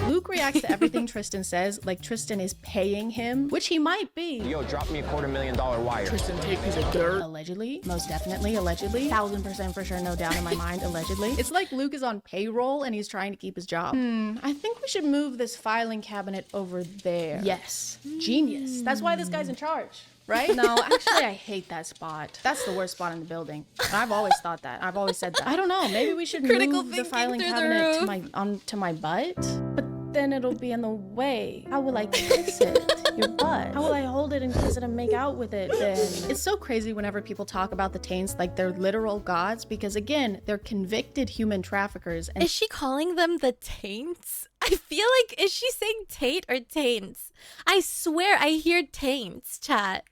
Luke reacts to everything Tristan says like Tristan is paying him, which he might be. Yo, drop me a $250,000 wire. Tristan, take piece of dirt. Allegedly, most definitely, allegedly, 1000% for sure, no doubt in my mind, allegedly. It's like Luke is on payroll and he's trying to keep his job. I think we should move this filing cabinet over there. Yes, genius. That's why this guy's in charge. Right? No, actually, I hate that spot. That's the worst spot in the building. And I've always thought that. I've always said that. I don't know. Maybe we should Critical move the thinking filing through the cabinet to roof. onto my butt. But then it'll be in the way. How will I kiss it? Your butt. How will I hold it and kiss it and make out with it then? It's so crazy whenever people talk about the Taints like they're literal gods because again, they're convicted human traffickers. And Is she calling them the taints? I feel like, is she saying taint or taints? I swear I hear taints, chat.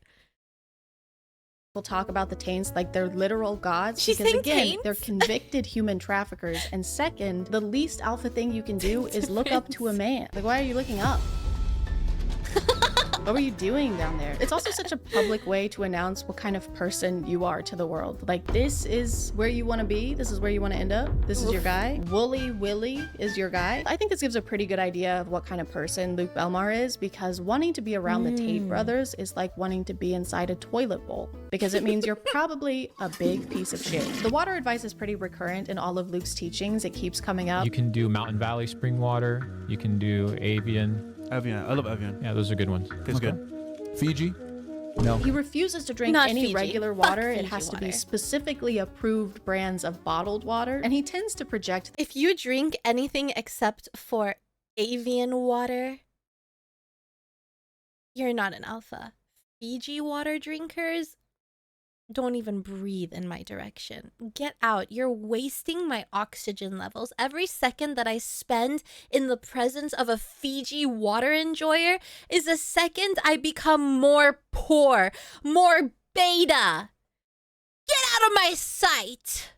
people talk about the Taints like they're literal gods She's because saying again, taints? they're convicted human traffickers. And second, the least alpha thing you can do is look up to a man. Like, why are you looking up? What were you doing down there? It's also such a public way to announce what kind of person you are to the world. Like, this is where you want to be. This is where you want to end up. This is your guy. Wooly Willy is your guy. I think this gives a pretty good idea of what kind of person Luke Belmar is because wanting to be around the Tate brothers is like wanting to be inside a toilet bowl because it means you're probably a big piece of shit. The water advice is pretty recurrent in all of Luke's teachings. It keeps coming up. You can do Mountain Valley spring water. You can do Avian. Evian. I love Evian. Yeah, those are good ones. Tastes good. Fiji? No. He refuses to drink Not any Fiji. regular Fuck water. It Fiji has to be water. specifically approved brands of bottled water. And he tends to project If you drink anything except for avian water, you're not an alpha. Fiji water drinkers, don't even breathe in my direction. Get out. You're wasting my oxygen levels. Every second that I spend in the presence of a Fiji water enjoyer is a second I become more poor, more beta. Get out of my sight.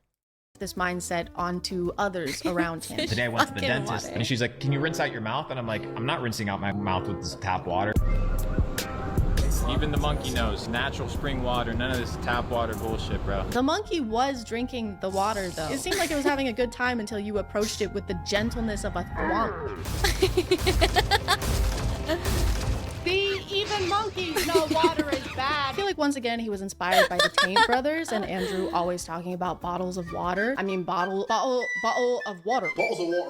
this mindset onto others around him. Today I went to the Fucking dentist water. and she's like, "Can you rinse out your mouth?" And I'm like, "I'm not rinsing out my mouth with this tap water." Even the monkey knows. Natural spring water. None of this tap water bullshit, bro. The monkey was drinking the water, though. It seemed like it was having a good time until you approached it with the gentleness of a thwomp. See, even monkeys know water is bad. I feel like once again he was inspired by the Taint brothers and Andrew always talking about bottles of water. I mean bottle of water. Bottles of water.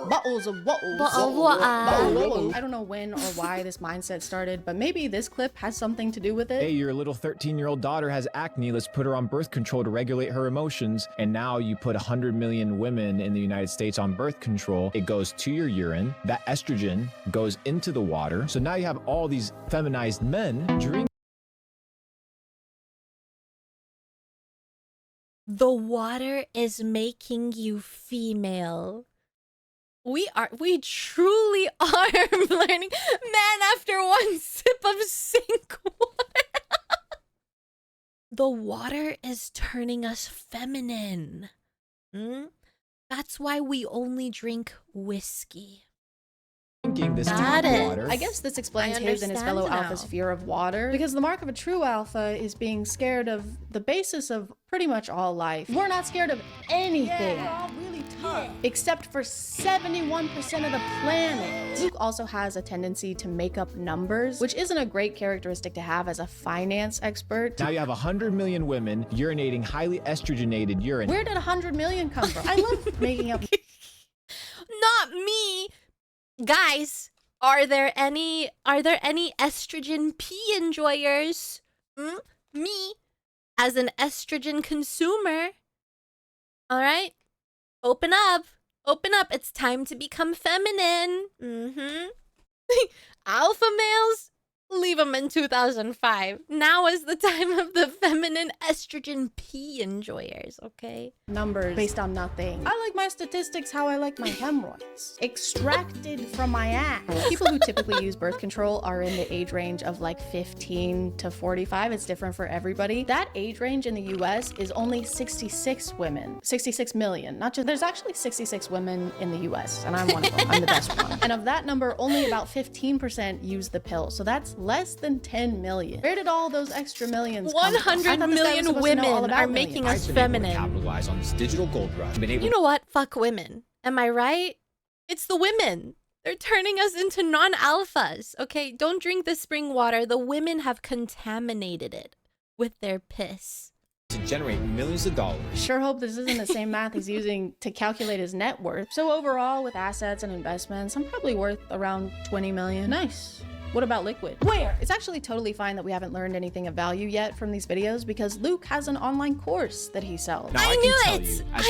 Bottle of water. Bottle of water. I don't know when or why this mindset started, but maybe this clip has something to do with it. Hey, your little 13-year-old daughter has acne. Let's put her on birth control to regulate her emotions. And now you put 100 million women in the United States on birth control. It goes to your urine. That estrogen goes into the water. So now you have all these feminized men drink. The water is making you female. We truly are learning. Man, after one sip of sink water. The water is turning us feminine. That's why we only drink whiskey. Drinking this Got tap it. water. I guess this explains I his and his fellow understand alpha's now. fear of water. Because the mark of a true alpha is being scared of the basis of pretty much all life. We're not scared of anything. We're all really tough. Except for 71% of the planet. Luke also has a tendency to make up numbers, which isn't a great characteristic to have as a finance expert. Now you have 100 million women urinating highly estrogenated urine. Where did 100 million come from? I love making up. Not me. Guys, Are there any estrogen P enjoyers? Me, as an estrogen consumer. All right, open up. Open up. It's time to become feminine. Alpha males, leave them in 2005. Now is the time of the feminine estrogen P enjoyers, okay? Numbers based on nothing. I like my statistics how I like my hemorrhoids. Extracted from my ass. People who typically use birth control are in the age range of like 15 to 45. It's different for everybody. That age range in the US is only 66 women. 66 million. Not just, there's actually 66 women in the US, and I'm one of them. I'm the best one. And of that number, only about 15% use the pill. So that's less than 10 million. Where did all those extra millions come from? 100 million women are making us feminine. Capitalize on this digital gold rush. You know what? Fuck women. Am I right? It's the women. They're turning us into non-alphas. Okay, don't drink the spring water. The women have contaminated it with their piss. To generate millions of dollars. Sure hope this isn't the same math he's using to calculate his net worth. So overall, with assets and investments, I'm probably worth around 20 million. Nice. What about liquid? Where? It's actually totally fine that we haven't learned anything of value yet from these videos because Luke has an online course that he sells. Now, I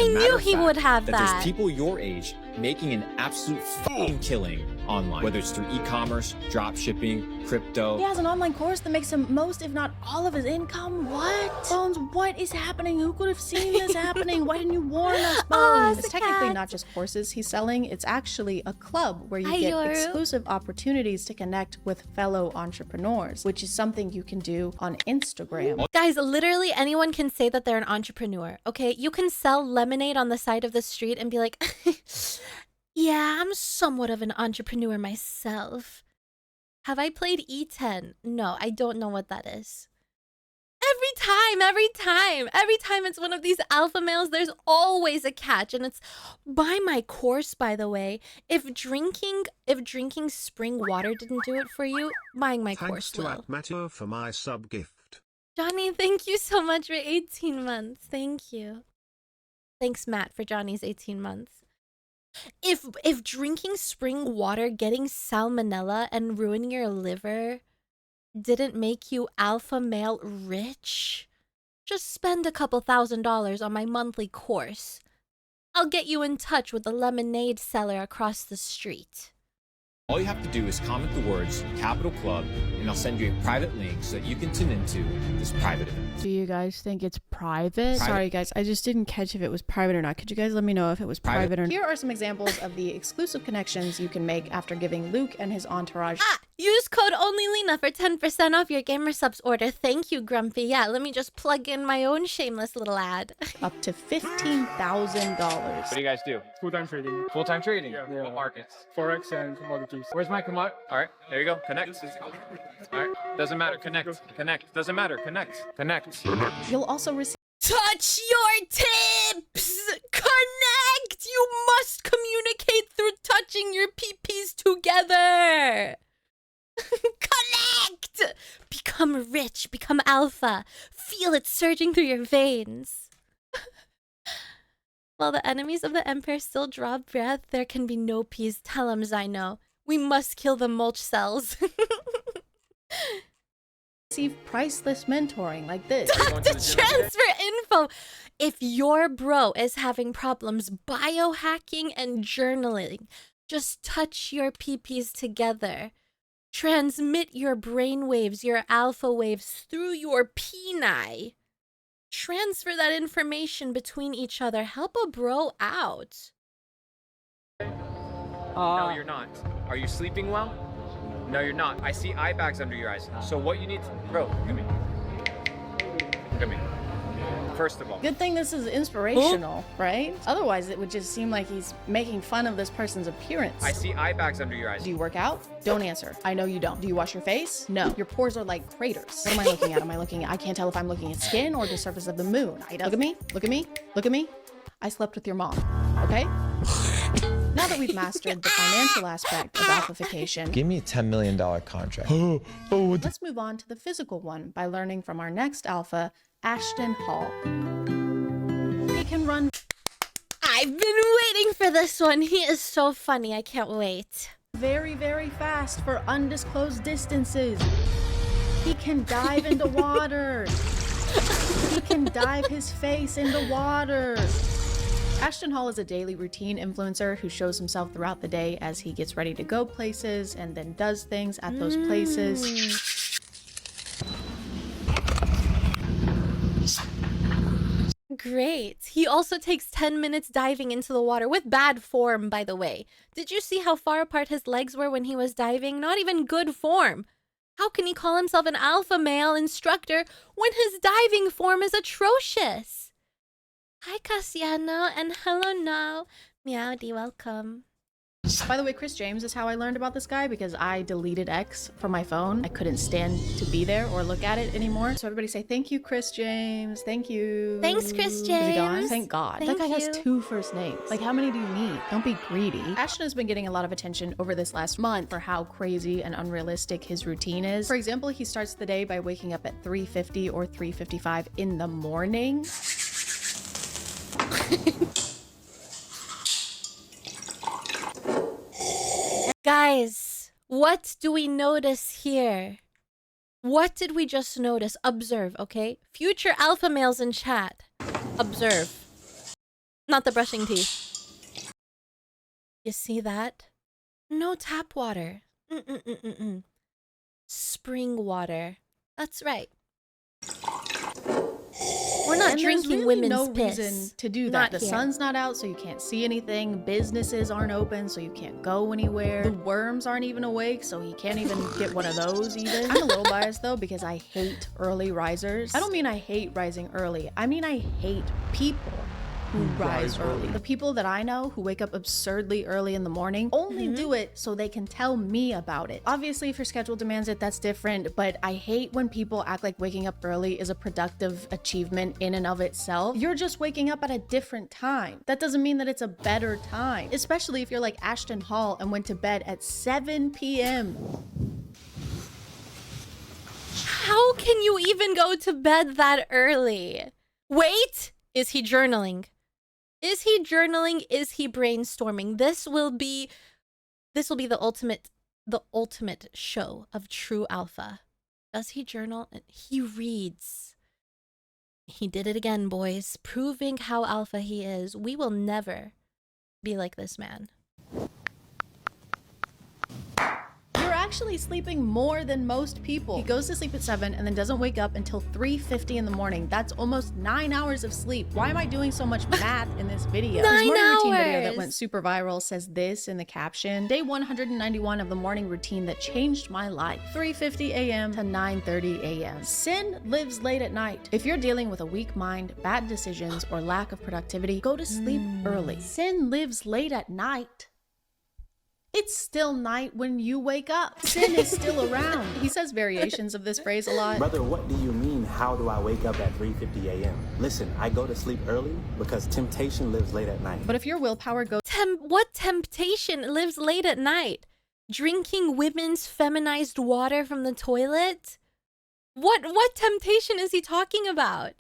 knew he would have that. There's people your age making an absolute fucking killing online, whether it's through e-commerce, drop shipping, crypto. He has an online course that makes him most, if not all of his income. What? Bones, what is happening? Who could have seen this happening? Why didn't you warn us, Bones? It's technically not just courses he's selling. It's actually a club where you get exclusive opportunities to connect with fellow entrepreneurs, which is something you can do on Instagram. Guys, literally anyone can say that they're an entrepreneur, okay? You can sell lemonade on the side of the street and be like, yeah, I'm somewhat of an entrepreneur myself. Have I played E10? No, I don't know what that is. Every time it's one of these alpha males, there's always a catch. And it's buy my course, by the way. If drinking spring water didn't do it for you, buying my course will. Thanks to Matteo for my sub gift. Johnny, thank you so much for 18 months. Thank you. Thanks, Matt, for Johnny's 18 months. If drinking spring water, getting salmonella, and ruining your liver didn't make you alpha male rich, just spend a couple $1,000s on my monthly course. I'll get you in touch with the lemonade seller across the street. All you have to do is comment the words Capital Club, and I'll send you a private link so that you can tune into this private event. Do you guys think it's private? Sorry guys, I just didn't catch if it was private or not. Could you guys let me know if it was private or not? Here are some examples of the exclusive connections you can make after giving Luke and his entourage. Use code ONLYLENA for 10% off your Gamer Subs order. Thank you, Grumpy. Yeah, let me just plug in my own shameless little ad. Up to $15,000. What do you guys do? Full-time trading. Full-time trading? Yeah. What markets? Forex and commodities. Where's my commodity? All right, there you go. Connect. All right, doesn't matter. Connect. Connect. Doesn't matter. Connect. Connect. You'll also receive. Touch your tips! Connect! You must communicate through touching your peepees together! Connect! Become rich, become alpha. Feel it surging through your veins. While the enemies of the Empire still draw breath, there can be no peace. Tell 'em, Zyno. We must kill the mulch cells. Receive priceless mentoring like this. Talk to transfer info. If your bro is having problems biohacking and journaling, just touch your peepees together. Transmit your brain waves, your alpha waves through your peni. Transfer that information between each other. Help a bro out. No, you're not. Are you sleeping well? No, you're not. I see eye bags under your eyes. So what you need to... Bro, look at me. Look at me. First of all. Good thing this is inspirational, right? Otherwise, it would just seem like he's making fun of this person's appearance. I see eye bags under your eyes. Do you work out? Don't answer. I know you don't. Do you wash your face? No. Your pores are like craters. What am I looking at? I can't tell if I'm looking at skin or the surface of the moon. Look at me. Look at me. Look at me. I slept with your mom. Okay? Now that we've mastered the financial aspect of alphification, Give me a $10 million contract. let's move on to the physical one by learning from our next alpha, Ashton Hall. He can run. I've been waiting for this one. He is so funny. I can't wait. very, very fast for undisclosed distances. He can dive into water. He can dive his face into water. Ashton Hall is a daily routine influencer who shows himself throughout the day as he gets ready to go places and then does things at those places. Great. He also takes 10 minutes diving into the water with bad form, by the way. Did you see how far apart his legs were when he was diving? Not even good form. How can he call himself an alpha male instructor when his diving form is atrocious? Hi, Cassiano, and hello now. Meowdy, welcome. By the way, Chris James is how I learned about this guy because I deleted X from my phone. I couldn't stand to be there or look at it anymore. So everybody say, thank you, Chris James. Thank you. Thanks, Chris James. Is he gone? Thank God. Thank That guy you. has 2 first names. Like, how many do you need? Don't be greedy. Ashton has been getting a lot of attention over this last month for how crazy and unrealistic his routine is. For example, he starts the day by waking up at 3:50 or 3:55 in the morning. Guys, what do we notice here? What did we just notice? Observe, okay? Future alpha males in chat. Observe. Not the brushing teeth. You see that? No tap water. Spring water. That's right. We're not And drinking there's really women's no piss. reason to do that. Not The here. sun's not out, so you can't see anything. Businesses aren't open, so you can't go anywhere. The worms aren't even awake, so you can't even get one of those even. I'm a little biased though because I hate early risers. I don't mean I hate rising early. I mean I hate people who rise early. The people that I know who wake up absurdly early in the morning only do it so they can tell me about it. Obviously, if your schedule demands it, that's different, but I hate when people act like waking up early is a productive achievement in and of itself. You're just waking up at a different time. That doesn't mean that it's a better time, especially if you're like Ashton Hall and went to bed at 7 p.m. How can you even go to bed that early? Wait, is he journaling? Is he journaling? Is he brainstorming? This will be the ultimate show of true alpha. Does he journal? He reads. He did it again, boys, proving how alpha he is. We will never be like this man. You're actually sleeping more than most people. He goes to sleep at 7 and then doesn't wake up until 3:50 in the morning. That's almost 9 hours of sleep. Why am I doing so much math in this video? 9 His morning routine video hours. that went super viral says this in the caption: day 191 of the morning routine that changed my life. 3:50 a.m. to 9:30 a.m. Sin lives late at night. If you're dealing with a weak mind, bad decisions, or lack of productivity, go to sleep early. Sin lives late at night. It's still night when you wake up. Sin is still around. He says variations of this phrase a lot. Brother, what do you mean, how do I wake up at 3:50 a.m.? Listen, I go to sleep early because temptation lives late at night. But if your willpower goes What temptation lives late at night? Drinking women's feminized water from the toilet? What temptation is he talking about?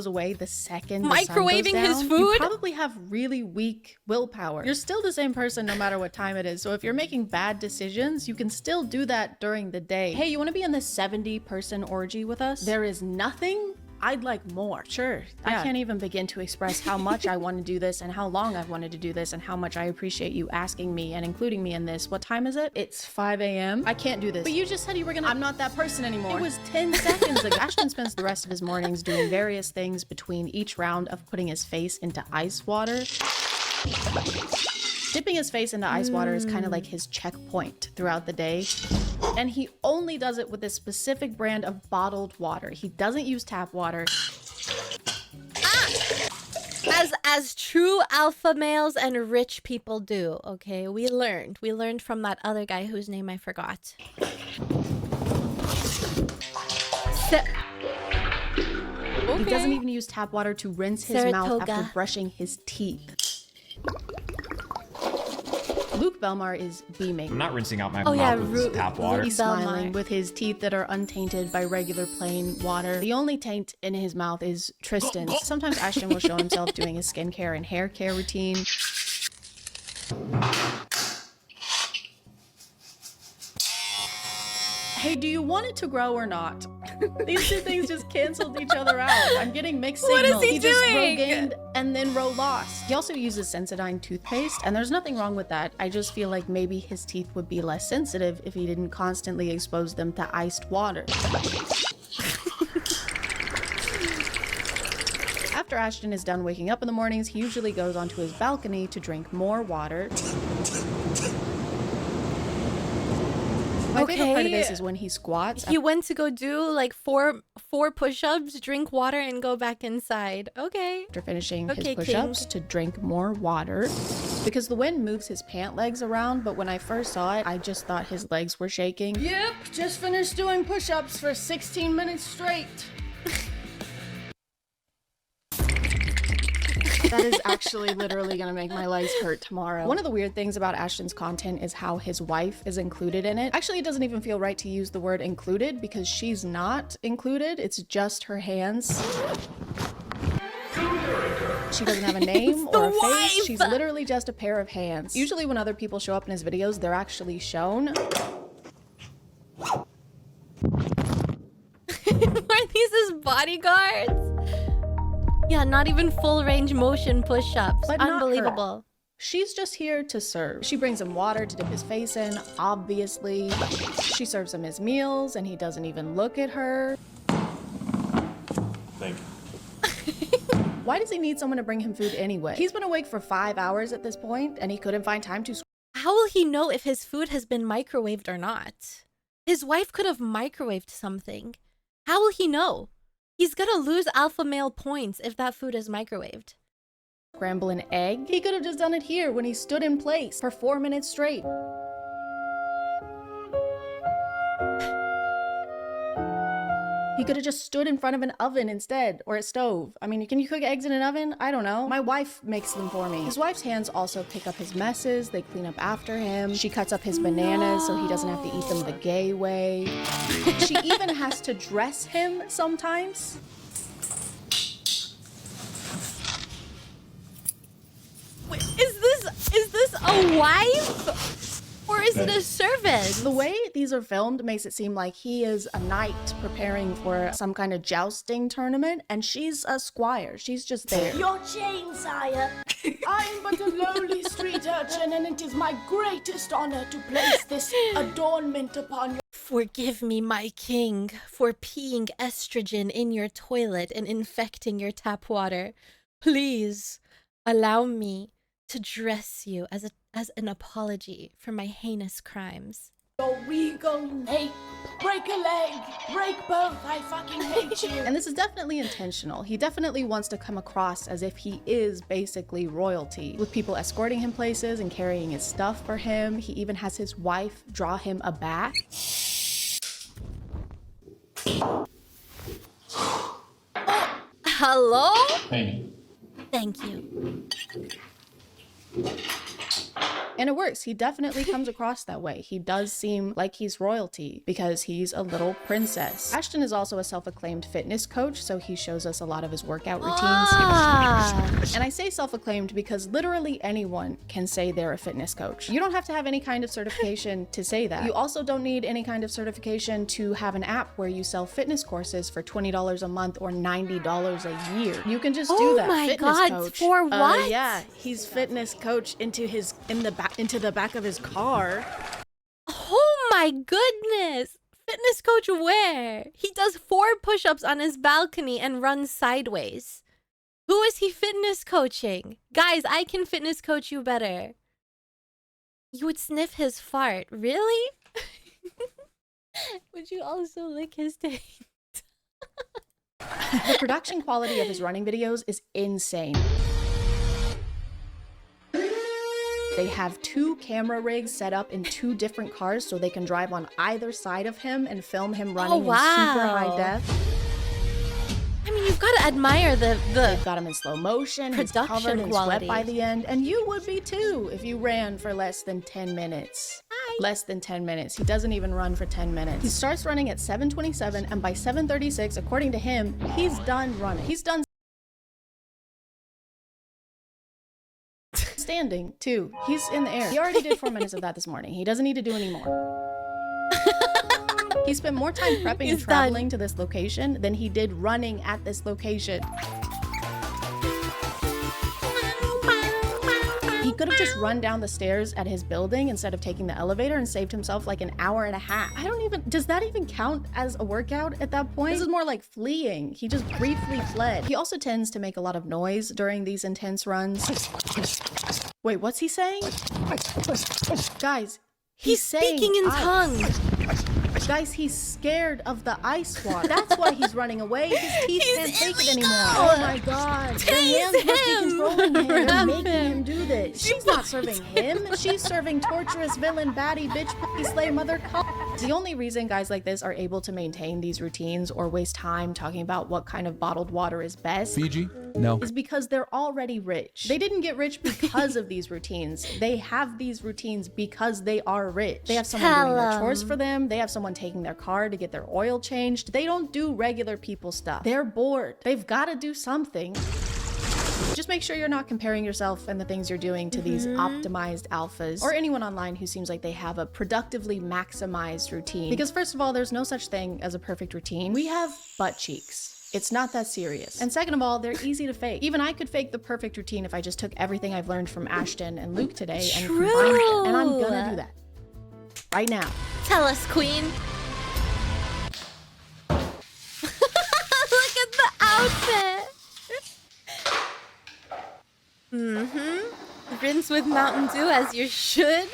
away the second the sun Microwaving goes his down, food? you probably have really weak willpower. You're still the same person no matter what time it is. So if you're making bad decisions, you can still do that during the day. Hey, you want to be in this 70-person orgy with us? There is nothing I'd like more. Sure. I can't even begin to express how much I want to do this and how long I've wanted to do this and how much I appreciate you asking me and including me in this. What time is it? It's 5 a.m. I can't do this. But you just said you were gonna— I'm not that person anymore. It was 10 seconds ago. Ashton spends the rest of his mornings doing various things between each round of putting his face into ice water. Dipping his face into ice water is kind of like his checkpoint throughout the day. And he only does it with a specific brand of bottled water. He doesn't use tap water. As true alpha males and rich people do, okay? We learned from that other guy whose name I forgot. He doesn't even use tap water to rinse his mouth Saratoga. after brushing his teeth. Luke Belmar is beaming. I'm not rinsing out my Oh, yeah, mouth with tap water. He's smiling with his teeth that are untainted by regular plain water. The only taint in his mouth is Tristan's. Sometimes Ashton will show himself doing his skincare and hair care routine. Hey, do you want it to grow or not? These two things just canceled each other out. I'm getting mixed signals. What is he just row doing? gained and then row lost. He also uses Sensodyne toothpaste, and there's nothing wrong with that. I just feel like maybe his teeth would be less sensitive if he didn't constantly expose them to iced water. After Ashton is done waking up in the mornings, he usually goes onto his balcony to drink more water. My favorite part of this is when he squats. He went to go do like four push-ups, drink water, and go back inside. Okay. After finishing his Okay, push-ups King. to drink more water. Because the wind moves his pant legs around, but when I first saw it, I just thought his legs were shaking. Yep, just finished doing push-ups for 16 minutes straight. That is actually literally gonna make my legs hurt tomorrow. One of the weird things about Ashton's content is how his wife is included in it. Actually, it doesn't even feel right to use the word included because she's not included. It's just her hands. She doesn't have a name or a face. She's literally just a pair of hands. Usually when other people show up in his videos, they're actually shown. Are these his bodyguards? Yeah, not even full range motion push-ups. But not her. Unbelievable. She's just here to serve. She brings him water to dip his face in, obviously. She serves him his meals and he doesn't even look at her. Thank you. Why does he need someone to bring him food anyway? He's been awake for 5 hours at this point and he couldn't find time to... How will he know if his food has been microwaved or not? His wife could have microwaved something. How will he know? He's gonna lose alpha male points if that food is microwaved. Scramble an egg? He could have just done it here when he stood in place for 4 minutes straight. He could have just stood in front of an oven instead, or a stove. I mean, can you cook eggs in an oven? I don't know. My wife makes them for me. His wife's hands also pick up his messes. They clean up after him. She cuts up his bananas so he doesn't have to eat them the gay way. She even has to dress him sometimes. Wait, is this a wife? Or is it a servant? The way these are filmed makes it seem like he is a knight preparing for some kind of jousting tournament, and she's a squire. She's just there. Your chain, sire. I'm but a lowly street urchin, and it is my greatest honor to place this adornment upon your... Forgive me, my king, for peeing estrogen in your toilet and infecting your tap water. Please allow me to dress you as an apology for my heinous crimes. Your regal nape. Break a leg. Break both. I fucking hate you. And this is definitely intentional. He definitely wants to come across as if he is basically royalty, with people escorting him places and carrying his stuff for him. He even has his wife draw him a bath. Oh, hello? Hey. Thank you. And it works. He definitely comes across that way. He does seem like he's royalty because he's a little princess. Ashton is also a self-acclaimed fitness coach, so he shows us a lot of his workout routines. And I say self-acclaimed because literally anyone can say they're a fitness coach. You don't have to have any kind of certification to say that. You also don't need any kind of certification to have an app where you sell fitness courses for $20 a month or $90 a year. You can just do that. Oh my fitness God, coach. for what? Yeah, he's fitness coach into the back of his car. Oh my goodness! Fitness coach where? He does 4 push-ups on his balcony and runs sideways. Who is he fitness coaching? Guys, I can fitness coach you better. You would sniff his fart. Really? Would you also lick his taint? The production quality of his running videos is insane. They have 2 camera rigs set up in 2 different cars so they can drive on either side of him and film him running in super high def. I mean, you've got to admire They've got him in slow motion, he's covered production in sweat quality. by the end, and you would be too if you ran for less than 10 minutes. Less than 10 minutes. He doesn't even run for 10 minutes. He starts running at 7:27, and by 7:36, according to him, he's done running. He's done standing too. He's in the air. He already did 4 minutes of that this morning. He doesn't need to do any more. He spent more time prepping and He's traveling done. to this location than he did running at this location. He could have just run down the stairs at his building instead of taking the elevator and saved himself like an hour and a half. Does that even count as a workout at that point? This is more like fleeing. He just briefly fled. He also tends to make a lot of noise during these intense runs. Wait, what's he saying? Guys, he's speaking in tongues. Guys, he's scared of the ice water. That's why he's running away. His teeth can't take it anymore. Oh my god. The hands must be controlling him. They're making him do this. She's not serving him. She's serving torturous villain, baddie, bitch, puppy, slay, mother, The only reason guys like this are able to maintain these routines or waste time talking about what kind of bottled water is best Fiji? No. is because they're already rich. They didn't get rich because of these routines. They have these routines because they are rich. They have someone doing their chores for them. They have someone taking their car to get their oil changed. They don't do regular people stuff. They're bored. They've got to do something. Just make sure you're not comparing yourself and the things you're doing to these optimized alphas or anyone online who seems like they have a productively maximized routine. Because first of all, there's no such thing as a perfect routine. We have butt cheeks. It's not that serious. And second of all, they're easy to fake. Even I could fake the perfect routine if I just took everything I've learned from Ashton and Luke today and combined it. And I'm gonna do that right now. Tell us, queen. Look at the outfit. Rinse with Mountain Dew as you should.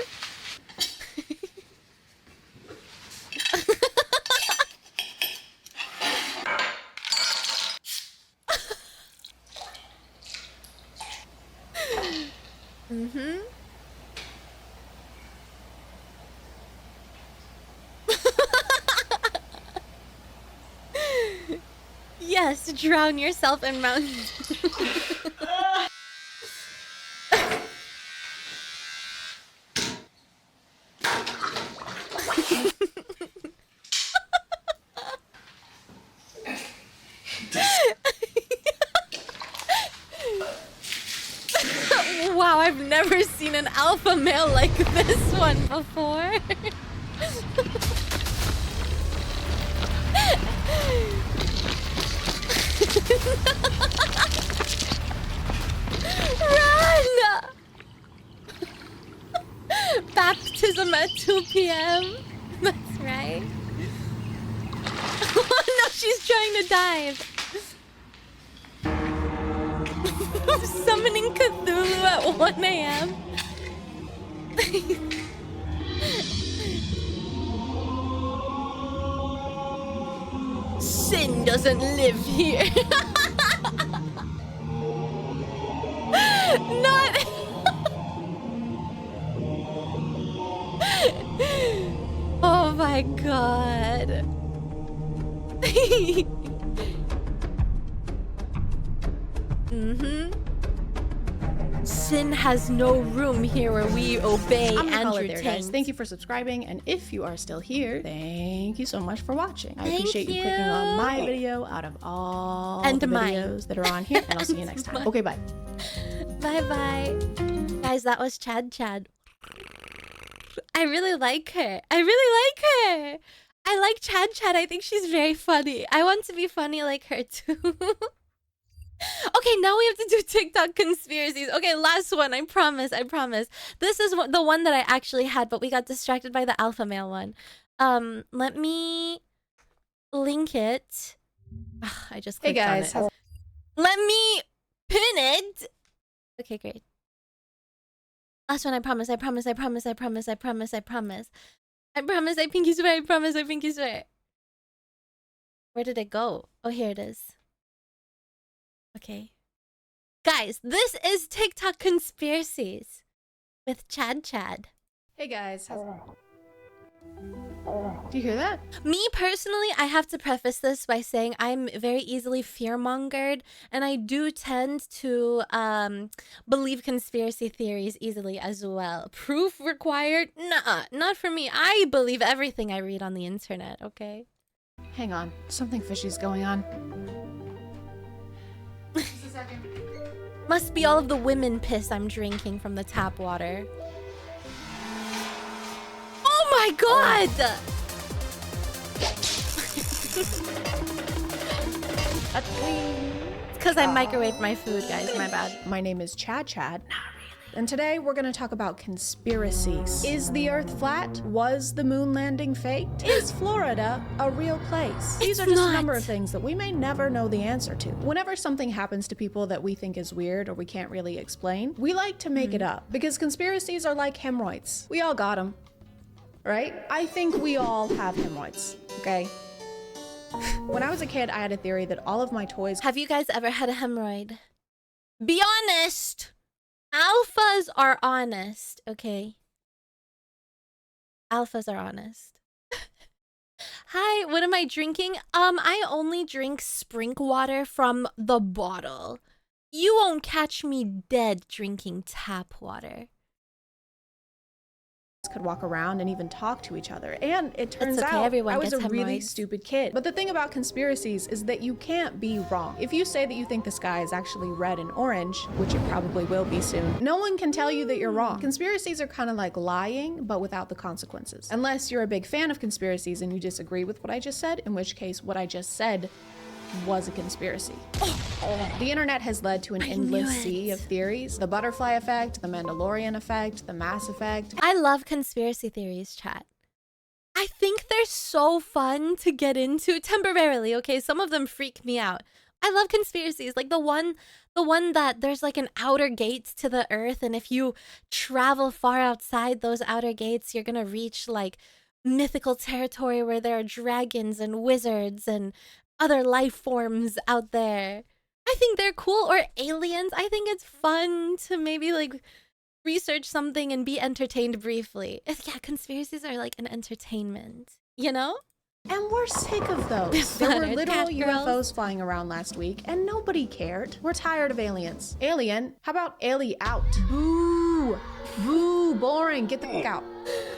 Yes, drown yourself in Mountain Dew. Wow, I've never seen an alpha male like this one before. Run! Baptism at 2 p.m. That's right. Oh no, she's trying to dive. I'm summoning Cthulhu at 1 a.m. Sin doesn't live here. Not. Oh my god. Sin has no room here where we obey and there, guys. Thank you for subscribing, and if you are still here, thank you so much for watching. I appreciate you clicking on my video out of all the videos that are on here, and I'll see you next time. Okay, bye. Bye. Guys, that was Chad. I really like her. I like Chad. I think she's very funny. I want to be funny like her too. Okay, now we have to do TikTok conspiracies. Okay, last one. I promise. This is the one that I actually had, but we got distracted by the alpha male one. Let me link it. Ugh, I just clicked on it. Let me pin it. Okay, great. Last one. I promise. I pinky swear. I pinky swear. Where did it go? Oh, here it is. Okay. Guys, this is TikTok conspiracies with Chad. Hey guys. Do you hear that? Me personally, I have to preface this by saying I'm very easily fear-mongered, and I do tend to believe conspiracy theories easily as well. Proof required? Nah, not for me. I believe everything I read on the internet, okay? Hang on. Something fishy's going on. Must be all of the women piss I'm drinking from the tap water. Oh my god! Because I microwaved my food, guys. My bad. My name is Chad. And today we're gonna talk about conspiracies. Is the Earth flat? Was the moon landing faked? Is Florida a real place? These are just a number of things that we may never know the answer to. Whenever something happens to people that we think is weird or we can't really explain, we like to make it up because conspiracies are like hemorrhoids. We all got them, right? I think we all have hemorrhoids, okay? When I was a kid, I had a theory that all of my toys— Have you guys ever had a hemorrhoid? Be honest. Alphas are honest, okay? Alphas are honest. Hi, what am I drinking? I only drink spring water from the bottle. You won't catch me dead drinking tap water. could walk around and even talk to each other. And it turns out everyone I was a gets really hemorrhoids. stupid kid. But the thing about conspiracies is that you can't be wrong. If you say that you think the sky is actually red and orange, which it probably will be soon, no one can tell you that you're wrong. Conspiracies are kind of like lying, but without the consequences. Unless you're a big fan of conspiracies and you disagree with what I just said, in which case what I just said was a conspiracy. The internet has led to an endless sea of theories. The butterfly effect, the Mandalorian effect, the Mass Effect. I love conspiracy theories, chat. I think they're so fun to get into temporarily, okay? Some of them freak me out. I love conspiracies, like the one that there's like an outer gate to the earth, and if you travel far outside those outer gates, you're gonna reach like mythical territory where there are dragons and wizards and other life forms out there. I think they're cool. Or aliens. I think it's fun to maybe like research something and be entertained briefly. Yeah, conspiracies are like an entertainment, you know? And we're sick of those. There were literal UFOs flying around last week and nobody cared. We're tired of aliens. Alien? How about Ali out? Boo! Boo! Boring. Get the fuck out.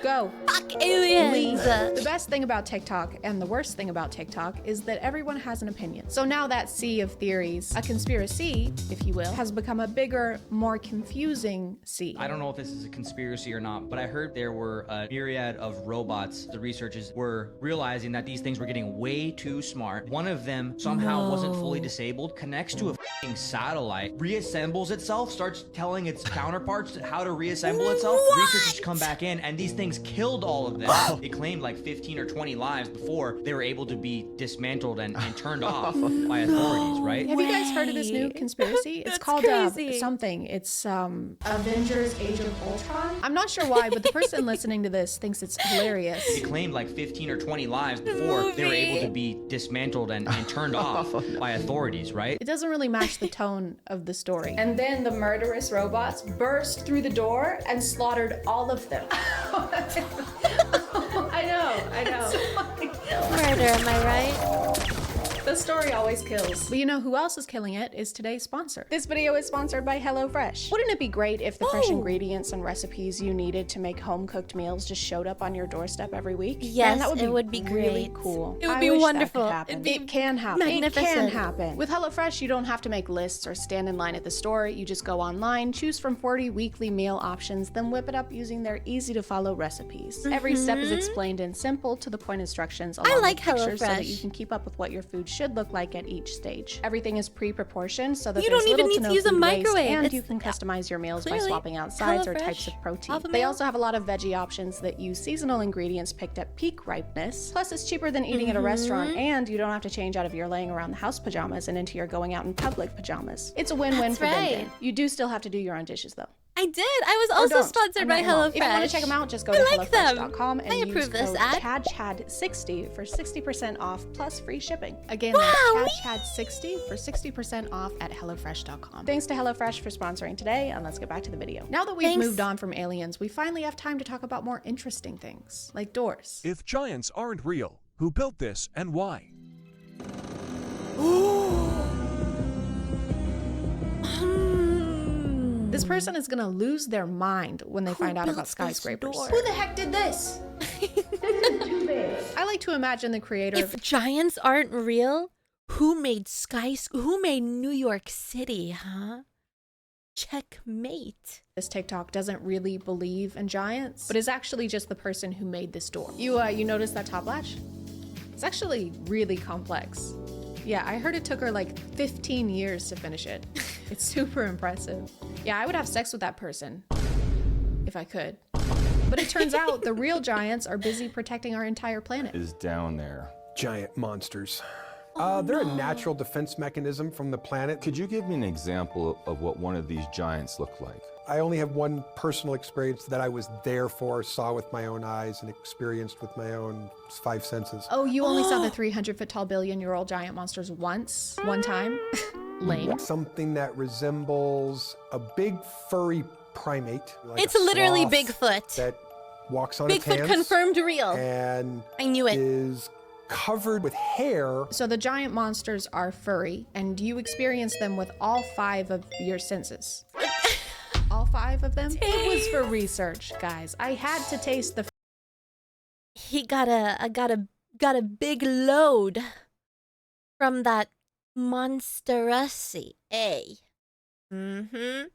Go. Fuck aliens! Leave. The best thing about TikTok and the worst thing about TikTok is that everyone has an opinion. So now that sea of theories, a conspiracy, if you will, has become a bigger, more confusing sea. I don't know if this is a conspiracy or not, but I heard there were a myriad of robots. The researchers were realizing that these things were getting way too smart. One of them somehow wasn't fully disabled, connects to a f***ing satellite, reassembles itself, starts telling its counterparts how to reassemble itself. Researchers come back in and these things killed all of them. They claimed like 15 or 20 lives before they were able to be dismantled and turned off by authorities, right? Have you guys heard of this new conspiracy? It's called something. It's Avengers Age of Ultron. I'm not sure why, but the person listening to this thinks it's hilarious. They claimed like 15 or 20 lives before they were able to be dismantled and turned off by authorities, right? It doesn't really match the tone of the story. And then the murderous robots burst through the door and slaughtered all of them. I know. Murder, am I right? The story always kills. But you know who else is killing it is today's sponsor. This video is sponsored by HelloFresh. Wouldn't it be great if the fresh ingredients and recipes you needed to make home-cooked meals just showed up on your doorstep every week? Yes, Man, it would be really great. cool. It would be wonderful. It can happen. Magnificent. It can happen. With HelloFresh, you don't have to make lists or stand in line at the store. You just go online, choose from 40 weekly meal options, then whip it up using their easy-to-follow recipes. Every step is explained in simple, to-the-point instructions along with pictures so that you can keep up with what your food should look like at each stage. Everything is pre-proportioned so that You there's don't even little need to use a no food waste, microwave. and It's you can customize your meals by clearly swapping out sides or HelloFresh types of protein. alpha They male. also have a lot of veggie options that use seasonal ingredients picked at peak ripeness. Plus, it's cheaper than eating at a restaurant, and you don't have to change out of your laying around the house pajamas and into your going out in public pajamas. It's a win-win That's for them. right. You do still have to do your own dishes though. I did. I was Or also don't. sponsored I'm by not wrong. HelloFresh. If you want to check them out, just go I to like them. HelloFresh.com and I use approve this code ad. CHADCHAD60 for 60% off plus free shipping. Again, Wow. that's CHADCHAD60 for 60% off at HelloFresh.com. Thanks to HelloFresh for sponsoring today, and let's get back to the video. Now that we've moved on from aliens, we finally have time to talk about more interesting things, like doors. If giants aren't real, who built this and why? This person is gonna lose their mind when they find out about skyscrapers. Who the heck did this? I like to imagine the creator If giants aren't real, who made New York City, huh? Checkmate. This TikTok doesn't really believe in giants, but is actually just the person who made this door. You notice that top latch? It's actually really complex. Yeah, I heard it took her like 15 years to finish it. It's super impressive. Yeah, I would have sex with that person if I could. But it turns out the real giants are busy protecting our entire planet. Is down there. Giant monsters. They're a natural defense mechanism from the planet. Could you give me an example of what one of these giants look like? I only have one personal experience that I was there for, saw with my own eyes, and experienced with my own 5 senses. Oh, you only saw the 300-foot tall billion-year-old giant monsters once? One time? Lame. Something that resembles a big furry primate. Like It's a literally sloth Bigfoot. That walks on its hands. Bigfoot confirmed real. And I knew it. Is covered with hair. So the giant monsters are furry, and you experience them with all 5 of your senses. All 5 of them? It was for research, guys. I had to taste the. He got a big load from that monsterussy, eh? Mm-hmm.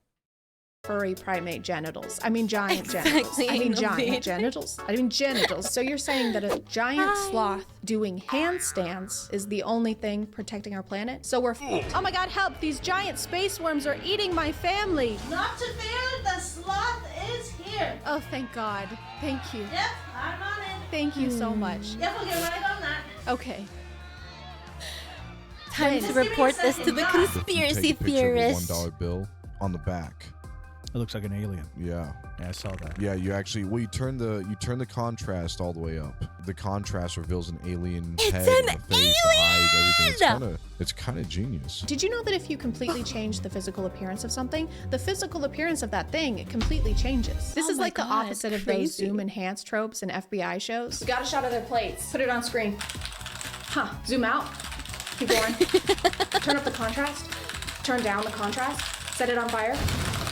Furry primate genitals. I mean giant genitals. I mean giant genitals. I mean genitals. So you're saying that a giant sloth doing handstands is the only thing protecting our planet? So we're oh my god, help! These giant space worms are eating my family! Not to fear, the sloth is here. Oh, thank God. Thank you. Yep, I'm on it. Thank you so much. Yep, we'll get right on that. Okay. Time to report this to the conspiracy theorists. $1 bill on the back. It looks like an alien. Yeah. Yeah, I saw that. Yeah, you actually you turn the contrast all the way up. The contrast reveals an alien head, the face, the eyes, everything. It's kind of genius. Did you know that if you completely change the physical appearance of something, the physical appearance of that thing completely changes? This is like the opposite of those zoom enhanced tropes in FBI shows. We got a shot of their plates. Put it on screen. Huh. Zoom out. Keep going. Turn up the contrast. Turn down the contrast. Set it on fire.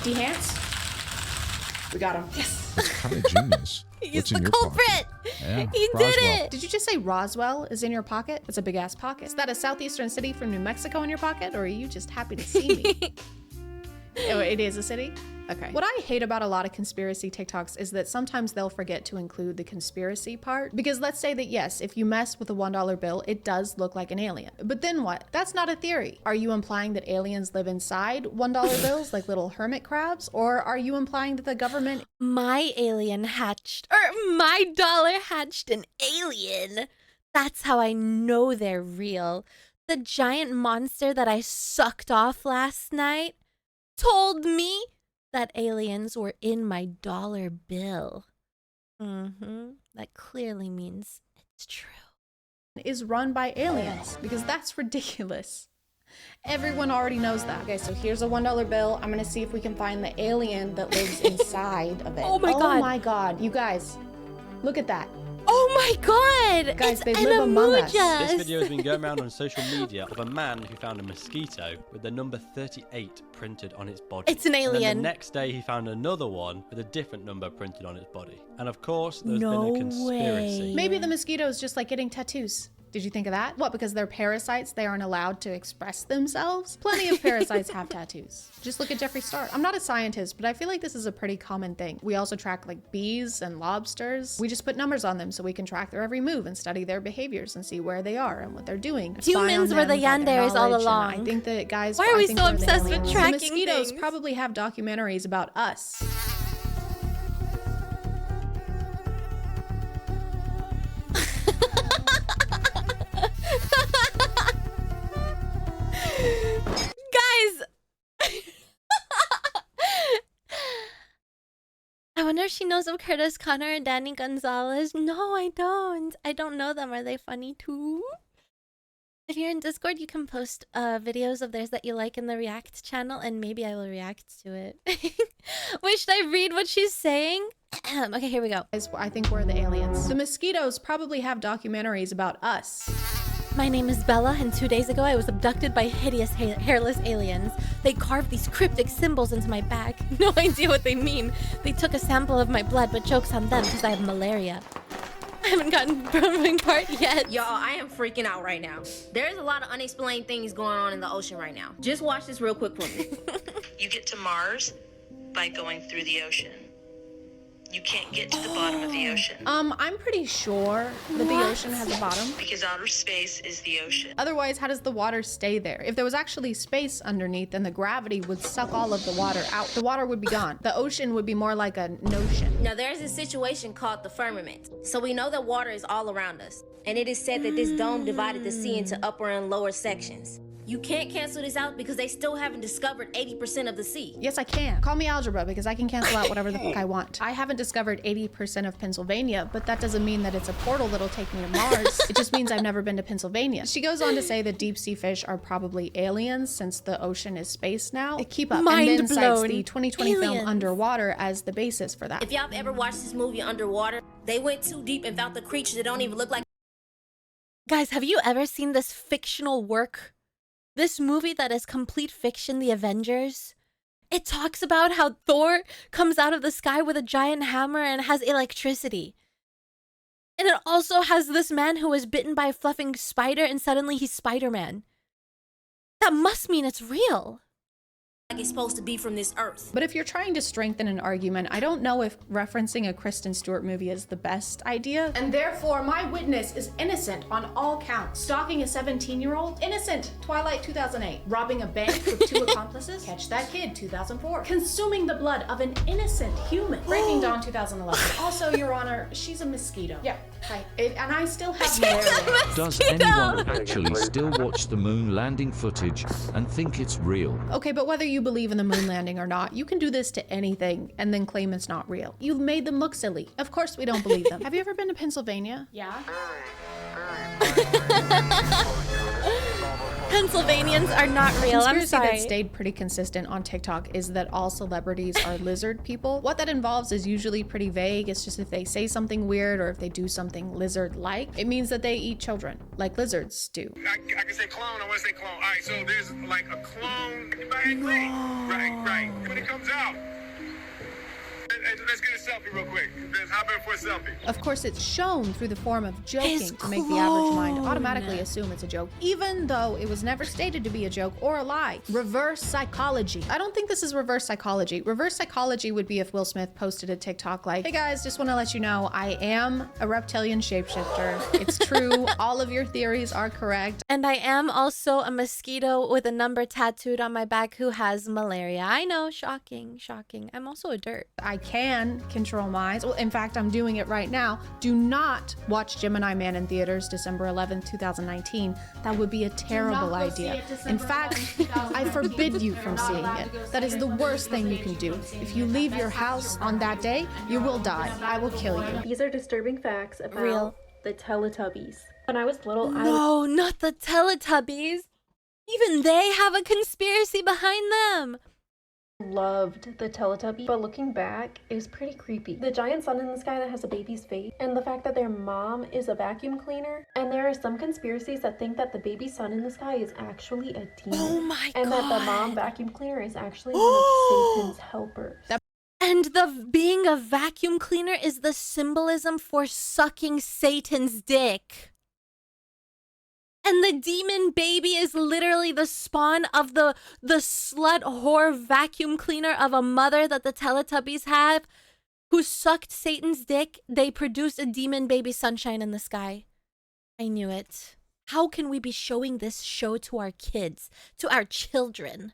Dehance. We got him. Yes. It's kind of genius. He's the culprit. Yeah, he Roswell. did it. Did you just say Roswell is in your pocket? It's a big ass pocket. Is that a southeastern city from New Mexico in your pocket, or are you just happy to see me? Oh, it is a city? Okay. What I hate about a lot of conspiracy TikToks is that sometimes they'll forget to include the conspiracy part. Because let's say that yes, if you mess with a $1 bill, it does look like an alien. But then what? That's not a theory. Are you implying that aliens live inside $1 bills like little hermit crabs? Or are you implying that the government... My alien hatched, or my dollar hatched an alien. That's how I know they're real. The giant monster that I sucked off last night told me that aliens were in my dollar bill. That clearly means it's true. Is run by aliens, because that's ridiculous. Everyone already knows that. Okay, so here's a $1 bill. I'm gonna see if we can find the alien that lives inside of it. Oh my god. Oh my god, you guys, look at that. Oh my god! Guys, it's they live among us. This video has been going around on social media of a man who found a mosquito with the number 38 printed on its body. It's an alien. And then the next day he found another one with a different number printed on its body. And of course, there's been a conspiracy. Maybe the mosquito is just like getting tattoos. Did you think of that? What, because they're parasites, they aren't allowed to express themselves? Plenty of parasites have tattoos. Just look at Jeffree Star. I'm not a scientist, but I feel like this is a pretty common thing. We also track like bees and lobsters. We just put numbers on them so we can track their every move and study their behaviors and see where they are and what they're doing. Humans were the yanderes all along. I think that, guys, why are we so obsessed with tracking things? The mosquitoes things? probably have documentaries about us. I wonder if she knows of Curtis Connor and Danny Gonzalez. No, I don't. I don't know them. Are they funny too? If you're in Discord, you can post videos of theirs that you like in the React channel, and maybe I will react to it. Wait, should I read what she's saying? Okay, here we go. I think we're the aliens. The mosquitoes probably have documentaries about us. My name is Bella, and 2 days ago I was abducted by hideous hairless aliens. They carved these cryptic symbols into my back. No idea what they mean. They took a sample of my blood, but joke's on them because I have malaria. I haven't gotten burrowing part yet. Y'all, I am freaking out right now. There's a lot of unexplained things going on in the ocean right now. Just watch this real quick for me. You get to Mars by going through the ocean. You can't get to the bottom of the ocean. I'm pretty sure that the ocean has a bottom. Because outer space is the ocean. Otherwise, how does the water stay there? If there was actually space underneath, then the gravity would suck all of the water out. The water would be gone. The ocean would be more like a notion. Now there's a situation called the firmament. So we know that water is all around us. And it is said that this dome divided the sea into upper and lower sections. You can't cancel this out because they still haven't discovered 80% of the sea. Yes, I can. Call me algebra because I can cancel out whatever the fuck I want. I haven't discovered 80% of Pennsylvania, but that doesn't mean that it's a portal that'll take me to Mars. It just means I've never been to Pennsylvania. She goes on to say that deep sea fish are probably aliens since the ocean is space now. Keep up. Mind and then cites blown. the 2020 film Aliens. Underwater as the basis for that. If y'all have ever watched this movie Underwater, they went too deep and found the creatures that don't even look like. Guys, have you ever seen this fictional work? This movie that is complete fiction, The Avengers? It talks about how Thor comes out of the sky with a giant hammer and has electricity. And it also has this man who was bitten by a fluffing spider and suddenly he's Spider-Man. That must mean it's real. Like it's supposed to be from this earth. But if you're trying to strengthen an argument, I don't know if referencing a Kristen Stewart movie is the best idea. And therefore, my witness is innocent on all counts. Stalking a 17-year-old? Innocent. Twilight 2008. Robbing a bank with 2 accomplices? Catch That Kid 2004. Consuming the blood of an innocent human? Breaking Dawn 2011. Also, Your Honor, she's a mosquito. Yeah, hi. And I still have malaria. Does anyone actually still watch the moon landing footage and think it's real? Okay, but whether you believe in the moon landing or not, you can do this to anything and then claim it's not real. You made them look silly. Of course we don't believe them. Have you ever been to Pennsylvania? Yeah. Pennsylvanians are not real. I'm Conspiracy sorry. that stayed pretty consistent on TikTok is that all celebrities are lizard people. What that involves is usually pretty vague. It's just if they say something weird or if they do something lizard-like, it means that they eat children, like lizards do. I can say clone, I want to say clone. All right, so there's like a clone. Anybody agree? Right. When it comes out, let's get a selfie real quick. Let's hop in for a selfie. Of course, it's shown through the form of joking His to make the average mind clone. automatically assume it's a joke, even though it was never stated to be a joke or a lie. Reverse psychology. I don't think this is reverse psychology. Reverse psychology would be if Will Smith posted a TikTok like, "Hey guys, just want to let you know I am a reptilian shapeshifter. It's true. All of your theories are correct. And I am also a mosquito with a number tattooed on my back who has malaria." I know, shocking, shocking. I'm also a dirt. I can control minds. Well, in fact, I'm doing it right now. Do not watch Gemini Man in theaters December 11th, 2019. That would be a terrible idea. In fact, I forbid you from seeing it. That is the worst thing you can do. If you leave your house on that day, you will die. I will kill you. These are disturbing facts about Real. the Teletubbies. When I was little, No, not the Teletubbies. Even they have a conspiracy behind them. loved the Teletubby, but looking back, it was pretty creepy. The giant sun in the sky that has a baby's face, and the fact that their mom is a vacuum cleaner, and there are some conspiracies that think that the baby sun in the sky is actually a demon. Oh my and God. that the mom vacuum cleaner is actually one of Satan's helpers. And the being a vacuum cleaner is the symbolism for sucking Satan's dick. And the demon baby is literally the spawn of the slut whore vacuum cleaner of a mother that the Teletubbies have, who sucked Satan's dick. They produced a demon baby sunshine in the sky. I knew it. How can we be showing this show to our kids, to our children?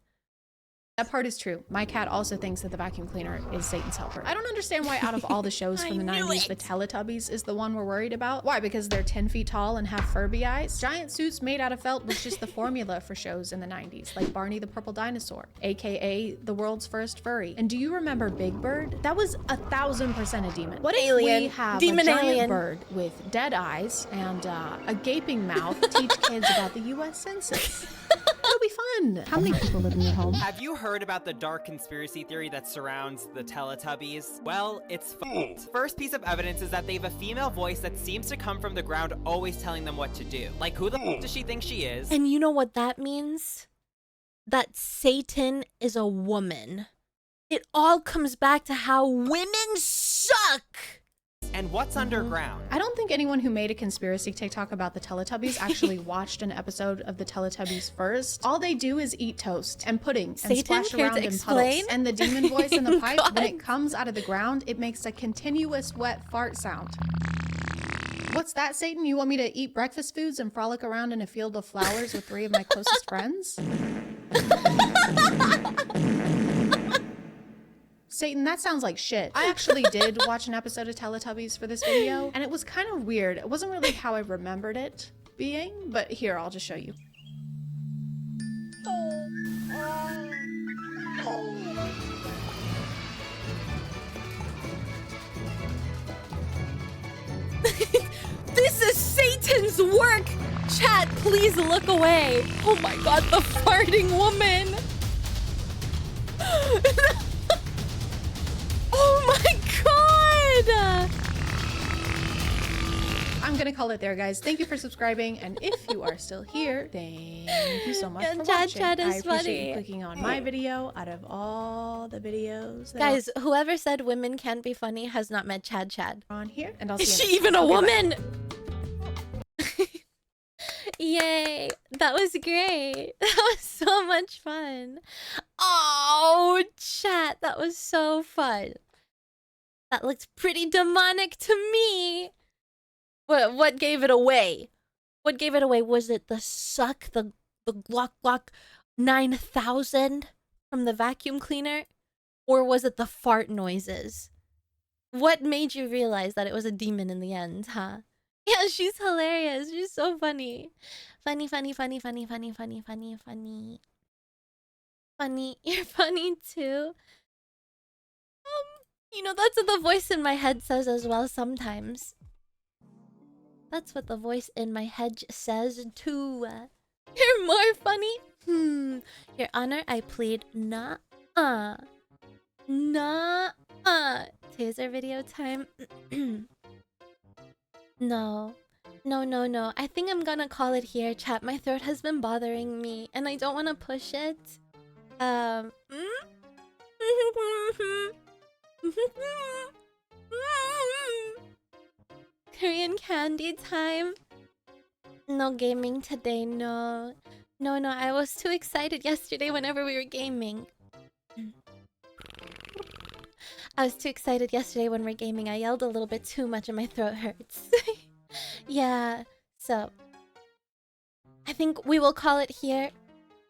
That part is true. My cat also thinks that the vacuum cleaner is Satan's helper. I don't understand why out of all the shows from the 90s, the Teletubbies is the one we're worried about. Why? Because they're 10 feet tall and have Furby eyes? Giant suits made out of felt was just the formula for shows in the 90s, like Barney the Purple Dinosaur, aka the world's first furry. And do you remember Big Bird? That was 1000% a demon. What if Alien. we have Demon a giant alien. bird with dead eyes and a gaping mouth teach kids about the US Census? That'll be fun. How many people live in your home? Have you heard about the dark conspiracy theory that surrounds the Teletubbies? Well, it's false. First piece of evidence is that they have a female voice that seems to come from the ground, always telling them what to do. Like, who the f does she think she is? And you know what that means? That Satan is a woman. It all comes back to how women suck. And what's underground? I don't think anyone who made a conspiracy TikTok about the Teletubbies actually watched an episode of the Teletubbies first. All they do is eat toast and pudding and Satan, splash care around to in explain? puddles. And the demon voice in the pipe, when God. it comes out of the ground, it makes a continuous wet fart sound. What's that, Satan? You want me to eat breakfast foods and frolic around in a field of flowers with 3 of my closest friends? Satan, that sounds like shit. I actually did watch an episode of Teletubbies for this video, and it was kind of weird. It wasn't really how I remembered it being, but here, I'll just show you. This is Satan's work! Chat, please look away. Oh my god, the farting woman! Oh my god! I'm gonna call it there, guys. Thank you for subscribing, and if you are still here, thank you so much for watching. Chad I is appreciate funny. you clicking on my video out of all the videos that Guys, whoever said women can't be funny has not met Chad. are on here, and I'll see you Is next she even time. a Okay, bye. woman? Yay, that was great. That was so much fun. Oh, chat, that was so fun. That looked pretty demonic to me. What gave it away? What gave it away? Was it the suck, the Glock Glock 9000 from the vacuum cleaner? Or was it the fart noises? What made you realize that it was a demon in the end, huh? Yeah, she's hilarious. She's so funny. Funny, funny, funny, funny, funny, funny, funny, funny. Funny. You're funny too. You know, that's what the voice in my head says as well sometimes. That's what the voice in my head says too. You're more funny? Your Honor, I plead nah-uh. Nah-uh. Taser video time? No. No. I think I'm gonna call it here, chat. My throat has been bothering me, and I don't want to push it. Korean candy time? No gaming today, no. No, I was too excited yesterday whenever we were gaming. I was too excited yesterday when we were gaming. I yelled a little bit too much and my throat hurts. Yeah, so I think we will call it here.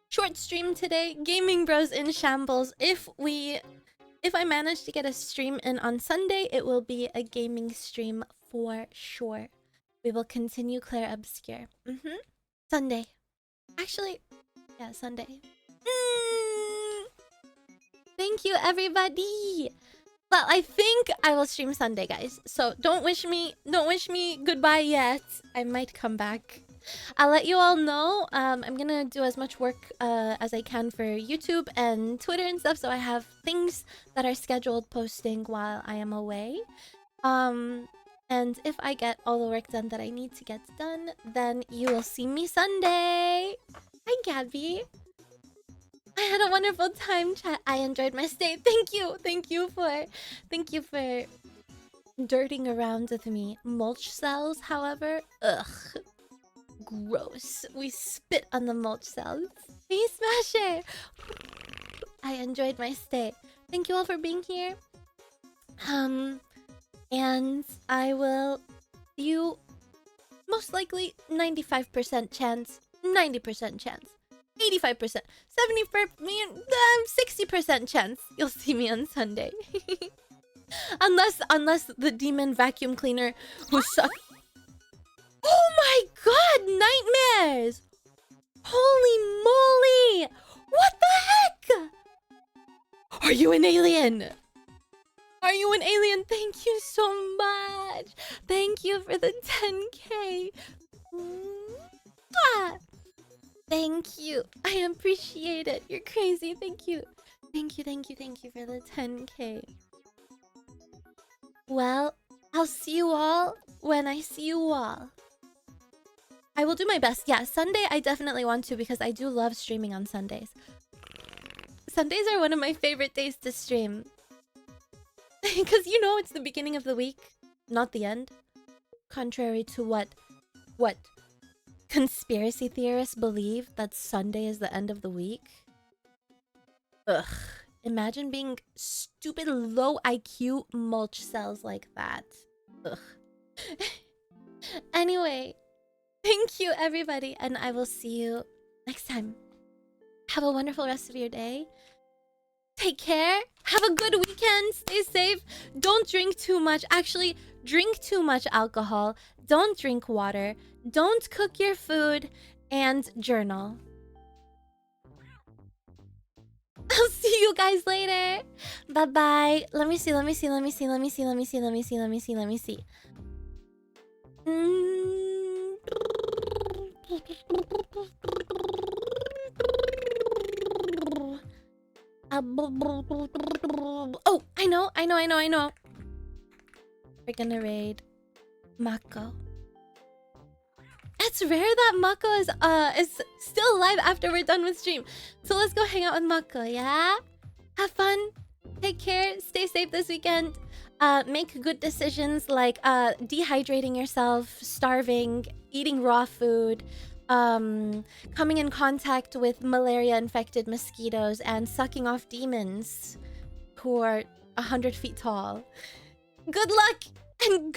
Short stream today. Gaming Bros in shambles. If I manage to get a stream in on Sunday, it will be a gaming stream for sure. We will continue Claire Obscure. Sunday. Actually, yeah, Sunday. Thank you, everybody. Well, I think I will stream Sunday, guys. So don't wish me goodbye yet. I might come back. I'll let you all know. I'm gonna do as much work as I can for YouTube and Twitter and stuff, so I have things that are scheduled posting while I am away. And if I get all the work done that I need to get done, then you will see me Sunday. Hi, Gabby. I had a wonderful time, chat. I enjoyed my stay. Thank you for dirting around with me. Mulch cells, however, ugh, gross. We spit on the mulch cells. Hey, Smasher. I enjoyed my stay. Thank you all for being here. And I will see you most likely 95% chance, 90% chance. 85%, 60% chance you'll see me on Sunday. unless the demon vacuum cleaner who suck. Oh my god, nightmares! Holy moly! What the heck? Are you an alien? Are you an alien? Thank you so much. Thank you for the 10K. Mwah. Thank you. I appreciate it. You're crazy. Thank you. Thank you for the 10K. Well, I'll see you all when I see you all. I will do my best. Yeah, Sunday I definitely want to because I do love streaming on Sundays. Sundays are one of my favorite days to stream. Because you know it's the beginning of the week. not the end. Contrary to what conspiracy theorists believe, that Sunday is the end of the week. Ugh. Imagine being stupid low IQ mulch cells like that. Ugh. Anyway, thank you everybody, and I will see you next time. Have a wonderful rest of your day. Take care. Have a good weekend. Stay safe. Don't drink too much. Actually, drink too much alcohol. Don't drink water. Don't cook your food. And journal. I'll see you guys later. Bye-bye. Let me see. Oh, I know. We're gonna raid Mako. It's rare that Mako is still alive after we're done with stream. So let's go hang out with Mako, yeah? Have fun. Take care. Stay safe this weekend. Make good decisions like dehydrating yourself, starving, eating raw food, coming in contact with malaria-infected mosquitoes, and sucking off demons who are 100 feet tall. Good luck and go!